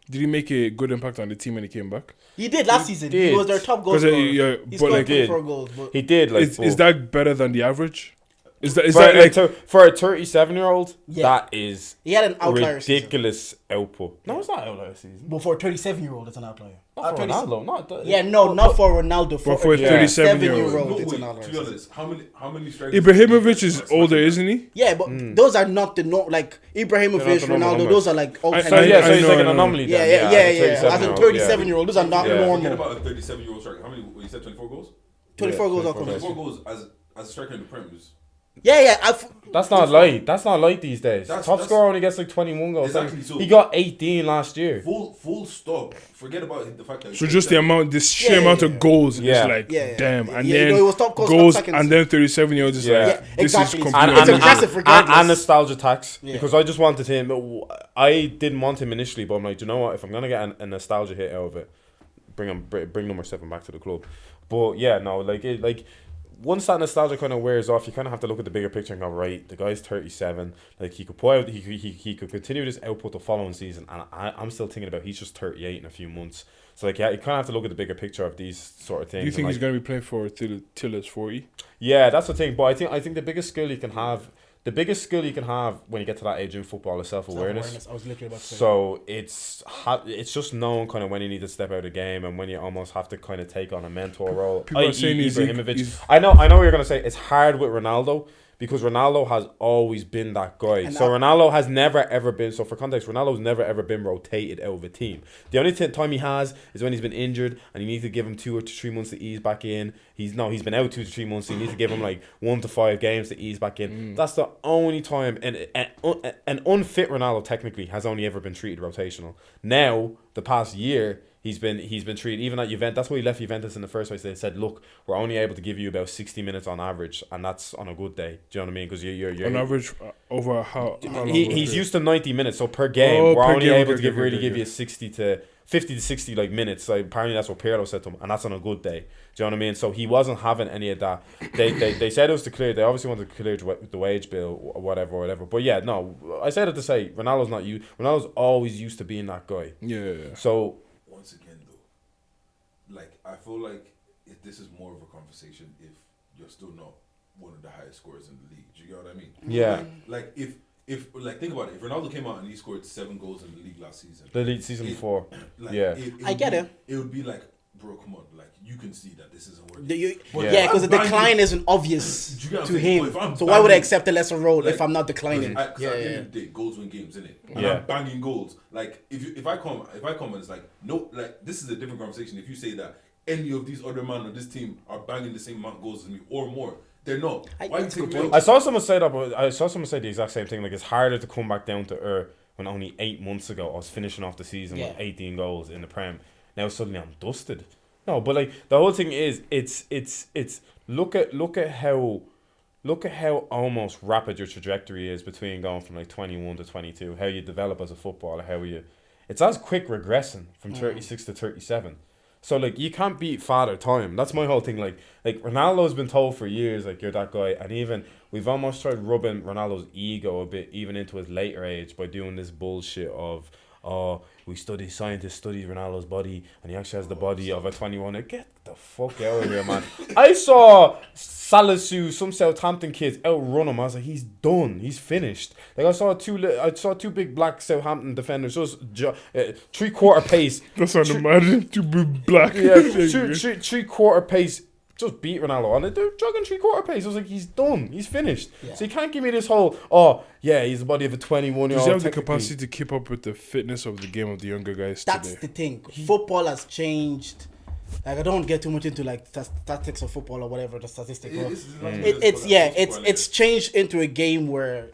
he make a good impact on the team when he came back? He did last season. He did. was their top goal 'Cause, scorer. yeah, He but scored like, 24 goals. But he did, like, Is that better than the average? Is that for a 37-year-old? Yeah. That is he had an outlier season. ridiculous output. No, it's not outlier season. But for a 37-year-old, it's an outlier. Not for Ronaldo, not that. Yeah, no, not for Ronaldo. For for a 37-year-old, Bro, it's an to be outlier. honest, how many strikers? Ibrahimovic is older, isn't he? Yeah, but those are not the like Ibrahimovic, They're not the normal Ronaldo. numbers. Those are like all I- time. So yeah, so I he's know, like I an know. anomaly. Yeah. Then, As a 37-year-old, those are not Yeah. Forget normal. about a 37-year-old striker. How many? You said 24 goals. 24 goals are 24 coming. 24 goals as a striker in the Prem is Yeah. That's not light. That's not light these days. That's- Top that's- scorer only gets like 21 goals. Exactly, so- He got 18 last year. full stop. Forget about the fact that. So just the sheer Yeah, amount yeah. of goals Yeah. is like, Yeah. damn. And Yeah, then he was top goals, goals, top seconds. and then 37-year-olds is Yeah. like, Yeah, this exactly. is It's completely impressive regardless. and nostalgia tax Yeah. because I just wanted him. I didn't want him initially, but I'm like, do you know what? If I'm gonna get a nostalgia hit out of it, bring number 7 back to the club. But yeah, no, like once that nostalgia kind of wears off, you kind of have to look at the bigger picture and go, right, the guy's 37. Like he could put out, he could continue this output the following season, and I'm still thinking about he's just 38 in a few months. So like, yeah, you kind of have to look at the bigger picture of these sort of things. Do you think and, he's going to be playing for till it's 40? Yeah, that's the thing. But I think the biggest skill you can have. The biggest skill you can have when you get to that age in football is self-awareness. I was literally about to say. So it's just knowing kind of when you need to step out of the game and when you almost have to kind of take on a mentor role. People are saying Ibrahimovic. I know what you're gonna say. It's hard with Ronaldo because Ronaldo has always been that guy. And Ronaldo has never ever been. So for context, Ronaldo's never ever been rotated out of a team. The only time he has is when he's been injured and you need to give him 2 or 3 months to ease back in. He's been out 2 to 3 months. So you need to give him like 1 to 5 games to ease back in. That's the only time. And an unfit Ronaldo technically has only ever been treated rotational. Now the past year. He's been treated, even at Juventus. That's why he left Juventus in the first place. They said, look, we're only able to give you about 60 minutes on average, and that's on a good day. Do you know what I mean? Because you're on average over how long? He's used to 90 minutes, so per game, we're only able to give you 50 to 60 like minutes. Like apparently that's what Pirlo said to him, and that's on a good day. Do you know what I mean? So he wasn't having any of that. They said it was to clear. They obviously wanted to clear the wage bill or whatever. But yeah, no, I said it to say Ronaldo's not you. Ronaldo's always used to being that guy. Yeah. So. Once again, though, like I feel like this is more of a conversation if you're still not one of the highest scorers in the league. Do you get what I mean? Yeah. Like if think about it, if Ronaldo came out and he scored 7 goals in the league last season, The league season before, like, yeah, I get it. It would be like, bro, come on, like you can see that this isn't working. Because the decline isn't obvious to him. So why would I accept a lesser role if I'm not declining? At the end of the day, goals win games, innit? And I'm banging goals. Like if I come and it's like no, like this is a different conversation. If you say that any of these other men on this team are banging the same amount of goals as me or more, they're not. Why you take me out? I saw someone say that, but I saw someone say the exact same thing. Like it's harder to come back down to earth when only 8 months ago I was finishing off the season with 18 goals in the Prem. Now suddenly I'm dusted. No, but like the whole thing is, it's look at how almost rapid your trajectory is between going from like 21 to 22. How you develop as a footballer, it's as quick regressing from 36 to 37. So like you can't beat father time. That's my whole thing. Like Ronaldo's been told for years like you're that guy, and even we've almost tried rubbing Ronaldo's ego a bit even into his later age by doing this bullshit of scientists study Ronaldo's body and he actually has the body of a 21. Like, get the fuck out of here, man. I saw Salisu, some Southampton kids outrun him. I was like, he's done. He's finished. Like I saw two big black Southampton defenders just 3/4 pace. That's imagine 2 big black. Yeah, 3/4 pace. Just beat Ronaldo and they're jogging 3/4 pace. I was like, he's done. He's finished. Yeah. So you can't give me this whole, he's the body of a 21-year-old. Does he have the capacity to keep up with the fitness of the game of the younger guys That's today? the thing. Football has changed. Like I don't get too much into like statistics of football or whatever the statistic. It's changed into a game where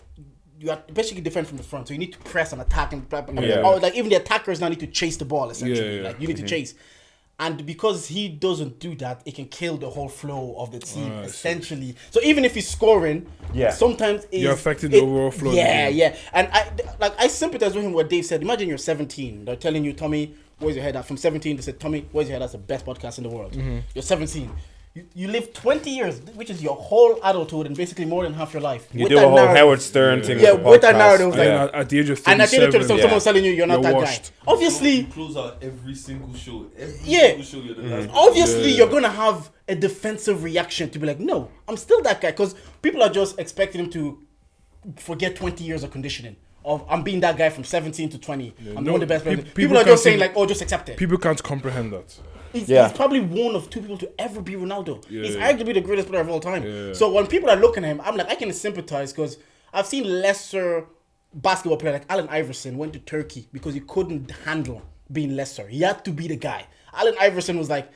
you are basically defend from the front. So you need to press and attack and like even the attackers now need to chase the ball essentially. Like you need to chase. And because he doesn't do that, it can kill the whole flow of the team, essentially. So even if he's scoring, sometimes you're affecting the overall flow. Yeah. And I sympathize with him what Dave said. Imagine you're 17. They're telling you, Tommy, where's your head at? From 17, they said, Tommy, where's your head at? That's the best podcast in the world. Mm-hmm. You're 17. You live 20 years, which is your whole adulthood and basically more than half your life. You do a whole Howard Stern thing. Yeah, with that narrative. Like, at the age of 37. And at the age of 37, someone's telling you you're not that washed. guy. Obviously. You close out every single show. You're the last. Obviously, you're going to have a defensive reaction to be like, no, I'm still that guy. Because people are just expecting him to forget 20 years of conditioning. Of I'm being that guy from 17 to 20. I'm one of the best players. People are just saying like, just accept it. People can't comprehend that. He's probably one of 2 people to ever be Ronaldo. He's arguably the greatest player of all time. Yeah. So when people are looking at him, I'm like, I can sympathize because I've seen lesser basketball player like Allen Iverson went to Turkey because he couldn't handle being lesser. He had to be the guy. Allen Iverson was like,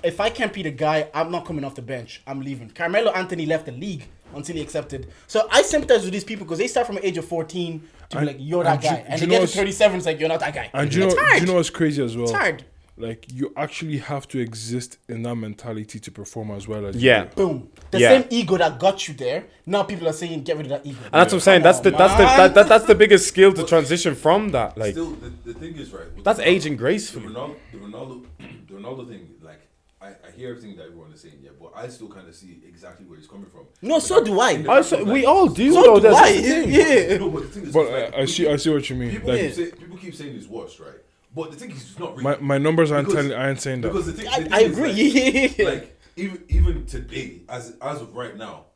if I can't be the guy, I'm not coming off the bench. I'm leaving. Carmelo Anthony left the league until he accepted. So I sympathize with these people because they start from the age of 14 to be like, you're that guy. And they get to 37, it's like, you're not that guy. And do you know what's crazy as well? It's hard. Like, you actually have to exist in that mentality to perform as well as you do. Boom. The same ego that got you there, now people are saying, get rid of that ego. And that's what I'm saying. That's the biggest skill to transition from that. Like, still, the thing is, right? That's aging gracefully. The Ronaldo thing, like, I hear everything that everyone is saying, but I still kind of see exactly where he's coming from. No, so do I. We all do. So do I. Yeah. No, but the thing is, but I see what you mean. People keep saying he's washed, right? But the thing is, he's not really. My numbers aren't telling. I ain't saying that. Because the thing I is, agree. Like even today, as of right now,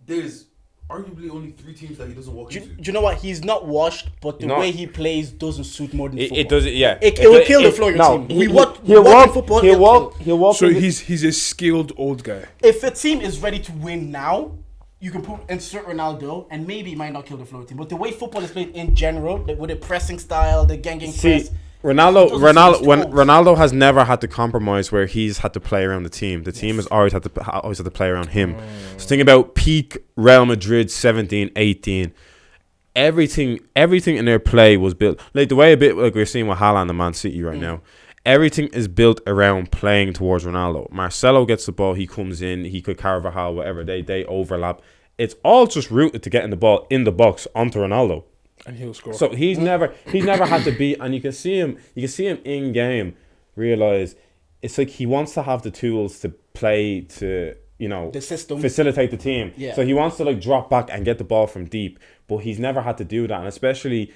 there's arguably only 3 teams that he doesn't walk into. Do you know what? He's not washed, but the way he plays doesn't suit modern football. It doesn't. Yeah. It will kill the flow of your team. He'll walk. So he's a skilled old guy. If a team is ready to win now, you can insert Ronaldo, and maybe it might not kill the flow of the team. But the way football is played in general, with the pressing style, the ganging press. Ronaldo has never had to compromise where he's had to play around the team. The team has always had to play around him. So think about peak Real Madrid 17, 18. Everything in their play was built like the way a bit like we're seeing with Haaland and Man City right now. Everything is built around playing towards Ronaldo. Marcelo gets the ball, he comes in, he could Carvajal, whatever, they overlap. It's all just rooted to getting the ball in the box onto Ronaldo. And he'll score. So he's never had to be, and you can see him in game realize it's like he wants to have the tools to play to, the system, facilitate the team. Yeah. So he wants to like drop back and get the ball from deep, but he's never had to do that, and especially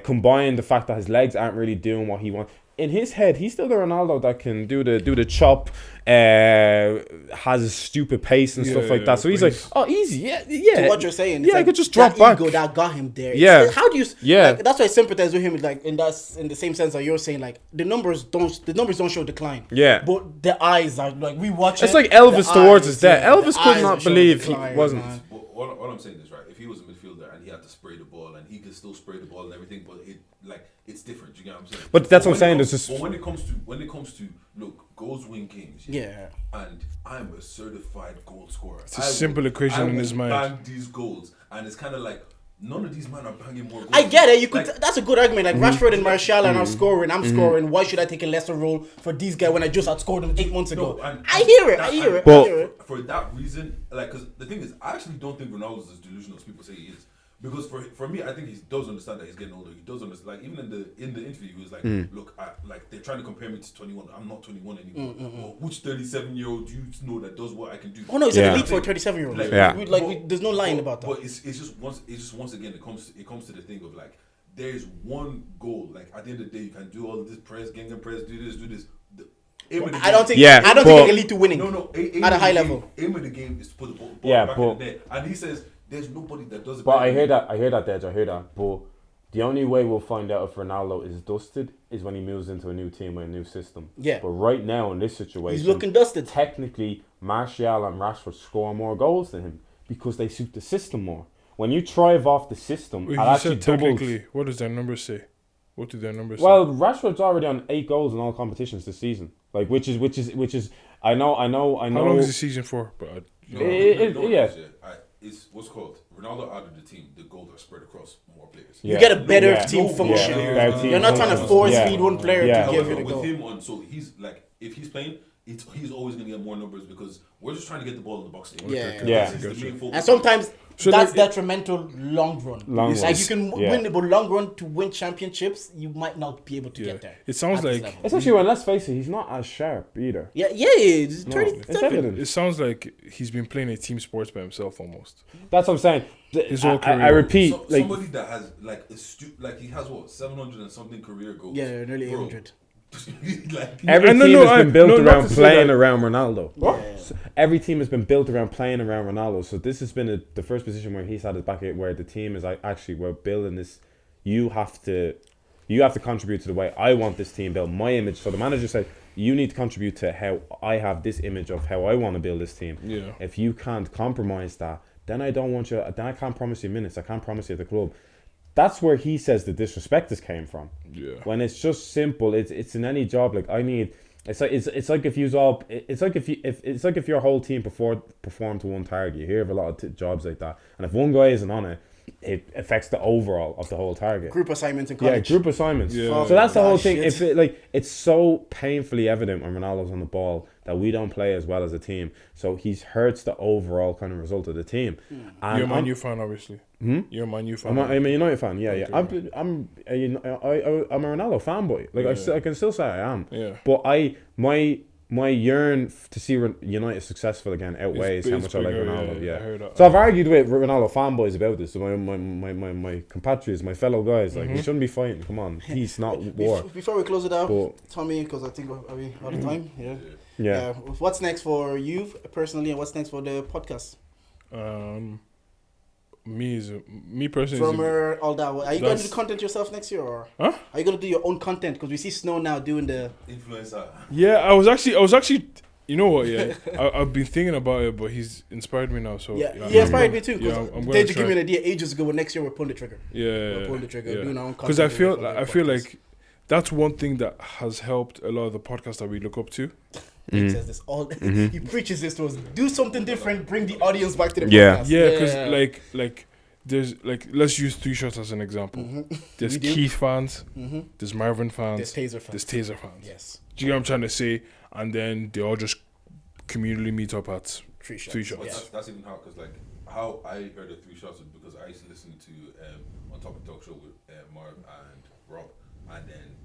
combine the fact that his legs aren't really doing what he wants. In his head, he's still the Ronaldo that can do the chop, has a stupid pace and stuff like that. So he's like, oh, easy, yeah. So what you're saying, I could just drop back. Ego that got him there. Yeah. How do you? Yeah. Like, that's why I sympathize with him. Like in the same sense that you're saying, like the numbers don't show decline. Yeah. But the eyes are like we watch. It's like Elvis towards his death. Elvis could not believe he wasn't. All I'm saying is right. If he was a midfielder and he had to spray the ball and he could still spray the ball and everything, but it's different. You get what I'm saying? But that's what I'm saying. But when it comes to look, goals win games. Yeah. And I'm a certified goal scorer. It's a simple equation in his mind. Bang these goals, and it's kind of like none of these men are banging more goals. I get it. You could. That's a good argument. Like Rashford and Martial are now scoring. I'm scoring. Why should I take a lesser role for these guys when I just outscored them 8 months ago? I hear it. But for that reason, like, because the thing is, I actually don't think Ronaldo's as delusional as people say he is. Because for me, I think he does understand that he's getting older. He does understand. Like even in the interview, he was like, "Look, like they're trying to compare me to 21. I'm not 21 anymore. Well, which 37-year-old do you know that does what I can do?" Oh no, he's an elite for a 37-year-old. There's no lying about that. But it's just once again it comes to the thing of like there's one goal. Like at the end of the day, you can do all of this press, gang and press, do this. I don't think they're elite to winning. No. At a high level. Aim of the game is to put the ball back in the net. And he says there's nobody that does it. But I hear that, Dej. I hear that. But the only way we'll find out if Ronaldo is dusted is when he moves into a new team with a new system. Yeah. But right now in this situation, he's looking dusted. Technically, Martial and Rashford score more goals than him because they suit the system more. When you thrive off the system, Wait, you said technically, what does their numbers say? What do their numbers say? Well, Rashford's already on 8 goals in all competitions this season. Like, which is. I know. How long is the season for? But it's what's called Ronaldo out of the team. The goals are spread across more players. You get a better team function. You're not trying to force feed one player to give you the goal. With him on, so he's like, if he's playing, he's always going to get more numbers because we're just trying to get the ball in the box. And sometimes that's detrimental long run. Like you can win, but long run to win championships, you might not be able to get there. It sounds like, especially when, let's face it, he's not as sharp either. He's 37. It sounds like he's been playing a team sports by himself almost. That's what I'm saying. His whole career. I repeat, somebody that has he has 700 and something career goals. Yeah, nearly 800. Every team has been built around playing around Ronaldo. Every team has been built around playing around Ronaldo. So this has been the first position where he's had his back, where the team is actually, we're building this. You have to contribute to the way I want this team built, my image. So the manager said, you need to contribute to how I have this image of how I want to build this team. Yeah. If you can't compromise that, then I don't want you. Then I can't promise you minutes. I can't promise you the club. That's where he says the disrespect has came from. Yeah. When it's just simple, it's in any job. Like I need, it's like if if your whole team perform to one target. You hear of a lot of jobs like that, and if one guy isn't on it, it affects the overall of the whole target. Group assignments in college. Yeah, group assignments. Yeah. So that's the whole thing. If it's so painfully evident when Ronaldo's on the ball that we don't play as well as a team. So he hurts the overall kind of result of the team. And you're a Man U fan, obviously. You're a Man U fan. I'm a United fan. Yeah. I'm a Ronaldo fanboy. Like I can still say I am. Yeah. But my my yearn to see United successful again outweighs how much I like Ronaldo. I heard that. So I've argued with Ronaldo fanboys about this. So my compatriots, my fellow guys, like we shouldn't be fighting. Come on, peace, not war. Before we close it out, Tommy, because I think are we out of time? Yeah. What's next for you personally, and what's next for the podcast? Me personally. Drummer, all that. Are you going to do content yourself next year, or are you going to do your own content? Because we see Snow now doing the influencer. Yeah, I was actually. You know what? Yeah, I've been thinking about it, but he's inspired me now. So he inspired me too. Yeah, they just give me an idea ages ago. But next year we're pulling the trigger. We're pulling the trigger. Doing our own content. Because I feel like that's one thing that has helped a lot of the podcasts that we look up to. He says this all. He preaches this to us. Do something different. Bring the audience back to the podcast. Yeah, because like there's let's use Three Shots as an example. There's Keith fans. There's Marvin fans. There's Taser fans. Yes. Do you get what I'm trying to say? And then they all just communally meet up at Three Shots. Yeah. That's even how, because like how I heard of Three Shots was because I used to listen to On Top of Talk Show with Marv and Rob, and then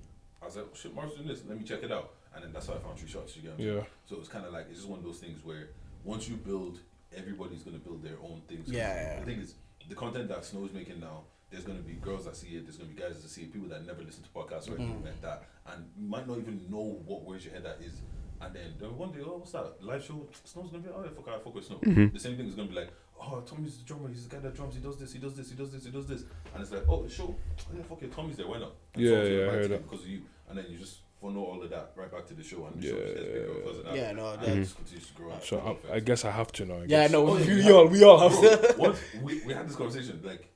I was like, oh, shit, Marv's doing this. Let me check it out. And then that's how I found Three Shots. You get what I'm saying? So it was kind of like, it's just one of those things where once you build, everybody's going to build their own things. Yeah. The thing is, the content that Snow's making now, there's going to be girls that see it, there's going to be guys that see it, people that never listen to podcasts or anything like that, and you might not even know where's your head at is. And then one day, oh, what's that? Live show? Snow's going to be, oh, yeah, fuck with Snow. The same thing is going to be like, oh, Tommy's the drummer, he's the guy that drums, he does this. And it's like, oh, the show, yeah, fuck it, Tommy's there, why not? And I heard that. Because of you. And then you just funnel all of that right back to the show, and the show just gets bigger because of that. Yeah, no, that just continues to grow. So I guess I have to now. We all have to. Once we had this conversation, like,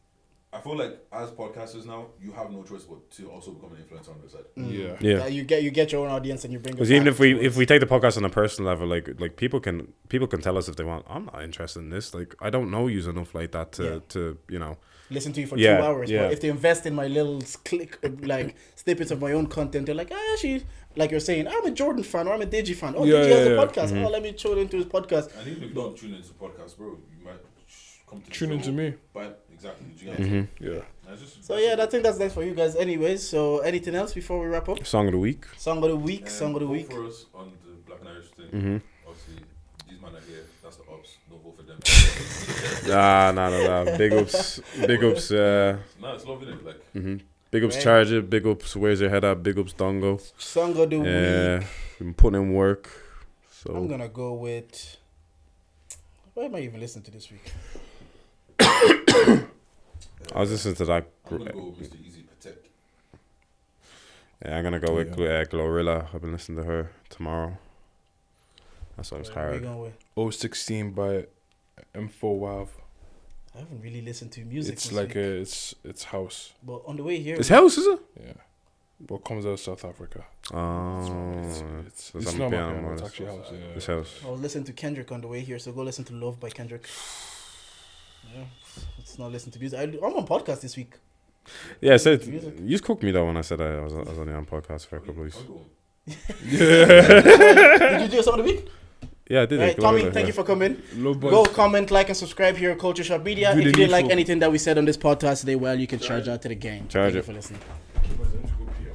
I feel like as podcasters now, you have no choice but to also become an influencer on the side. Yeah. You get your own audience and you bring. Because even if we take the podcast on a personal level, like people can tell us if they want. I'm not interested in this. Like I don't know you enough like that to listen to you for 2 hours. But if they invest in my little snippets of my own content, they're like, actually, like you're saying, I'm a Jordan fan or I'm a Digi fan. Oh, Digi has a podcast. Oh, let me tune into his podcast. And even if you don't tune into the podcast, bro, you might come to tune into me. But exactly. Yeah. So I think that's nice for you guys. Anyways, so anything else before we wrap up? Song of the week. Song of the week. Vote for us on the Black and Irish thing. Obviously, these men are here. That's the ups. Don't vote for them. Nah. Big ups. Nah, it's love, innit? Like. Big ups, Charger. Big ups, Where's Your Head At? Big ups, Dongo. Song of the week. Been putting in work. So I'm gonna go with. What am I even listening to this week? I was listening to that. I'm gonna go with Mr. Easy Patek. Yeah, I'm gonna go with Glorilla. I've been listening to her tomorrow. That song's hard. 016 by M4WAV. I haven't really listened to music. It's like it's house. But on the way here, it's house, is it? Yeah. What comes out of South Africa? It's not piano, it's actually house. Yeah. It's house. I was listening to Kendrick on the way here, so go listen to Love by Kendrick. Yeah, let's not listen to music. I'm on podcast this week. Yeah, so you just cooked me though when I said I was only on podcast for a couple of weeks. Did you do some of the week? Yeah, I did. Right, Tommy, thank you for coming. Go comment, like, and subscribe here at Culture Shop Media. If you didn't like anything that we said on this podcast today, well, you can charge out to the gang. Thank you for listening.